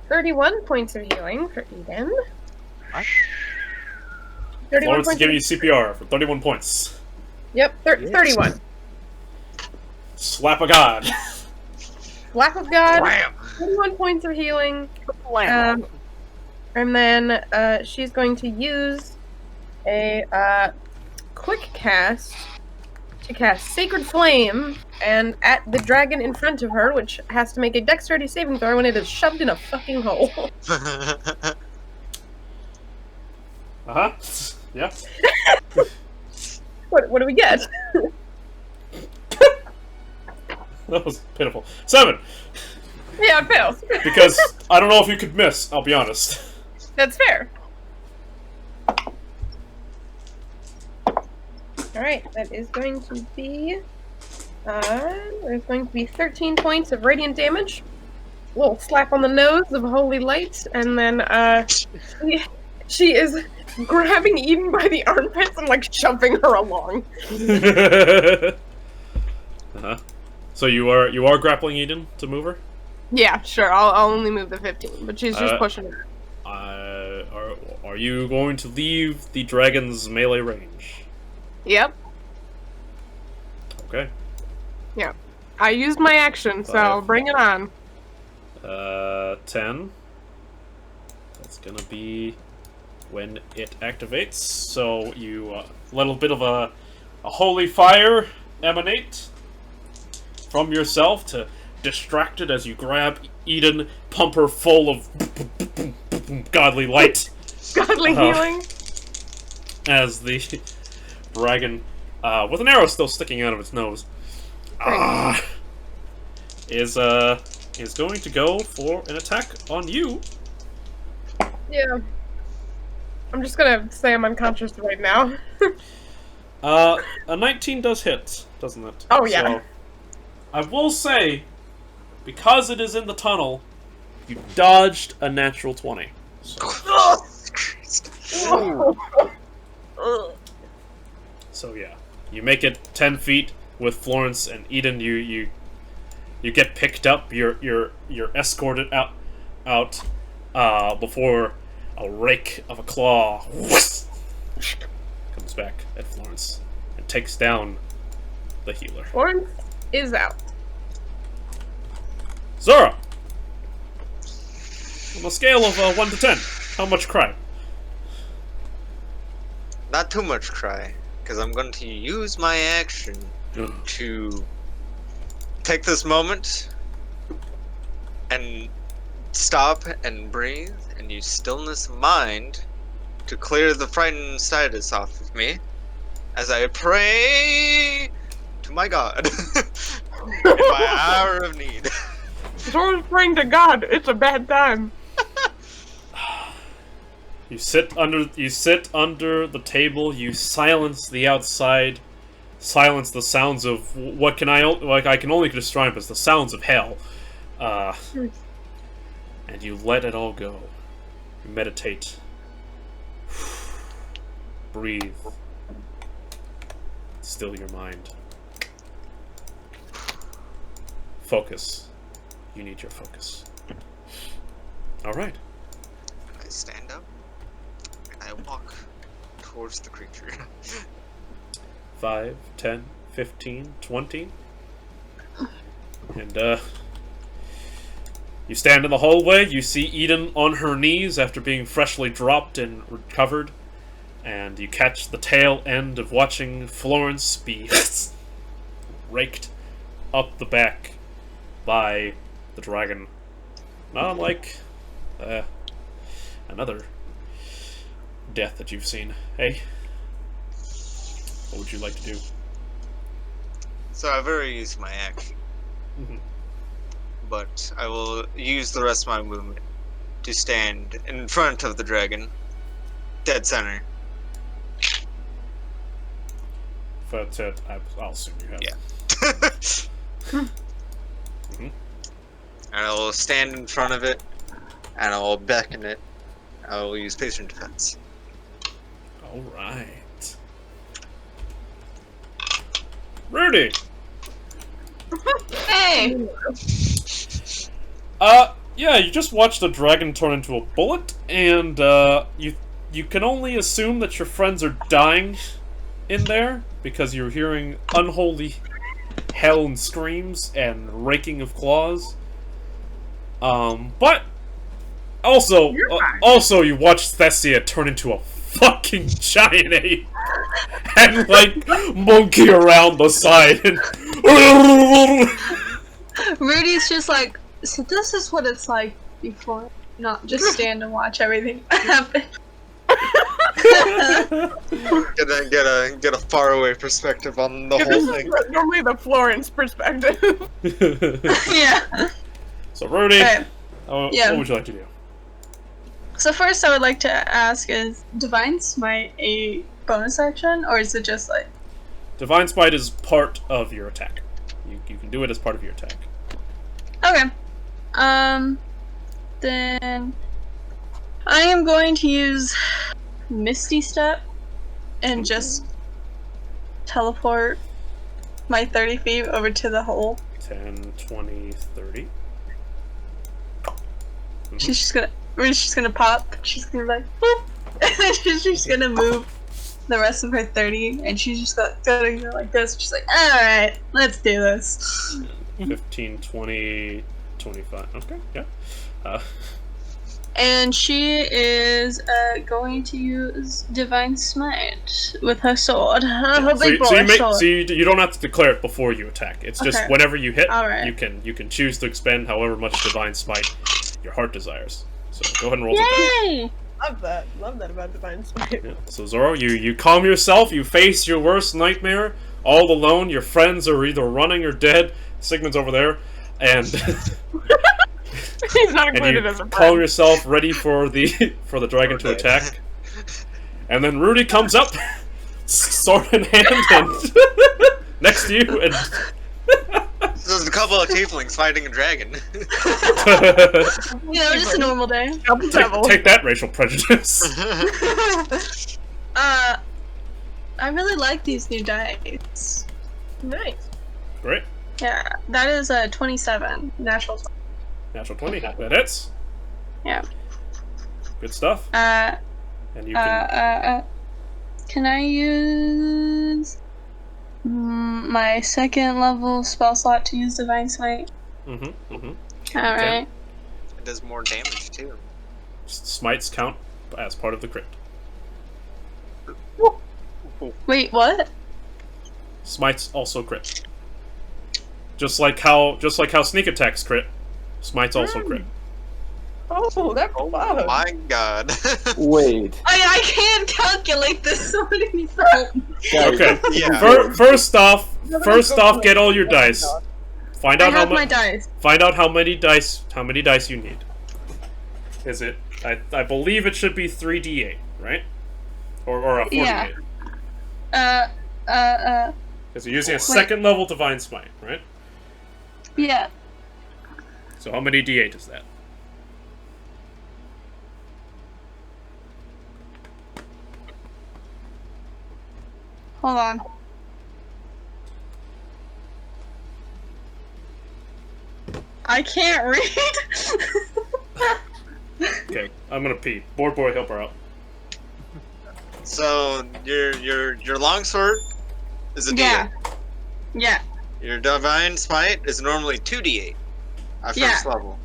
31 points of healing for Aidan. What? 31 Florence is points. giving you CPR for 31 points. Yep, 31. Slap a god. Black of God, Wham! 31 points of healing. And then she's going to use a quick cast to cast Sacred Flame and at the dragon in front of her, which has to make a dexterity saving throw when it is shoved in a fucking hole. Uh-huh. Yeah. What do we get? That was pitiful. 7! Yeah, it fails. Because I don't know if you could miss, I'll be honest. That's fair. Alright, that is going to be There's going to be 13 points of radiant damage. A little slap on the nose of holy light, and then she is grabbing Eden by the armpits and like shoving her along. Uh-huh. So you are grappling Eden to move her? Yeah, sure. I'll only move the 15, but she's just pushing her. Are you going to leave the dragon's melee range? Yep. Okay. Yeah. I used my action, so bring it on. 10. That's gonna be when it activates. So you let a bit of a holy fire emanate from yourself to distract it as you grab Eden, pump her full of godly light. Godly healing. As the dragon, with an arrow still sticking out of its nose, is going to go for an attack on you. Yeah. I'm just gonna say I'm unconscious right now. A 19 does hit, doesn't it? Oh, yeah. So, I will say, because it is in the tunnel, you dodged a natural 20. So yeah, you make it 10 feet with Florence and Eden. You get picked up. You're escorted out before a rake of a claw comes back at Florence and takes down the healer. Florence is out. Zora, on a scale of 1 to 10, how much cry? Not too much cry, because I'm going to use my action to take this moment and stop and breathe and use stillness of mind to clear the frightened status off of me as I pray to my god in my hour of need. Zora's praying to God. It's a bad time. You sit under the table. You silence the outside, silence the sounds of what I can only describe as the sounds of hell, and you let it all go. You meditate, breathe, still your mind. Focus. You need your focus. All right. I stand up and I walk towards the creature. 5, 10, 15, 20. And, you stand in the hallway, you see Eden on her knees after being freshly dropped and recovered, and you catch the tail end of watching Florence be raked up the back by the dragon. Not unlike, another death that you've seen. Hey, what would you like to do? So I've already used my action. But I will use the rest of my movement to stand in front of the dragon, dead center. But I'll assume you have. Yeah. And I will stand in front of it, and I will beckon it. I will use patient defense. All right. Rudy. Hey! Yeah, you just watched a dragon turn into a bullet, and you can only assume that your friends are dying in there because you're hearing unholy hell and screams and raking of claws. But also you watched Thessia turn into a fucking giant ape and like monkey around the side and Rudy's just like, so this is what it's like before, not just stand and watch everything happen. Get a faraway perspective on the whole thing. Normally the Florence perspective. Yeah. So Rudy, Okay. what would you like to do? So first I would like to ask, is Divine Smite a bonus action, or is it just like... Divine Smite is part of your attack. You can do it as part of your attack. Okay. Then I am going to use Misty Step and just teleport my 30 feet over to the hole. 10, 20, 30. We're just gonna pop. She's gonna be like, boop. And then she's gonna move the rest of her 30, and she's just gonna go like this. She's like, alright, let's do this. 15, 20, 25. Okay, yeah. And she is going to use Divine Smite with her sword. Her big boy sword. So you don't have to declare it before you attack. It's just Okay. whenever you hit, Alright. you can choose to expend however much Divine Smite your heart desires. So go ahead and roll the attack. Yay! Love that about Divine Smite. Yeah. So Zoro, you calm yourself, you face your worst nightmare, all alone, your friends are either running or dead, Sigmund's over there, and He's not and included you as a calm friend. yourself ready for the dragon to attack. And then Rudy comes up, sword in hand, and next to you, and There's a couple of tieflings fighting a dragon. You know, just a normal day. take that, racial prejudice. I really like these new dice. Nice. Great. Yeah, that is a 27 natural. Natural 20. That hits. Yeah. Good stuff. And you can... Can I use my second level spell slot to use Divine Smite? Alright. It does more damage too. Smites count as part of the crit. Wait, what? Smites also crit. Just like how sneak attacks crit, smites also crit. Oh, that's Oh my god. Wait. I can't calculate this. Somebody needs to help me. Okay. Yeah. First off, get all your dice. Find I out have my dice. Find out how many dice you need. Is it? I believe it should be 3d8, right? Or a 4d8. Yeah. Because you're using a second level Divine Smite, right? Yeah. So how many d8 is that? Hold on. I can't read. Okay, I'm gonna pee. Board boy, help her out. So your longsword is a D8. Yeah. Yeah. Your divine smite is normally 2d8 at first level.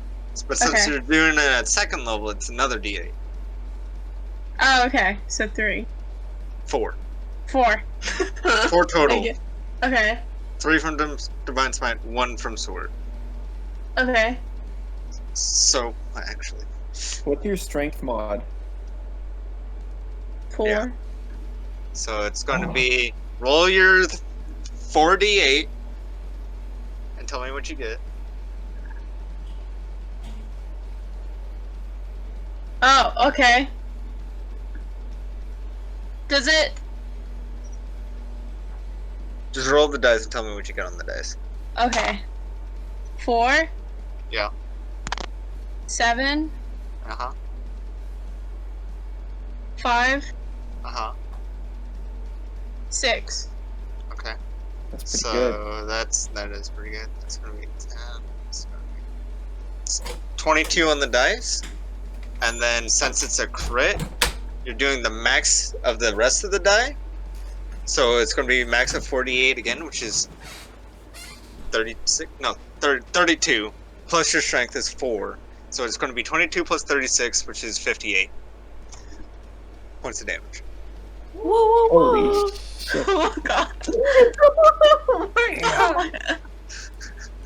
But since Okay. you're doing it at second level, it's another d8. Oh, okay. So 3. 4. 4. 4 total. Thank you. Okay. 3 from divine smite, 1 from sword. Okay. So actually, What's your strength mod? 4. Yeah. so it's going to be roll your 4d8 and tell me what you get. Oh, okay. Does it? Just roll the dice and tell me what you got on the dice. Okay. 4. Yeah. 7. Uh huh. 5. Uh huh. 6. Okay. That's pretty good. So that is pretty good. That's gonna be 10. It's gonna be 22 on the dice, and then since it's a crit, you're doing the max of the rest of the die. So it's gonna be max of 48 again, which is 36. No, 32. Plus your strength is 4. So it's gonna be 22 plus 36, which is 58 points of damage. Whoa, Holy shit. Oh god. Oh my god.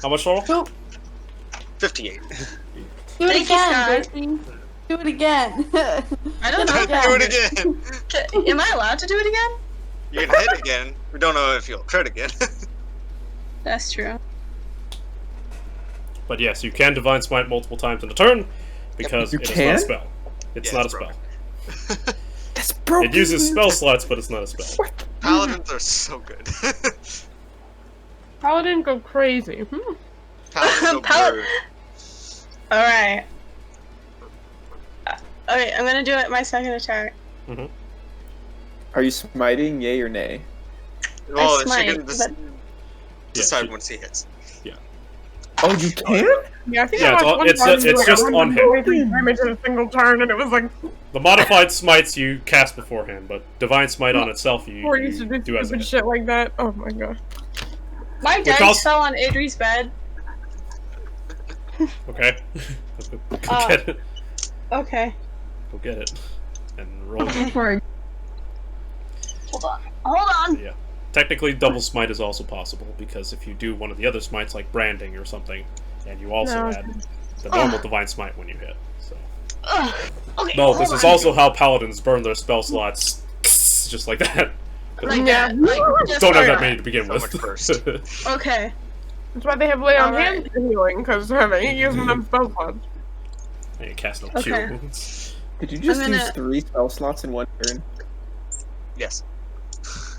How much total? 58. Do it Thank you, again, Sky. Gracie. Do it again. I don't know. Do it again. Am I allowed to do it again? You can hit again. We don't know if you'll crit again. That's true. But yes, you can Divine Smite multiple times in a turn, because You it is not can? a spell. It's Yeah, not a it's spell. broken. That's broken. It uses spell slots, but it's not a spell. Paladins are so good. Paladin go crazy. Paladin Pal- Alright. Okay, I'm gonna do it my second attack. Are you smiting, yay or nay? Well, smite, she can but- decide she- once he hits. Oh, you can? Yeah, I think Yeah, I watched one it's Paladin do just on him. 143 damage in a single turn, and it was like The modified smites you cast beforehand, but divine smite on itself you, before you used to do do as a stupid hit. shit like that. Oh my god. My dice also- fell on Adri's bed. Okay. Go Oh. get it. Okay. Go get it. And roll. For Hold on. Yeah. Technically, double smite is also possible, because if you do one of the other smites, like branding or something, and you also No. add the normal divine smite when you hit. So. Okay. No, hold this is on. also how paladins burn their spell slots, just like that. Like Yeah. that. Like, just Don't have like that many to begin So with. much first. Okay. That's why they have lay on Alright. hands for healing, because they ain't using them spell slots. And you cast no Okay. cure. Did you just I'm gonna- use 3 spell slots in one turn? Yes.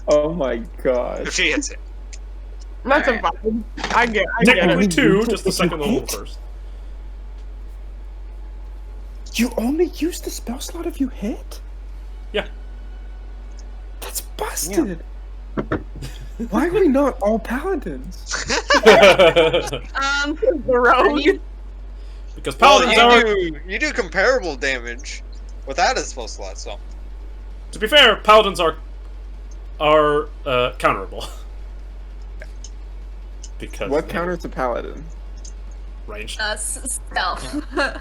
Oh my If gosh. she hits it. That's Alright. a vibe. I get Technically it. two, just the second level first. You only use the spell slot if you hit? Yeah. That's busted. Why are we not all paladins? The rogue. Because Well, paladins you do comparable damage without a spell slot, so. to be fair, paladins are counterable. Because What counters a paladin? ranged. stealth. No.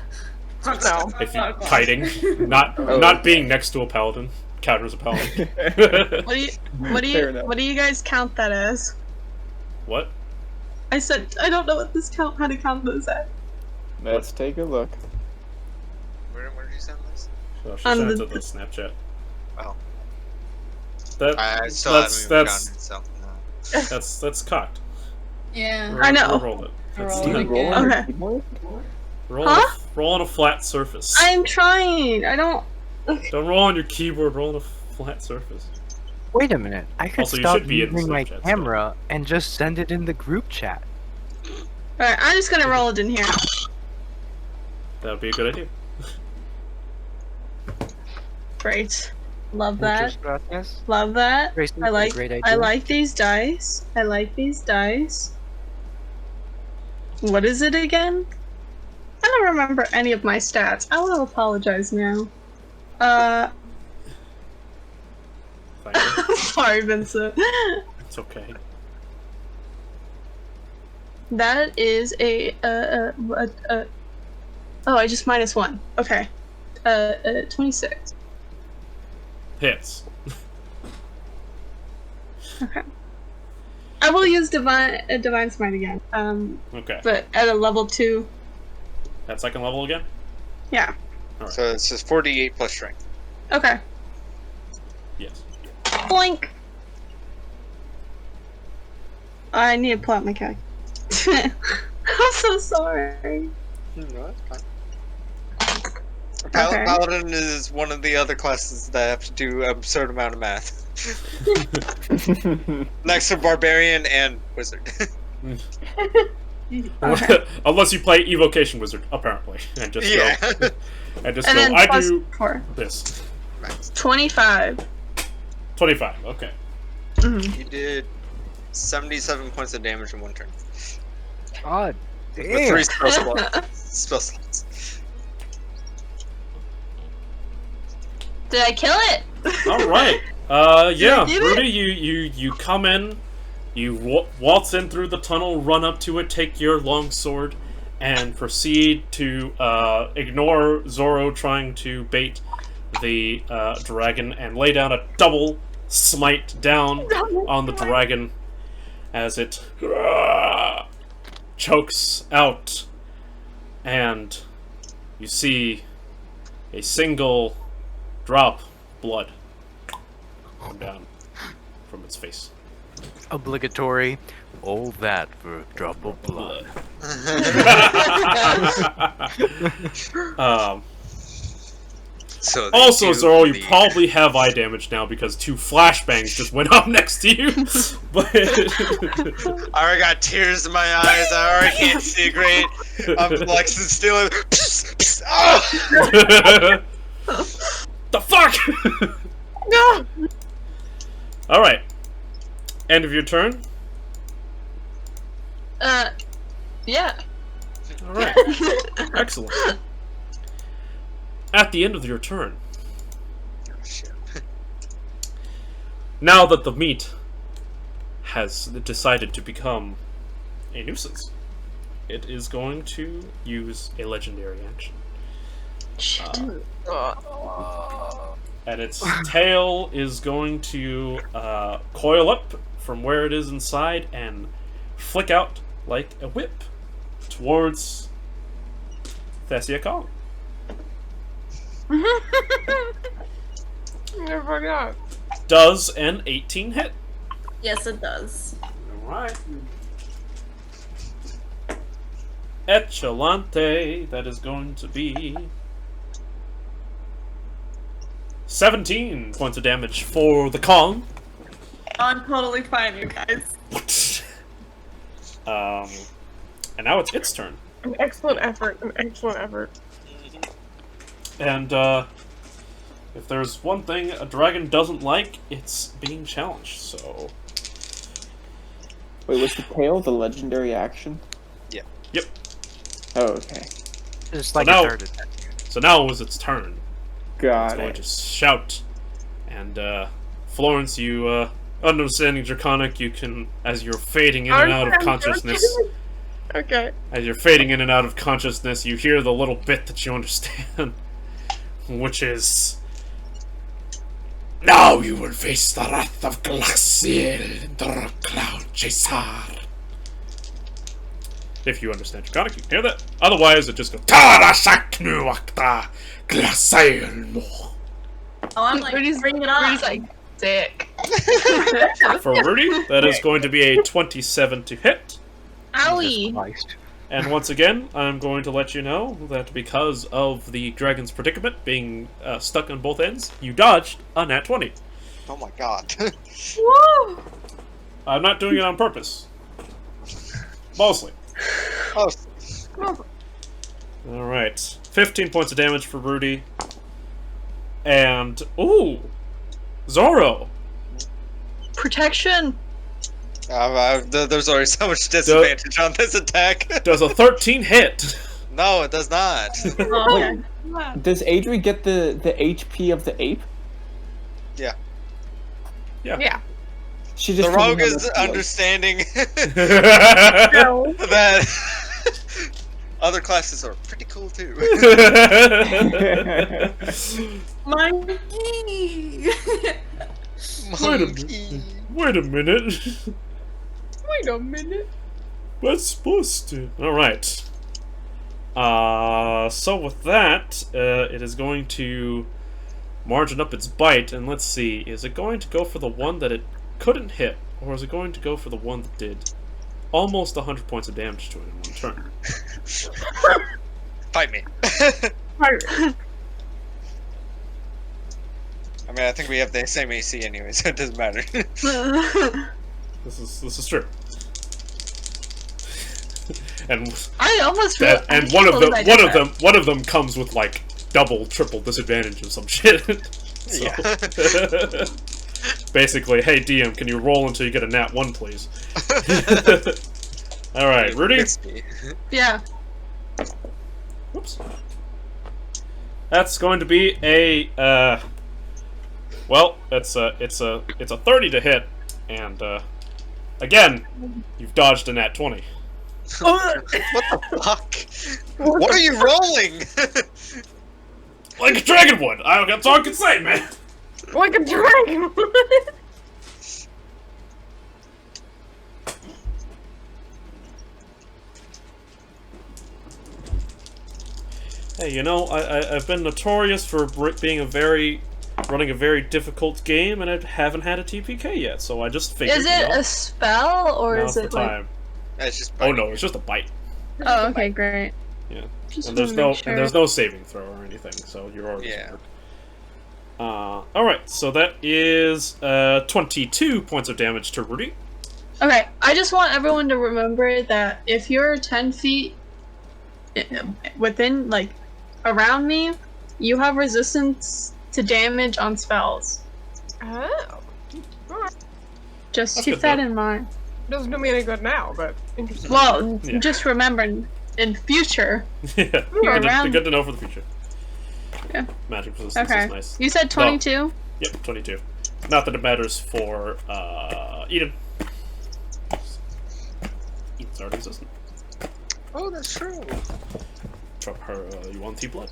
If you kiting, not being next to a paladin counters a paladin. Fair enough. What do you guys count that as? What? I said I don't know what this how to count this at. Let's take a look. Where did you send this? Oh, she On sent it the- to the Snapchat. Oh. That I still that's haven't even that's gotten it, so. that's cocked. Yeah. I know. Roll it. Roll Do you it. roll on your Okay. keyboard? Roll on a flat surface. I'm trying. I don't. Don't roll on your keyboard. Roll on a flat surface. Wait a minute. I could Also, you stop should be in using my Snapchat, so- camera and just send it in the group chat. Alright, I'm just gonna roll it in here. That would be a good idea. Great. Love that. Muchas gracias. Love that. Grayson, I like. great I idea. like these dice. I like these dice. What is it again? I don't remember any of my stats. I want to apologize now. Thank you. Sorry, Vincent. It's okay. That is a oh, I just -1. Okay. 26. Hits. Okay. I will use divine smite again. Okay. But at a level 2. At second level again? Yeah. Alright. So it's just 48 plus strength. Okay. Yes. Boink. I need to pull out my calc. I'm so sorry. No, that's fine. Okay. Paladin is one of the other classes that have to do an absurd amount of math. Next to Barbarian and Wizard. Unless you play Evocation Wizard, apparently, and just Yeah. go, and just And go. then I plus do 4. this. 25. 25. Okay. Mhm. You did 77 points of damage in one turn. God With damn. 3 spell slots. Did I kill it? All right. Yeah, get it? Rudy, you come in, you waltz in through the tunnel, run up to it, take your long sword, and proceed to ignore Zorro trying to bait the dragon and lay down a double smite down on the dragon as it chokes out, and you see a single drop of blood come down from its face. Obligatory. All that for a drop of blood. So they Also, do Zoro, you bleed. probably have eye damage now because 2 flashbangs just went off next to you. But I already got tears in my eyes. I already can't see great. I'm like still. Oh! the fuck! No. All right. End of your turn. Yeah. All right. Excellent. At the end of your turn, now that the meat has decided to become a nuisance, it is going to use a legendary action. And its tail is going to coil up from where it is inside and flick out like a whip towards Thessia Kong. I forgot. Does an 18 hit? Yes, it does. Alright. Echelante, that is going to be 17 points of damage for the Kong. I'm totally fine, you guys. And now it's its turn. An excellent effort. An excellent effort. And, if there's one thing a dragon doesn't like, it's being challenged, so... Wait, was the tail the legendary action? Yeah. Yep. Oh, okay. It's like now- a third attack. So now it was its turn. It's Got going it. to shout. And, Florence, you, understanding Draconic, you can, as you're fading in and out of consciousness... Okay. As you're fading in and out of consciousness, you hear the little bit that you understand, which is... Now you will face the wrath of Graciela, the Cloudchaser. If you understand Draconic, you can hear that. Otherwise, it just goes... Tara Shaknu Akta Glacial. Oh, I'm like, Rudy's bring it on. like, dick. For Rudy, that is going to be a 27 to hit. Owie. Christ. And once again, I'm going to let you know that because of the dragon's predicament being stuck on both ends, you dodged a nat 20. Oh my god. Woo! I'm not doing it on purpose. Mostly. Oh, Alright. 15 points of damage for Rudy. And... Ooh! Zoro! Protection. there's already so much disadvantage on this attack. Does a 13 hit? No, it does not. Oh, Does Adri get the HP of the ape? Yeah. Yeah. She The just rogue told me is how much understanding No. that other classes are pretty cool too. my key! Wait a minute. Wait a minute. What's supposed to? Alright. So with that, it is going to margin up its bite, and let's see, is it going to go for the one that it couldn't hit, or is it going to go for the one that did almost 100 points of damage to it in one turn? Fight me. Pirate. I mean, I think we have the same AC anyway, so it doesn't matter. This is true. And I almost feel. that, and one of them comes with like double, triple disadvantage or some shit. So, Yeah. basically, hey DM, can you roll until you get a nat 1, please? All right, Rudy. Yeah. Whoops. That's going to be a well, it's a 30 to hit, and again, you've dodged a nat 20. What the fuck? What are you rolling? Like a dragon would. That's all I can say, man. Like a dragon. Hey, you know, I've been notorious for running a very difficult game, and I haven't had a TPK yet, so I just figured. Is it a spell or now's is the it like? time. It's just Oh no, it's just a bite. Oh, okay, great. Yeah, Just and there's wanna no make sure. and there's no saving throw or anything, so you're already Yeah. Alright, so that is 22 points of damage to Rudy. Okay, I just want everyone to remember that if you're 10 feet within, like, around me, you have resistance to damage on spells. Oh. Just That's keep good that though. in mind. Doesn't do me any good now, but interesting. Well, Yeah. just remember, in future, Yeah, you're good, around. good to know for the future. Yeah. Magic resistance Okay. is nice. You said 22? Yep, 22. Not that it matters for Eden. Eden's already resistant. Oh, that's true. Drop her UNT blood.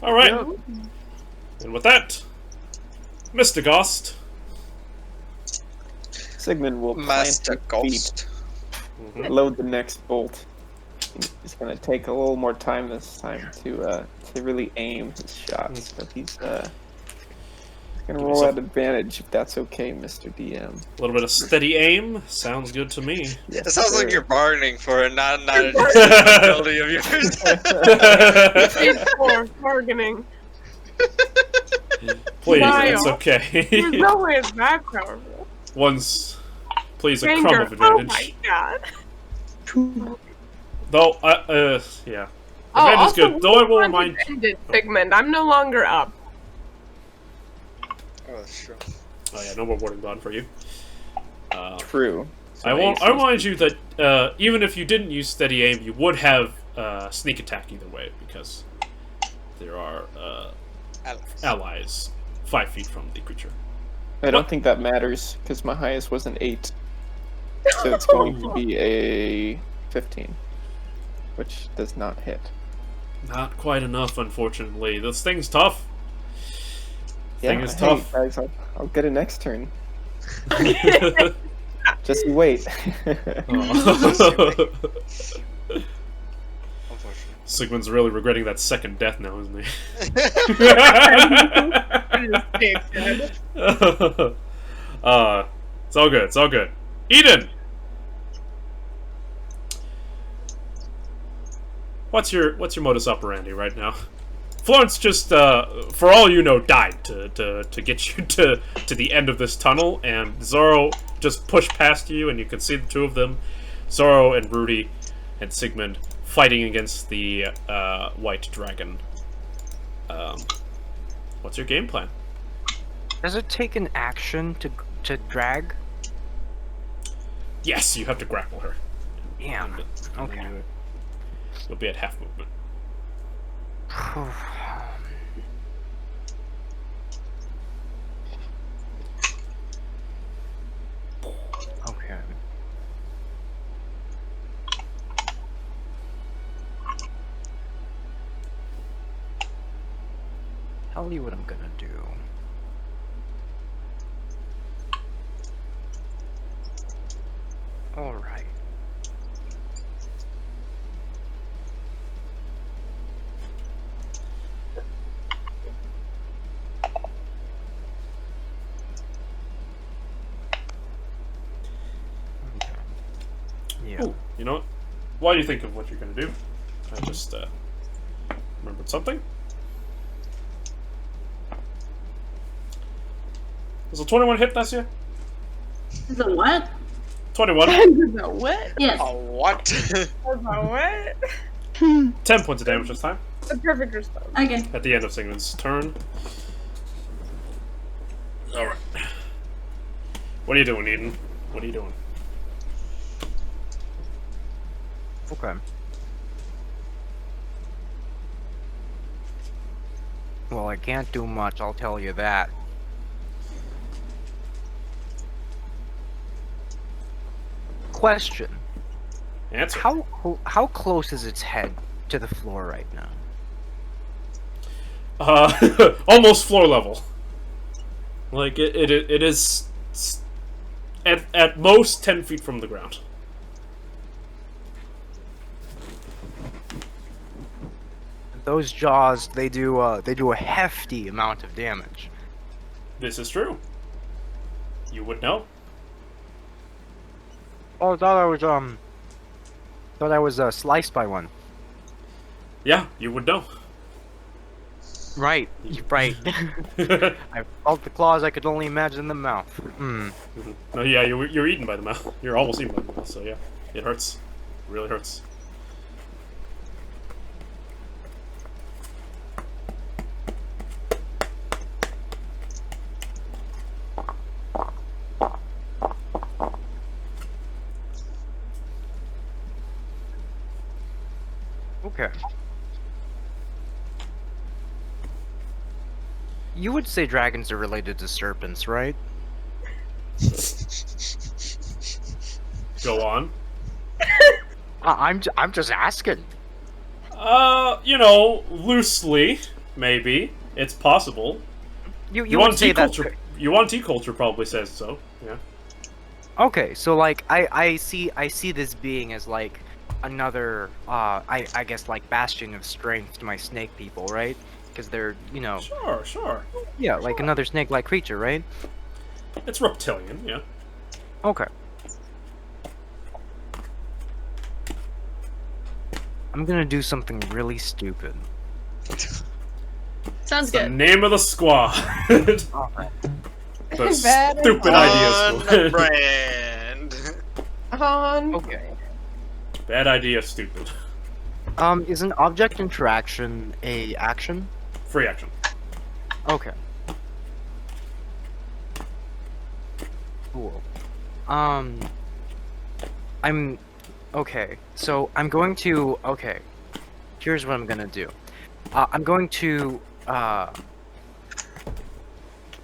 Alright. And with that, Mr. Gost. Sigmund will plant Master his feet, Mhm. load the next bolt. He's gonna take a little more time this time to really aim his shots, but he's gonna roll yourself- at advantage if that's okay, Mr. DM. A little bit of steady aim. Sounds good to me. It sounds sir. like you're bargaining for it, not a ability of yours. For bargaining. Please, Smile. it's okay. There's no way it's that powerful. One's, please, a crumb Danger. of Oh advantage. my god. Though, yeah. Oh, Advantage is also, good. Though I will once remind. it's ended, Sigmund, I'm no longer up. Oh, that's true. Oh yeah, no more warding bond for you. True. So I remind you that even if you didn't use steady aim, you would have sneak attack either way because there are allies 5 feet from the creature. I don't think that matters because my highest was an 8, so it's going to be a 15, which does not hit. Not quite enough, unfortunately. This thing's tough. Thing is hey, tough. guys, I'll get it next turn. Just you wait. Oh. Unfortunately. Sigmund's really regretting that second death now, isn't he? It's all good. It's all good. Eden, what's your modus operandi right now? Florence just, for all you know, died to get you to the end of this tunnel, and Zorro just pushed past you, and you can see the two of them, Zorro and Rudy and Sigmund, fighting against the white dragon. What's your game plan? Does it take an action to drag? Yes, you have to grapple her. Damn. And Okay. then you'll be at half movement. Okay. Tell you what I'm gonna do. All right. Okay. Yeah. Ooh, you know what? While you think of what you're gonna do, I just remembered something. Does a 21 hit, Thessia? The what? 21. The what? Yes. Oh, what? The what? 10 points of damage this time, The perfect response. Okay. at the end of Sigmund's turn. Alright. What are you doing, Eden? What are you doing? Okay. Well, I can't do much, I'll tell you that. Question. Answer. How close is its head to the floor right now? Almost floor level. Like, it is at most 10 feet from the ground. Those jaws, they do a hefty amount of damage. This is true. You would know. Oh, I thought I was sliced by one. Yeah, you would know. Right, right. I felt the claws, I could only imagine the mouth. Hmm. No, yeah, you're eaten by the mouth. You're almost eaten by the mouth, so yeah. It hurts. It really hurts. Okay. You would say dragons are related to serpents, right? Go on. I'm just asking. You know, loosely, maybe. It's possible. You would say that. Yuan-Ti culture probably says so, yeah. Okay, so like I see this being as like another I guess like bastion of strength to my snake people, right? Because they're, you know, Sure. yeah, like another snake-like creature, right? It's reptilian, yeah. Okay. I'm gonna do something really stupid. Sounds The good. name of the squad. The Bad stupid idea squad. On brand. Okay. Bad idea, stupid. Is an object interaction a action? Free action. Okay. Cool. I'm okay. So I'm going to Here's what I'm gonna do. I'm going to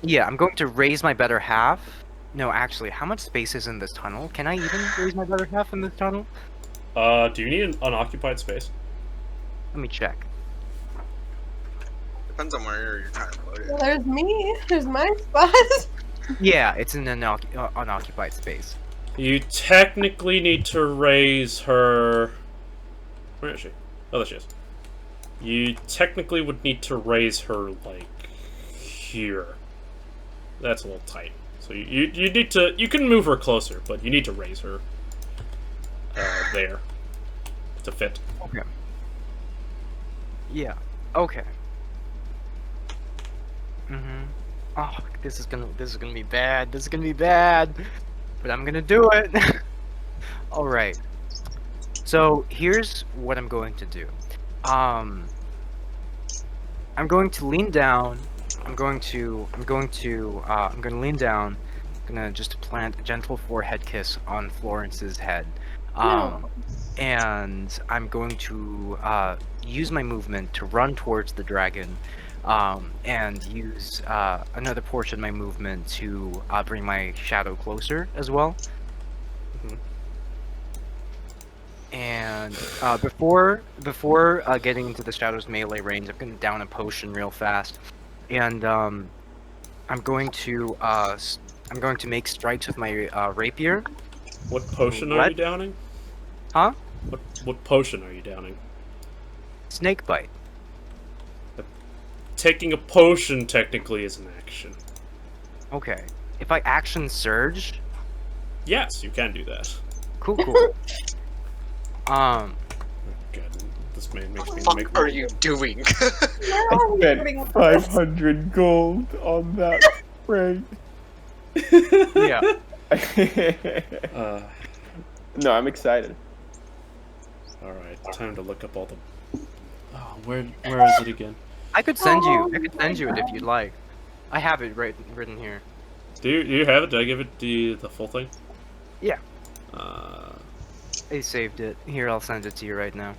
yeah, I'm going to raise my better half. No, actually, how much space is in this tunnel? Can I even raise my better half in this tunnel? Do you need an unoccupied space? Let me check. Depends on where you're trying to put it. Well, there's me. There's my spot. Yeah, it's in an unoccupied space. You technically need to raise her... Where is she? Oh, there she is. You technically would need to raise her, like, here. That's a little tight. So you need to... You can move her closer, but you need to raise her there to fit. Okay. Yeah. Okay. Mhm. Oh, this is gonna be bad. This is gonna be bad. But I'm gonna do it. All right. So here's what I'm going to do. I'm going to lean down. I'm gonna lean down. I'm gonna just plant a gentle forehead kiss on Florence's head. And I'm going to use my movement to run towards the dragon, and use another portion of my movement to bring my shadow closer as well. Mhm. And before getting into the shadow's melee range, I'm going to down a potion real fast, and I'm going to make strikes with my rapier. What potion are What? you downing? Huh? What potion are you downing? Snake bite. Taking a potion technically is an action. Okay. If I action surge, Yes, you can do that. cool. God, this man makes me make. What are you doing? I spent 500 gold on that prank. Yeah. No, I'm excited. All right, time to look up all the. Oh, where is it again? I could send you it if you'd like. I have it written here. Do you have it? Did I give it the full thing? Yeah. I I saved it. Here, I'll send it to you right now.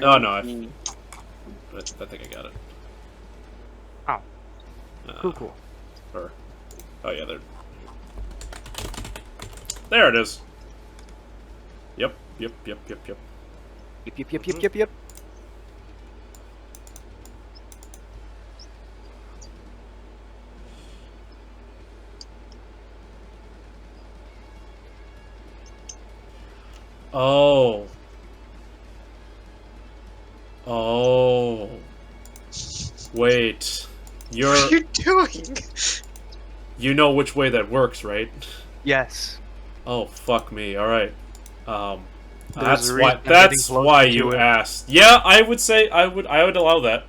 Oh no, I think I got it. Oh. Cool. Oh yeah, there it is. Yep. Yep. Oh. Wait. What are you doing? You know which way that works, right? Yes. Oh, fuck me. All right. There's That's a why. reason I'm That's getting why closer you to it. asked. Yeah, I would say I would allow that.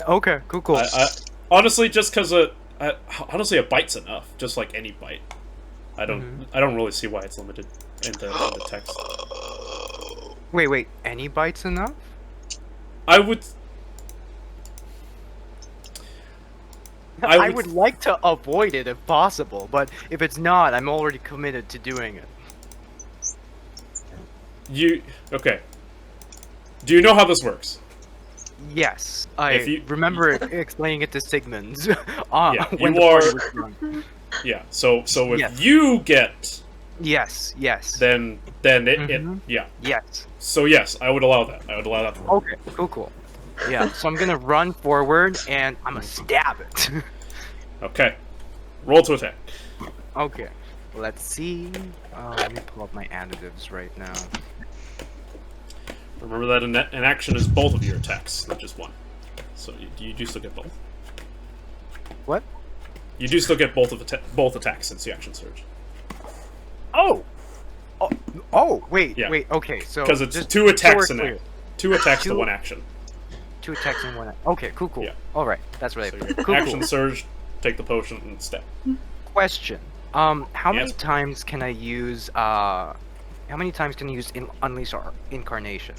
Okay, cool. I honestly, just because honestly, a bite's enough. Just like any bite. I don't really see why it's limited in the text. Wait, any bites enough? I would I would like to avoid it if possible, but if it's not, I'm already committed to doing it. Okay. Do you know how this works? Yes, I remember explaining it to Sigmund. When you the are. party was drunk. Yeah. So if Yes. you get, Yes. then it yeah. Yes. So yes, I would allow that. I would allow that. Okay, cool. Yeah, so I'm gonna run forward and I'm gonna stab it. Okay. Roll to attack. Okay, let's see. Let me pull up my additives right now. Remember that an action is both of your attacks, not just one. So you do still get both. What? You do still get both attacks since the action surge. Oh, wait, Yeah. wait. Okay, so Because it's just two attacks so in we're there. Two attacks to Two- one action. 2 attacks in 1. Okay, cool. Yeah. All right, that's what So I your put. Cool. action surge, take the potion, and step. Question. How many Yes. times can I use? Unleash Incarnation?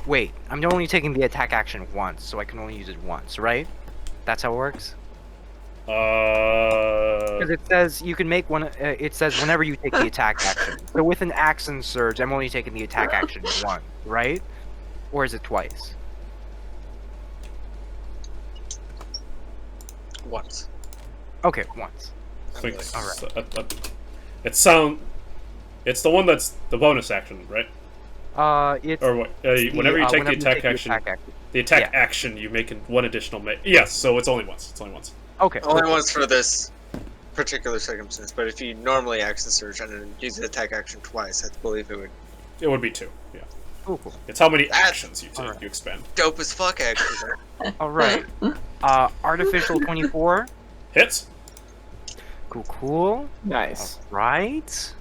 Wait, I'm only taking the attack action once, so I can only use it once, right? That's how it works. Because it says you can make one. It says whenever you take the attack action. So with an action surge, I'm only taking the attack action once, right? Or is it twice? Once. Okay, once. I think Alright. it's the one that's the bonus action, right? It's Or what? Whenever you take the attack action, the attack Yeah. action you make one additional. Yes, so it's only once. It's only once. Okay. Only once for this particular circumstance, but if you normally action surge and then use the attack action twice, I believe it would It would be 2. Yeah. Cool. It's how many actions you take. Alright. You expend. dope as fuck actually. All right. Artificial 24. Hits. Cool. Nice. Right.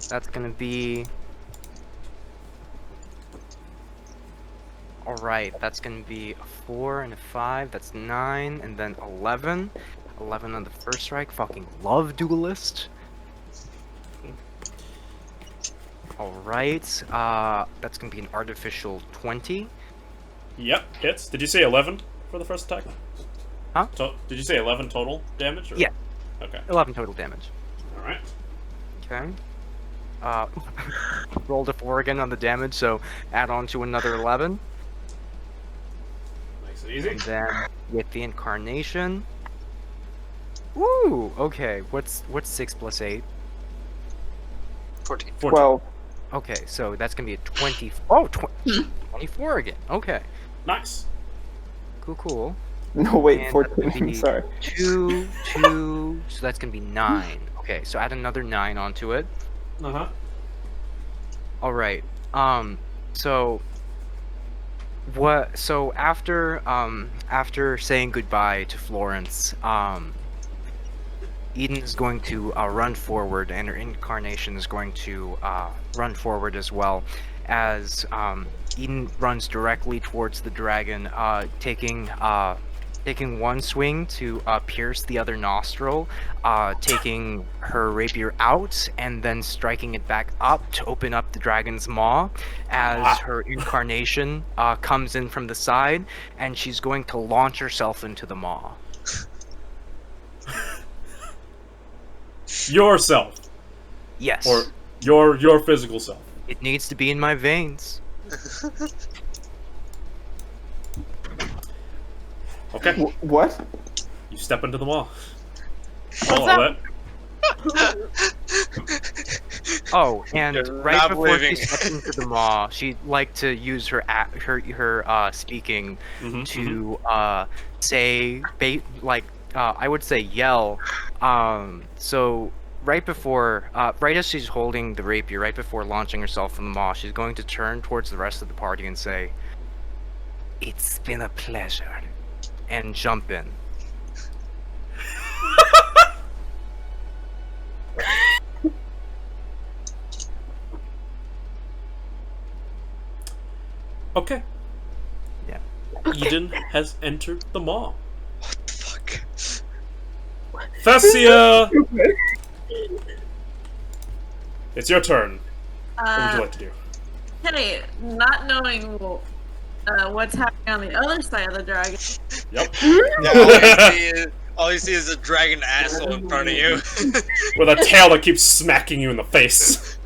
That's gonna be. Alright, that's gonna be a 4 and a 5, that's 9, and then 11. 11 on the first strike, fucking love Duelist. Alright, that's gonna be an artificial 20. Yep. Hits. Did you say 11 for the first attack? Huh? Did you say 11 total damage? Or? Yeah. Okay. 11 total damage. All right. Okay. Rolled a 4 again on the damage, so add on to another 11. Makes it easy. And then with the incarnation. Woo! Okay, what's 6 plus 8? 14. 12. Okay, so that's gonna be a 20. Oh, 24 again. Okay, Nice. cool. No, wait, And 14. that's gonna I'm be sorry. 2, so that's gonna be 9. Okay, so add another 9 onto it. Uh-huh. All right. So what? So after saying goodbye to Florence, Eden is going to run forward, and her incarnation is going to run forward as well, as Eden runs directly towards the dragon, taking one swing to pierce the other nostril, taking her rapier out, and then striking it back up to open up the dragon's maw, as her incarnation comes in from the side, and she's going to launch herself into the maw. Yourself. Yes. Or your physical self. It needs to be in my veins. Okay. What? You step into the wall. up? Oh, and You're right not before believing. she steps into the maw, she'd like to use her speaking to say I would say yell. So right before, right as she's holding the rapier, right before launching herself from the maw, she's going to turn towards the rest of the party and say, "It's been a pleasure," and jump in. Okay. Yeah. Eden has entered the mall. What the fuck? Thessia! It's your turn. What would you like to do? Hey, not knowing what's happening on the other side of the dragon. Yep. Yeah, all you see is a dragon asshole in front of you. With a tail that keeps smacking you in the face.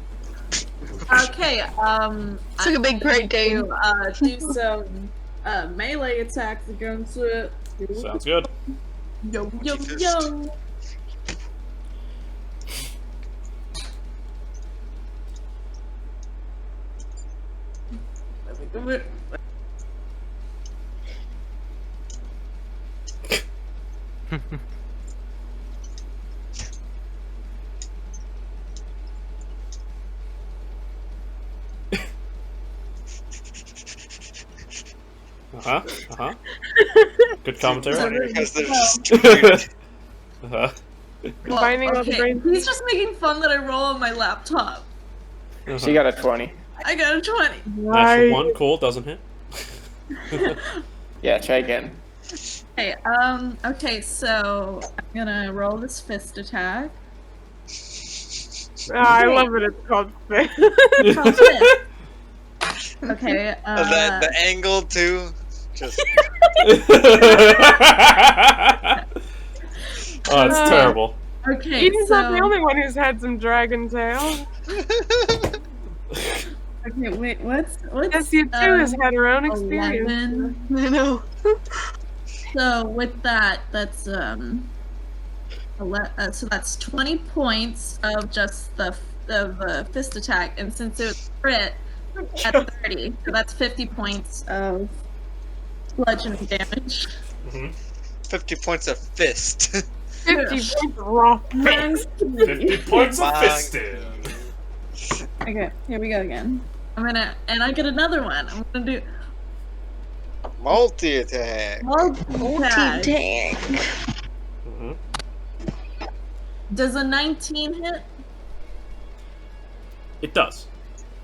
Okay, It's like a big Great Dane. do some melee attacks against it. Sounds good. Yo, yo, yo. Good commentary. Because they're just too weird. Combining all the brains. He's just making fun that I roll on my laptop. She got a 20. I got a 20. Natural 1, cool, doesn't hit. Yeah, try again. Okay, okay, so I'm gonna roll this fist attack. I love it. It's called fist. Okay, The angle too. Just Oh, it's terrible. okay, Eden's so... not the only one who's had some dragon tail. Okay, wait, what's Thessia too has had her own experience. 11. I know. So with that, that's so that's 20 points of just the fist attack, and since it was crit at 30, so that's 50 points of bludgeoning damage. 50 points of fist. 50 points of raw fist. 50 points of fisting. Okay, here we go again. And I get another one. I'm gonna do Multi-attack. multi-attack. Does a 19 hit? It does.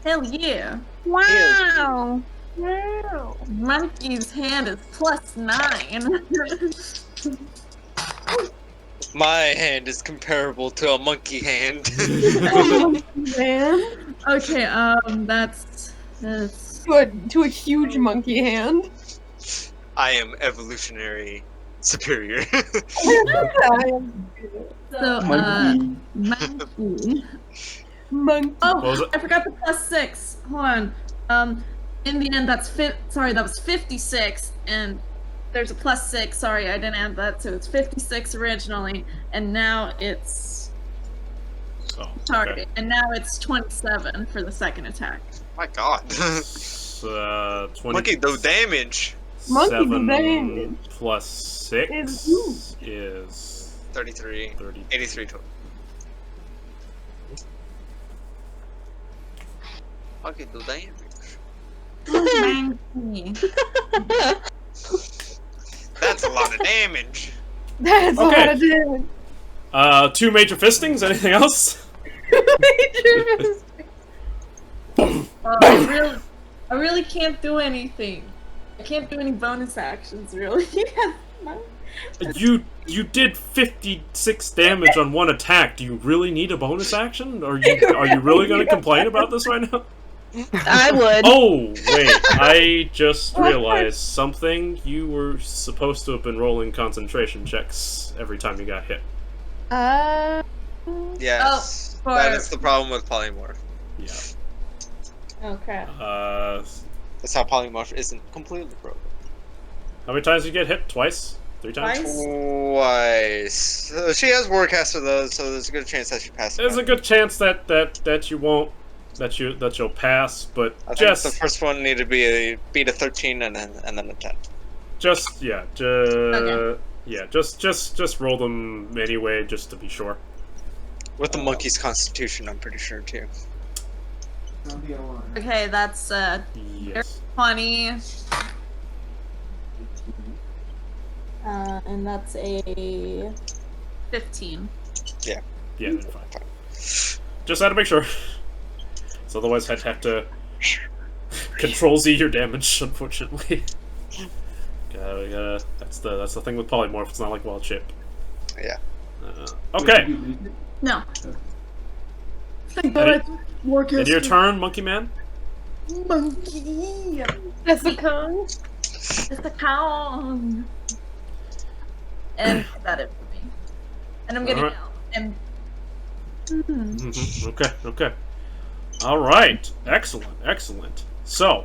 Hell yeah. Wow. Wow. Monkey's hand is +9. My hand is comparable to a monkey hand. Man. Okay, that's To a huge monkey hand. I am evolutionary superior. so monkey. Monkey. What was Oh, it? I forgot the +6. Hold on. In the end, that was 56, and there's a +6. Sorry, I didn't add that, so it's 56 originally, and now it's Oh, sorry, okay. and now it's 27 for the second attack. My god. It's, 20. Monkey do damage. Monkey do 7 damage. plus 6 Is is 33. 30. 83 total. Monkey do damage. Monkey. That's a lot of damage. That's Okay. a lot of damage. 2 major fistings, anything else? I really can't do anything. I can't do any bonus actions, really. You did 56 damage on one attack. Do you really need a bonus action? Are you really going to complain about this right now? I would. Oh, wait. I just realized something. You were supposed to have been rolling concentration checks every time you got hit. Yes. Oh, that is the problem with polymorph. Yeah. Okay. That's how polymorph isn't completely broken. How many times did you get hit? Twice? 3 times? Twice? Twice. She has Warcaster though, so there's a good chance that she passes. There's a good chance that you won't, that you'll pass, but I think just the first one needed to beat a 13 and then a 10. just Okay. just roll them anyway, just to be sure. With the monkey's constitution, I'm pretty sure too. Okay, that's Yes. 20. And that's a 15. Yeah, then fine. Just had to make sure. So otherwise I'd have to Control Z your damage, unfortunately. That's the thing with polymorph. It's not like wild shape. Yeah. Okay. No. And your turn, Monkey Man. Monkey. That's a con. It's a cow. And that's it for me. And I'm getting Alright. out. And Okay. All right. Excellent. So,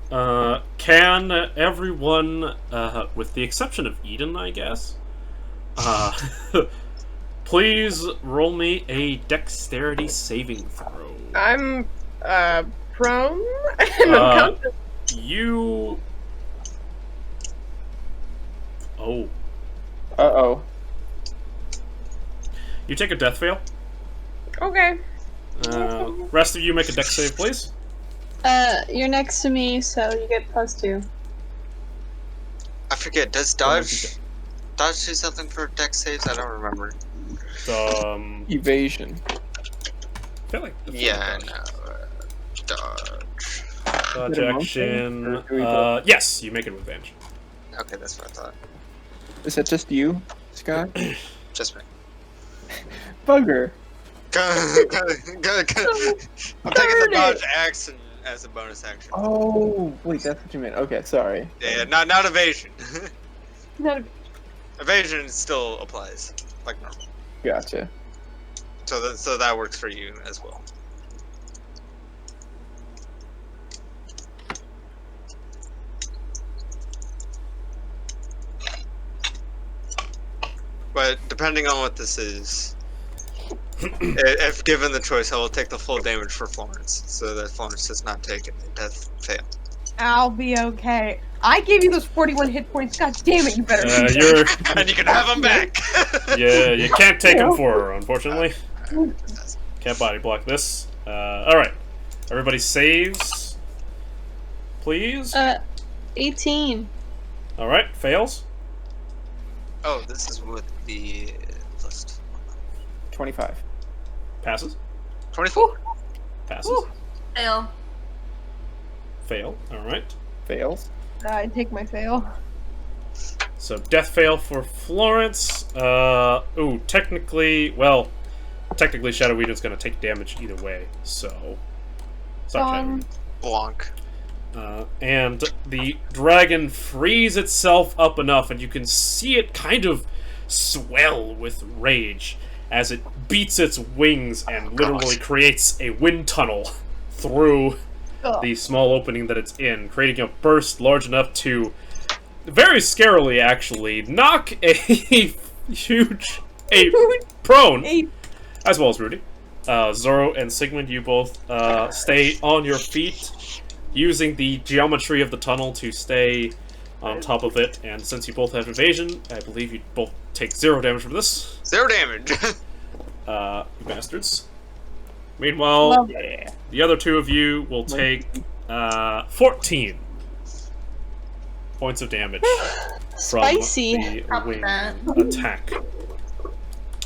can everyone, with the exception of Eden, I guess, please roll me a dexterity saving throw. I'm prone and unconscious. You. Oh. Uh-oh. You take a death fail. Okay. Rest of you make a dex save, please. You're next to me, so you get +2. I forget. Does dodge do something for dex saves? I don't remember. Evasion. I feel like Yeah, no. Dodge. dodge Is it a action. monkey, or do we go- Yes, you make it with advantage. Okay, that's what I thought. Is that just you, Scott? Just me. Bugger. Go. I'm taking the dodge action as a bonus action. Oh, wait, that's what you meant. Okay, sorry. Yeah, not evasion. Not a- Evasion still applies, like normal. Gotcha. So that works for you as well. But depending on what this is, if given the choice, I will take the full damage for Florence, so that Florence does not take a death fail. I'll be okay. I gave you those 41 hit points. God damn it, you better. You're. And you can have them back! Yeah, you can't take them for her, unfortunately. Can't body block this. Alright. Everybody saves. Please. 18. Alright, fails. Oh, this is with the list. 25. Passes. 24. Passes. fail. Fail. Alright. Fails. I take my fail. So, death fail for Florence. Technically, Shadow Eden's gonna take damage either way, so. Sorry, Shadow Eden. Blanc. And the dragon frees itself up enough, and you can see it kind of swell with rage as it beats its wings and literally creates a wind tunnel through the small opening that it's in, creating a burst large enough to, very scarily actually, knock a huge ape prone, as well as Rudy. Zorro and Sigmund, you both stay on your feet, using the geometry of the tunnel to stay on top of it, and since you both have evasion, I believe you both take 0 damage from this. 0 damage! You bastards. Meanwhile, the other two of you will take 14 points of damage from Spicy. the wing attack.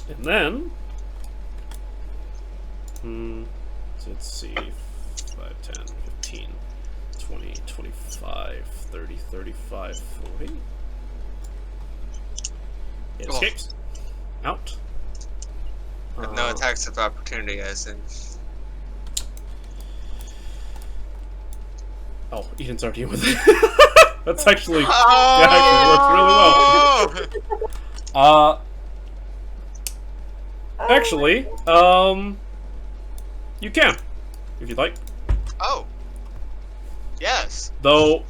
And then, let's see, 5, 10, 15, 20, 25, 30, 35, 40. It escapes. Out. With no attacks of opportunity, as in. Oh, Eden's already in with it. That's actually, that actually works really well. Actually, you can, if you'd like. Oh. Yes. Though,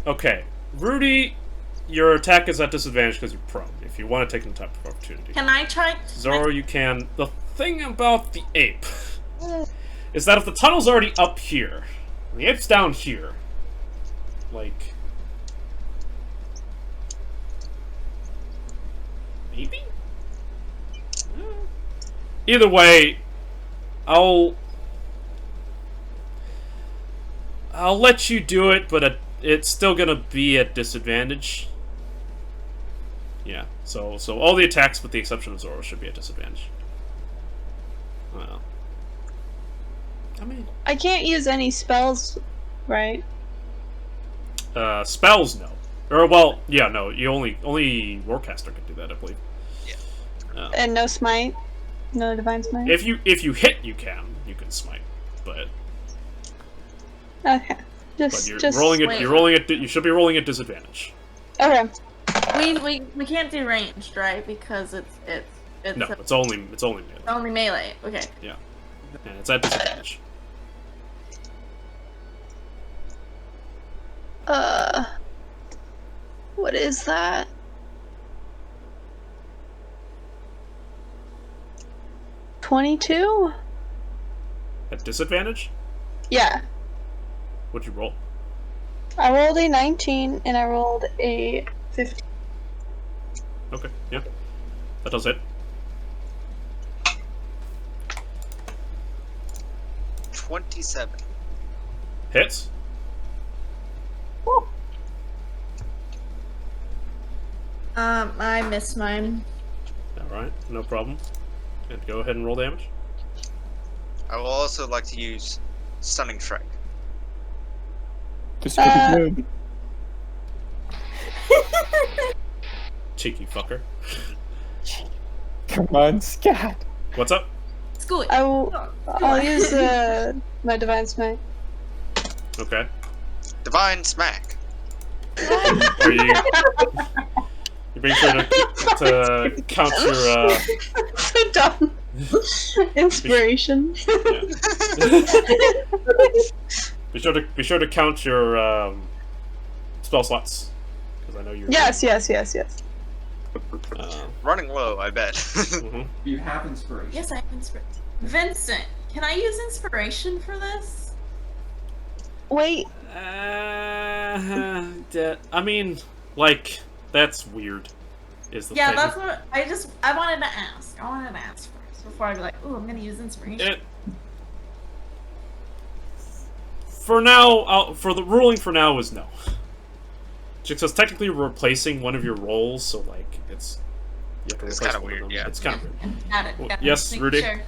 okay. Rudy, your attack is at disadvantage because you're prone. If you want to take an attack of opportunity. Can I try? Zorro, you can. The thing about the ape is that if the tunnel's already up here, and the ape's down here, like, maybe? Either way, I'll let you do it, but it's still gonna be at disadvantage. Yeah, so all the attacks, with the exception of Zorro, should be at disadvantage. Well, I mean, I can't use any spells, right? Spells, no. Or well, yeah, no. You only Warcaster can do that, I believe. Yeah. And no smite, no divine smite. If you hit, you can smite, but Okay, but you're rolling it. wait. You're rolling it. You should be rolling at disadvantage. Okay. We can't do ranged, right? Because it's No, it's only melee. only melee. Okay. Yeah, and it's at disadvantage. What is that? 22? At disadvantage? Yeah. What'd you roll? I rolled a 19 and I rolled a 15. Okay, yeah, that does it. 27. Hits. Woo. I missed mine. All right, no problem. And go ahead and roll damage. I will also like to use Stunning Strike. Just pretty good. Cheeky fucker. Come on, scat. What's up? School. I'll use my divine smite. Okay. Divine Smack. Are you? You being sure to count your. So dumb. Inspiration. Be sure to count your spell slots, because I know you're. Yes. Running low, I bet. Mhm. You have inspiration. Yes, I have inspiration. Vincent, can I use inspiration for this? Wait. I mean, like, that's weird. Is the Yeah, thing. that's what I wanted to ask. I wanted to ask first before I'd be like, "Ooh, I'm gonna use inspiration." For now, for the ruling for now is no. Because technically you're replacing one of your rolls, so like it's you have to It's replace kinda one weird, of them. yeah. It's kind of weird. Got it. Well, got it. yes, Making Rudy? sure.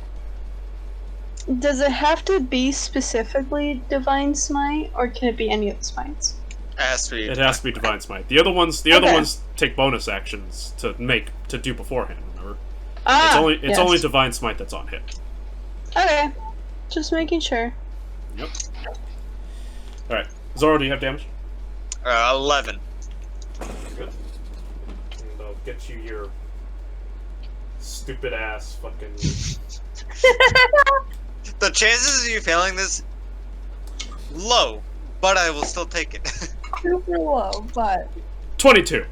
Does it have to be specifically divine smite, or can it be any of the smites? It has to be. It has to be divine smite. The other ones take bonus actions to do beforehand. Remember, it's only divine smite that's on hit. Okay, just making sure. Yep. All right, Zoro, do you have damage? 11. Good. And I'll get you your stupid ass fucking. The chances of you failing this low, but I will still take it. Super low, but 22.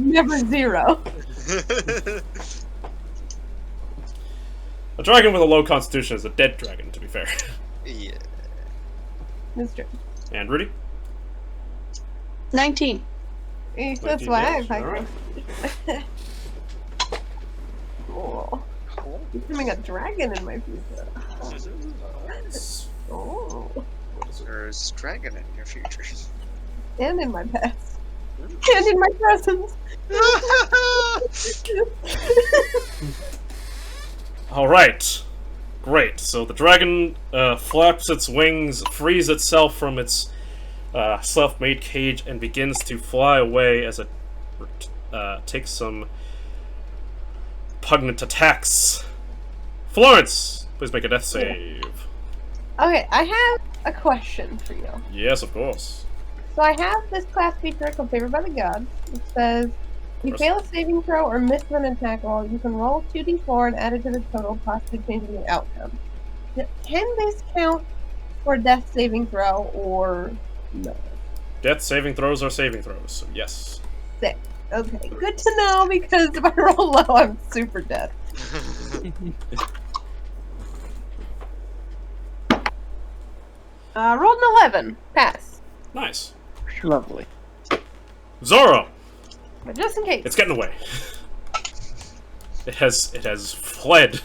never zero. A dragon with a low constitution is a dead dragon, to be fair. Yeah. That's true. And Rudy? 19. That's 19 why damage, I alright. Cool. Becoming a dragon in my future. Oh. There's a dragon in your future. And in my past. And in my present. Alright. Great. So the dragon flaps its wings, frees itself from its self-made cage, and begins to fly away as it takes some pugnant attacks. Florence, please make a death save. Okay, I have a question for you. Yes, of course. So I have this class feature called Favored by the Gods. It says, if you fail a saving throw or miss an attack roll, you can roll 2d4 and add it to the total, possibly changing the outcome. Can this count for a death saving throw or no? Death saving throws are saving throws, so yes. Sick. Okay, good to know, because if I roll low, I'm super dead. Rolled an 11. Pass. Nice. Lovely. Zoro! But just in case. It's getting away. It has fled.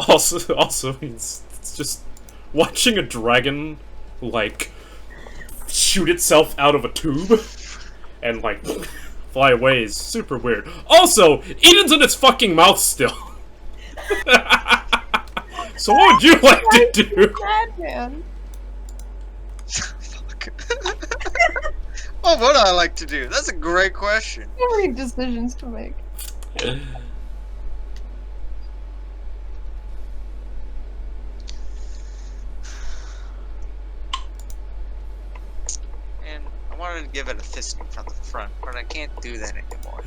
also, it's just watching a dragon like shoot itself out of a tube and like fly away is super weird. Also, Aidan's in its fucking mouth still. So what would you like to do? Madman. like? What would I like to do? That's a great question. So many decisions to make. And I wanted to give it a fisting from the front, but I can't do that anymore.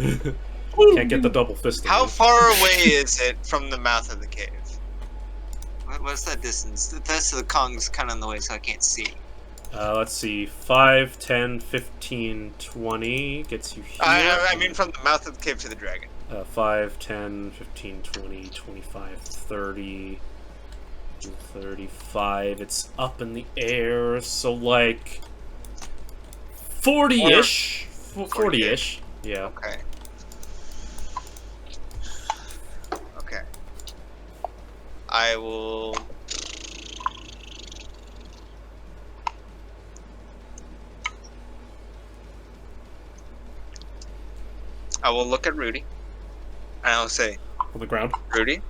Can't get the double fisting. How far away is it from the mouth of the cave? What's that distance? The Kong's kind of in the way, so I can't see. Let's see. 5, 10, 15, 20 gets you here. I mean from the mouth of the cave to the dragon. 5, 10, 15, 20, 25, 30, 35. It's up in the air, so like 40-ish. 40-ish. Yeah. Okay. Okay. I will... look at Rudy, and I'll say, On the ground. Rudy?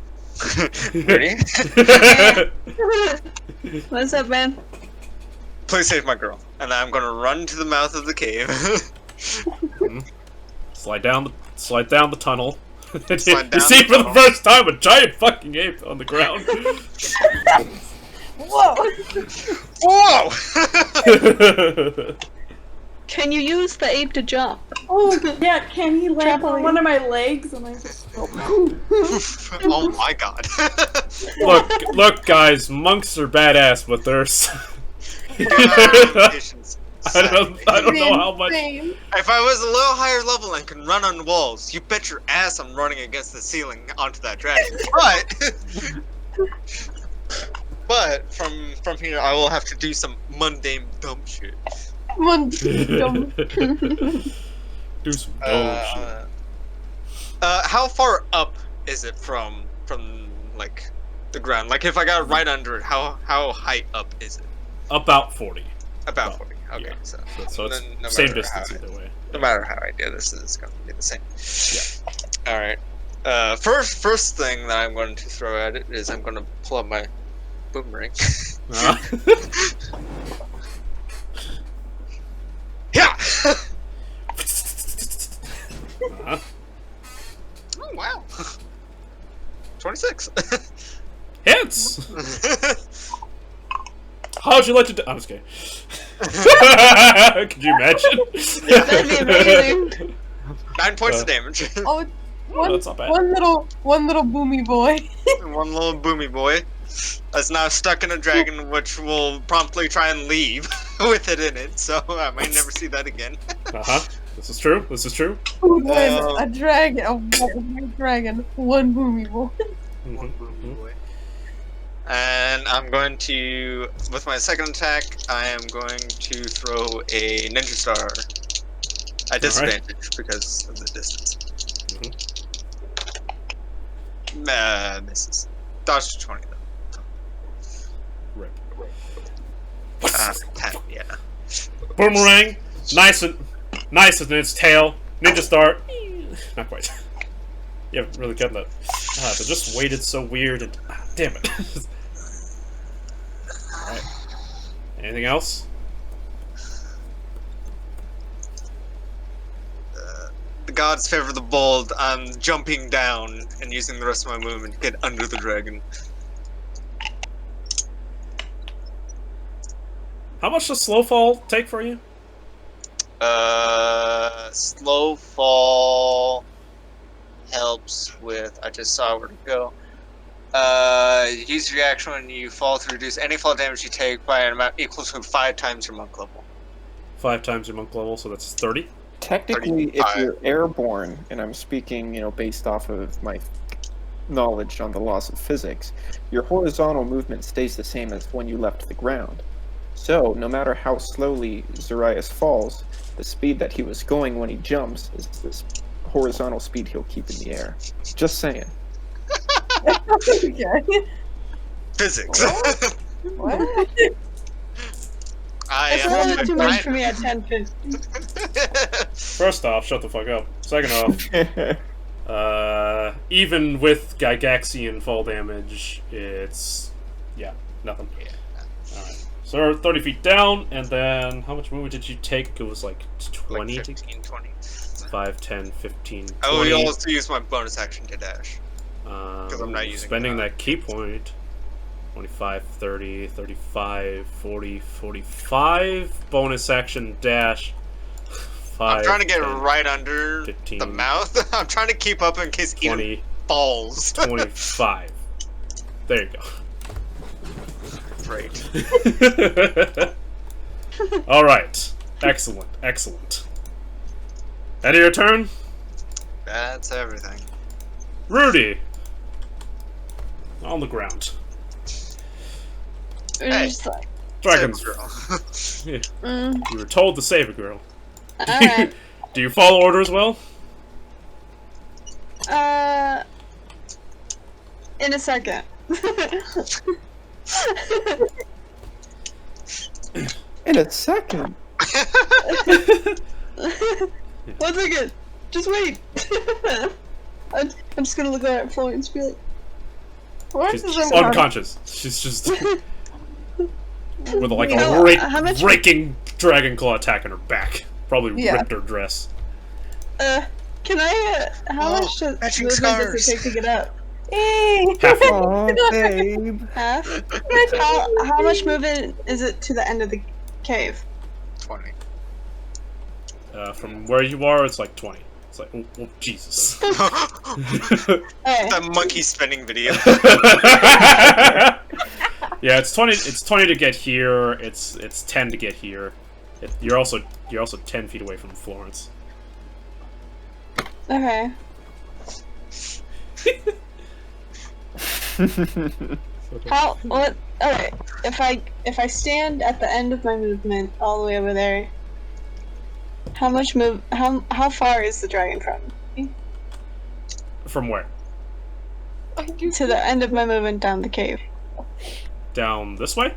Rudy? What's up, man? Please save my girl. And I'm gonna run to the mouth of the cave. Slide down the tunnel. Slide You down see the for the tunnel. first time a giant fucking ape on the ground. Whoa! Whoa! Can you use the ape to jump? Oh, yeah, can he land on Trampoline. one of my legs and I just Oh my god. Look, guys, monks are badass, but there's I don't know how much. Insane. If I was a little higher level and can run on walls, you bet your ass I'm running against the ceiling onto that dragon. But from here I will have to do some mundane dumb shit. One dumb. Do some dumb shit. How far up is it from like the ground? Like if I got right under it, how high up is it? About 40. About 40. Okay, yeah. so it's no same matter distance how either way. no matter how I do this, it's going to be the same. Yeah. All right. First thing that I'm going to throw at it is I'm going to pull up my boomerang. Yeah. Oh wow. 26. Hits. How'd you like to do? I'm just kidding. Could you imagine? That'd be amazing. 9 points of damage. Oh, that's not bad. one little boomy boy. One little boomy boy that's now stuck in a dragon, which will promptly try and leave with it in it. So I might never see that again. This is true. This is true. A dragon, a white dragon, one boomy boy. One boomy boy. And I'm going to, with my second attack, I am going to throw a ninja star at disadvantage because of the distance. Misses. Dodge to 20 though. Rip. 10, yeah. Boomerang, nice in its tail. Ninja star, not quite. You haven't really gotten that. They just waited so weird and damn it. All right. Anything else? The gods favor the bold. I'm jumping down and using the rest of my movement to get under the dragon. How much does slow fall take for you? Slow fall helps with. I just saw where to go. Use your action when you fall to reduce any fall damage you take by an amount equal to 5 times your monk level. 5 times your monk level, so that's 30. Technically, if you're airborne, and I'm speaking, based off of my knowledge on the laws of physics, your horizontal movement stays the same as when you left the ground. So, no matter how slowly Zorrias falls, the speed that he was going when he jumps is this horizontal speed he'll keep in the air. Just saying. Okay. Physics. What? It's a little bit too much for me at 10:50. First off, shut the fuck up. Second off, even with Gygaxian fall damage, it's nothing. Alright, So 30 feet down, and then how much movement did you take? It was like 20? Like 15, 20. 5, 10, 15, 20. I will also use my bonus action to dash. Because I'm not using spending that key point. 25, 30, 35, 40, 45. Bonus action dash. 5, I'm trying to get 10, right under 15, the mouth. I'm trying to keep up in case 20, Aidan falls. 25. There you go. Great. Alright. Excellent, excellent. End of your turn? That's everything. Rudy! On the ground. Hey. Just like, Dragons. Girl. Yeah. You were told to save a girl. alright. Do you follow orders well? In a second. In a second. 1 second. Just wait. I'm just gonna look at Florence and be like, Florence She's is unconscious. She's just with like How- a how much- raking dragon claw attack on her back. Probably Yeah. ripped her dress. can I, how Oh, much movement matching does scars. it take to get up? Half Aw, babe. Half? How much movement is it to the end of the cave? 20. from where you are, it's like 20. It's like, oh Jesus. Hey, That monkey spinning video. Yeah, it's 20. It's 20 to get here. It's 10 to get here. You're also 10 feet away from Florence. okay. What, alright, if I stand at the end of my movement all the way over there, how far is the dragon from me? From where? To the end of my movement down the cave. Down this way?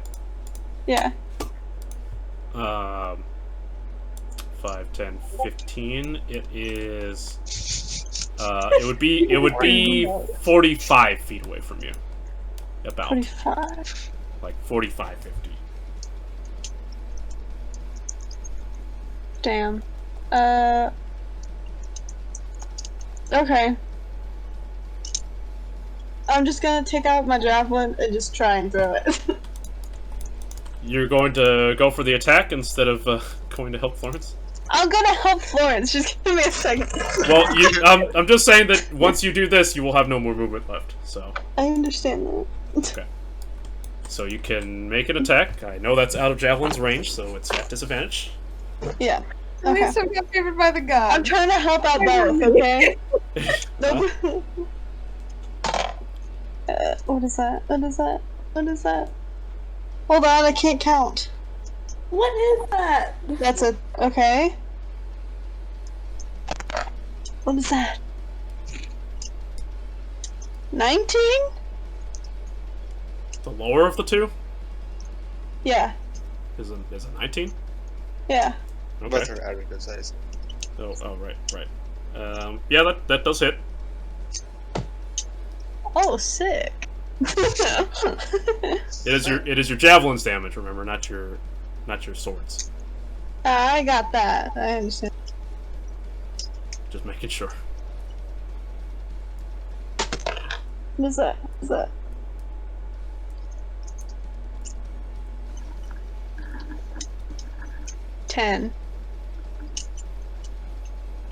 Yeah. 5, 10, 15. It is. It would be 45 feet away from you. About 45. like 45, 50. Damn. Okay. I'm just gonna take out my javelin and just try and throw it. You're going to go for the attack instead of going to help Florence? I'm gonna help Florence, just give me a second. Well, I'm just saying that once you do this, you will have no more movement left. So. I understand that. Okay. So you can make an attack. I know that's out of Javelin's range, so it's at disadvantage. Yeah. At Okay. least I'm not favored by the I'm god. trying to help out both, okay? Huh? What is that? What is that? What is that? Hold on, I can't count. What is that? That's a... okay. What is that? 19? The lower of the two Yeah. is a 19. Yeah. Okay. Both are average size. Oh, right. Yeah, that does hit. Oh, sick. It is your javelin's damage. Remember, not your swords. I got that. I understand. Just making sure. What is that? What is that? $10.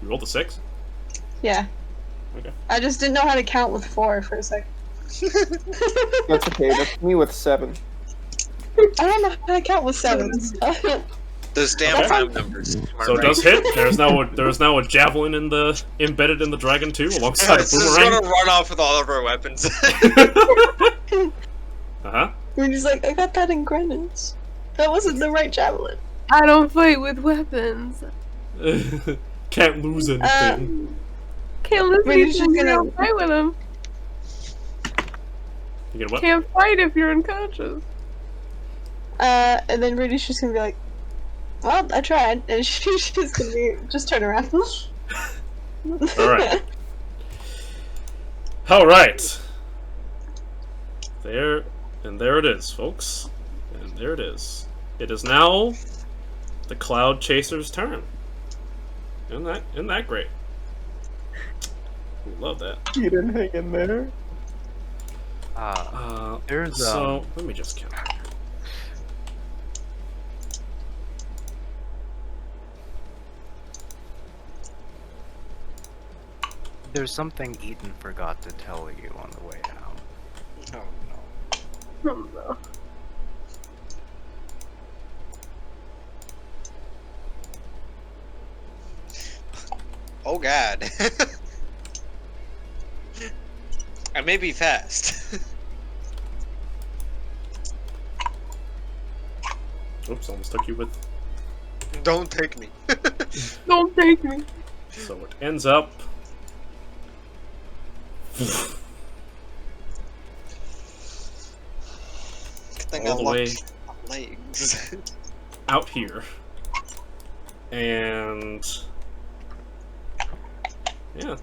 You rolled a 6. Yeah. Okay. I just didn't know how to count with 4 for a second. That's okay. That's me with 7. I don't know how to count with 7s. Those damn Okay. prime numbers. Am I So it right? does hit. There's now a javelin embedded in the dragon too, alongside a It's just boomerang. gonna run off with all of our weapons. We're just like, I got that in Greenwich. That wasn't the right javelin. I don't fight with weapons. Can't lose anything. Can't lose Wait, you're anything just if you gonna- don't fight with them. You get what? Can't fight if you're unconscious. And then Rudy's just gonna be like, well, I tried. And she's just gonna be, just turn around. Alright. Alright. There it is, folks. And there it is. it is now the Cloudchaser's turn. Isn't that great? We love that. You didn't hang in there. There's so let me just count. there's something Aidan forgot to tell you on the way out. Oh no. Oh, no. Oh god. I may be fast. Oops, almost took you with. Don't take me. Don't take me. So it ends up. Thing All the way legs. out here. And. Yeah.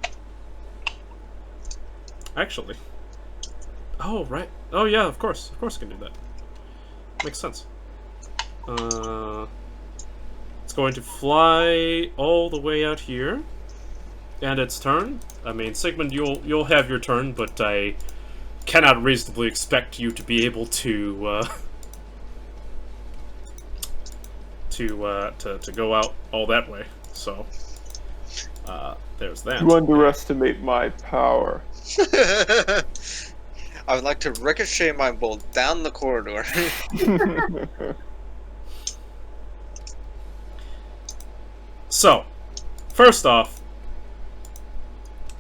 Actually. Oh, right. Oh, yeah, of course. Of course I can do that. Makes sense. It's going to fly all the way out here. And its turn. I mean, Sigmund, you'll have your turn, but I cannot reasonably expect you to be able to go out all that way. So, there's that. You underestimate my power. I would like to ricochet my bolt down the corridor. So, first off,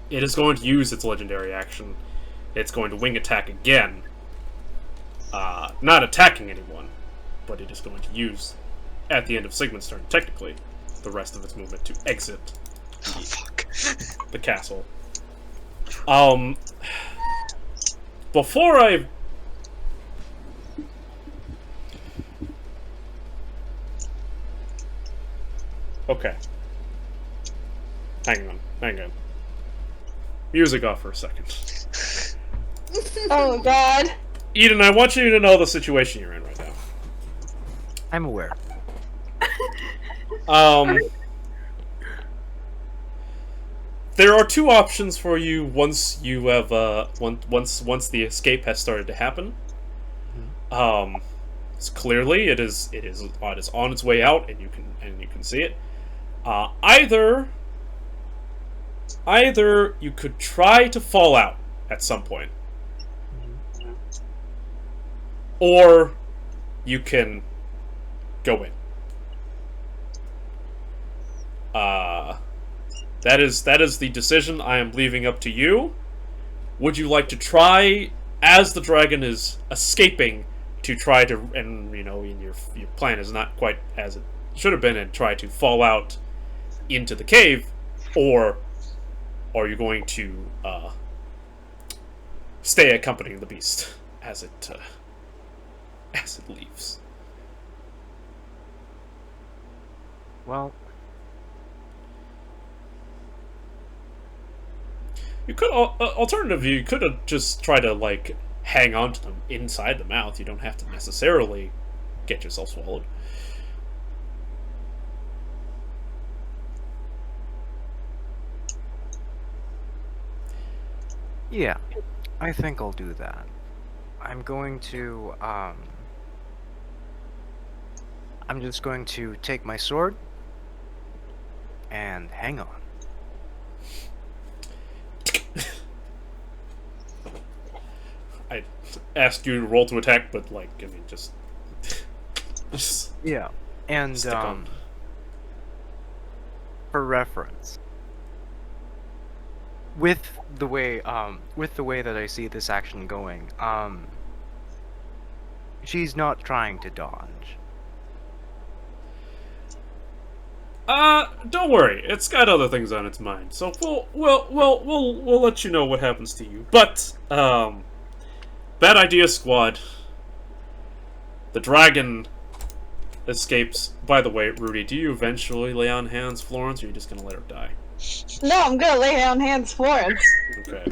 it is going to use its legendary action. It's going to wing attack again. Not attacking anyone, but it is going to use, at the end of Sigmund's turn, technically, the rest of its movement to exit the castle. Before I... Okay. Hang on. Music off for a second. Oh god. Aidan, I want you to know the situation you're in right now. I'm aware. There are two options for you once you have once the escape has started to happen. So clearly it is on its way out, and you can see it. Either you could try to fall out at some point, or you can go in. That is the decision I am leaving up to you. Would you like to try, as the dragon is escaping, to try to, and your plan is not quite as it should have been, and try to fall out into the cave, or are you going to stay accompanying the beast as it leaves? Well, you could alternatively you could have just tried to hang on to them inside the mouth. You don't have to necessarily get yourself swallowed. yeah, I think I'll do that. I'm going to, I'm just going to take my sword and hang on. I asked you to roll to attack, but just Yeah, and stick on. for reference, with the way that I see this action going, she's not trying to dodge. Don't worry. It's got other things on its mind. So we'll let you know what happens to you. But bad idea, squad. The dragon escapes. By the way, Rudy, do you eventually lay on hands Florence, or are you just gonna let her die? No, I'm gonna lay on hands Florence. Okay.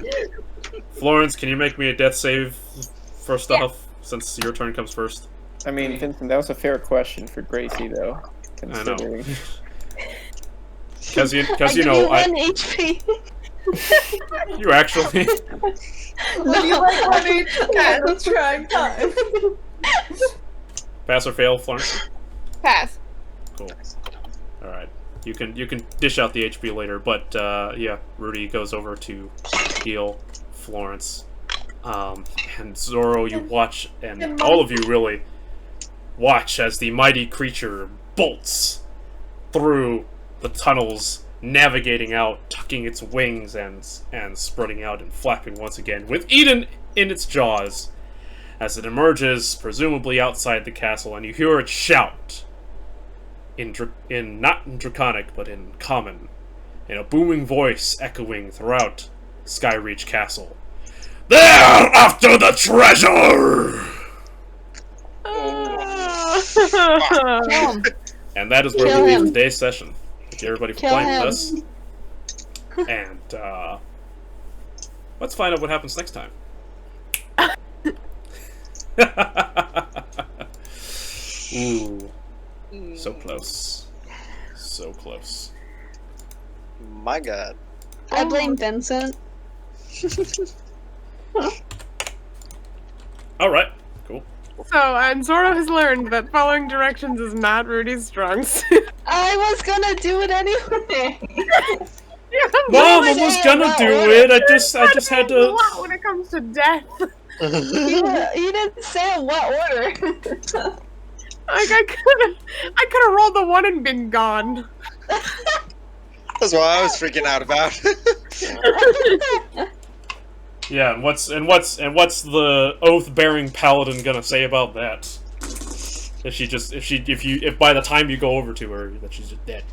Florence, can you make me a death save first off, since your turn comes first? I mean, Vincent, that was a fair question for Gracie, though. I know. Considering. Because you I give know, you 1 HP. you actually. Would you like 1 HP at the trying time? Pass or fail, Florence? Pass. Cool. Alright. You can dish out the HP later, but yeah, Rudy goes over to heal Florence. And Zorro, you watch, and all of you really watch as the mighty creature bolts through the tunnels, navigating out, tucking its wings and spreading out and flapping once again, with Aidan in its jaws, as it emerges, presumably outside the castle, and you hear it shout, not in Draconic, but in Common, in a booming voice echoing throughout Skyreach Castle. They're after the treasure! And that is where Kill we leave him. today's session. Thank you everybody for Kill playing him. with us. And let's find out what happens next time. Ooh. So close. So close. My God. I blame Vincent. Alright, cool. So, and Zorro has learned that following directions is not Rudy's strong suit. I was gonna do it anyway. Mom, I was gonna do it. I just had to. What when it comes to death? He didn't say in what order. Like I could have rolled the 1 and been gone. That's what I was freaking out about. Yeah, and what's the oath-bearing paladin gonna say about that? If by the time you go over to her, that she's just dead.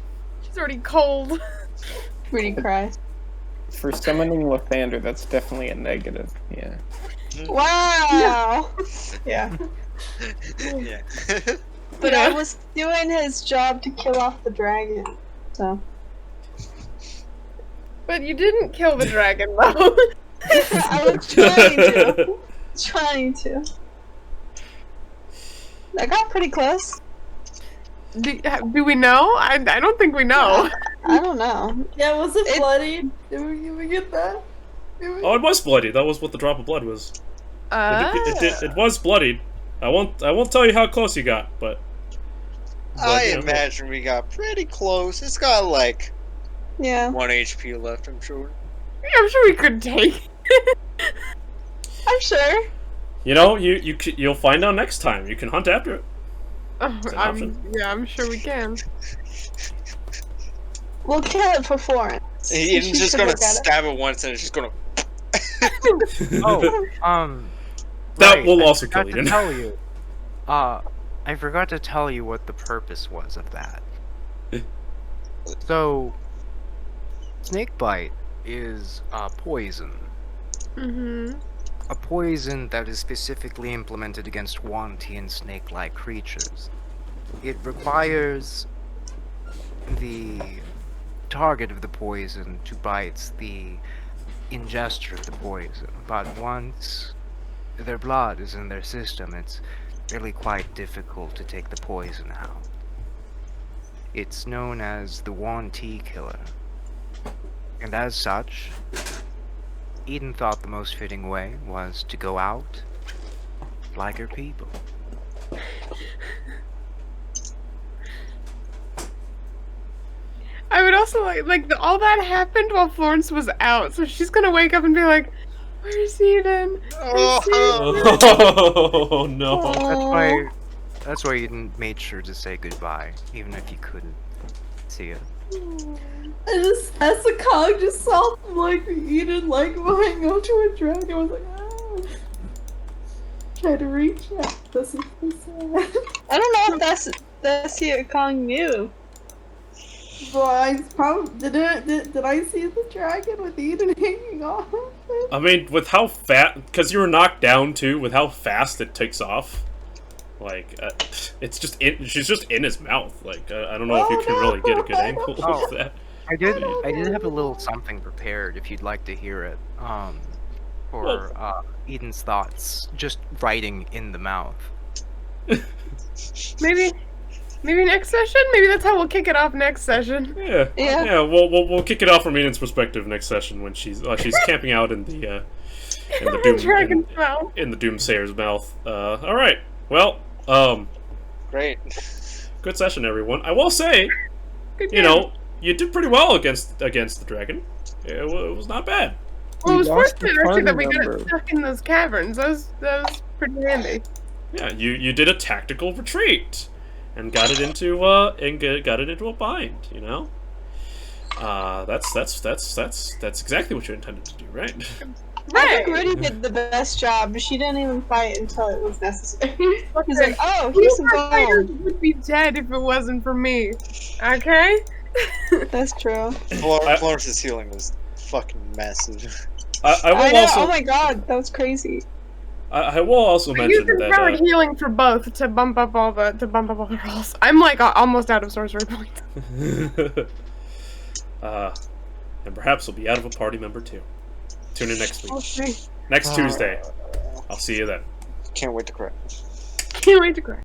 She's already cold. Rudy cries. For summoning Lathander, that's definitely a negative. Yeah. Wow. Yeah. Yeah. But I was doing his job to kill off the dragon, so. But you didn't kill the dragon, though. I was trying to. Trying to. I got pretty close. Do we know? I don't think we know. I don't know. Yeah, was it bloody? Did we get that? Oh, it was bloody. That was what the drop of blood was. It was bloodied. I won't tell you how close you got, but I yeah, imagine we got pretty close. It's got like Yeah. 1 HP left, I'm sure. Yeah, I'm sure we could take it. I'm sure. you know, you'll find out next time. You can hunt after it. Oh, an option. I'm sure we can. We'll kill it for Florence. He's She just should gonna look at it. stab it once and it's just gonna. Oh, That right, will I also forgot kill to you. tell you. I forgot to tell you what the purpose was of that. So, snakebite is poison. Mm-hmm. A poison that is specifically implemented against wanty and snake-like creatures. It requires the target of the poison to bite the ingester of the poison, but once their blood is in their system, it's really quite difficult to take the poison out. It's known as the wanty killer, and as such, Aidan thought the most fitting way was to go out like her people. I would also all that happened while Florence was out, so she's gonna wake up and be like, "Where's Aidan? Oh no! That's why Aidan made sure to say goodbye, even if you couldn't see it. I just, as the cog just saw him, like, Aidan, like, going up to a dragon, I was like, ah. Try to reach out. This is so sad. I don't know if Thessia Kong knew. Well, I probably did I see the dragon with Aidan hanging off? I mean, with how fast, because you were knocked down too, with how fast it takes off. Like, it's just she's just in his mouth. Like, I don't know if you can really get a good angle of that. I did have a little something prepared if you'd like to hear it. For Aidan's thoughts, just writing in the mouth. Maybe next session. Maybe that's how we'll kick it off next session. Yeah. We'll kick it off from Aidan's perspective next session when she's camping out in the Dragon's mouth. in the Doomsayer's mouth. All right. Well, Great. good session, everyone. I will say, Good you game. know, you did pretty well against the dragon. It was not bad. Well, it was We lost fortunate the actually that party we got member. stuck in those caverns. That was pretty handy. Yeah, you did a tactical retreat and got it into a bind. You know, that's exactly what you intended to do, right? I think Rudy did the best job. She didn't even fight until it was necessary. He's like, oh, here's some Fighters gold. would be dead if it wasn't for me. Okay. That's true. Florence's healing was fucking massive. I will I know. also Oh my god, that was crazy. I will also I mention used empowered that. healing for both to bump up all the rolls. I'm like almost out of sorcery points. And perhaps we'll be out of a party member too. Tune in next week. We'll see. Next Tuesday. I'll see you then. Can't wait to cry. Can't wait to cry.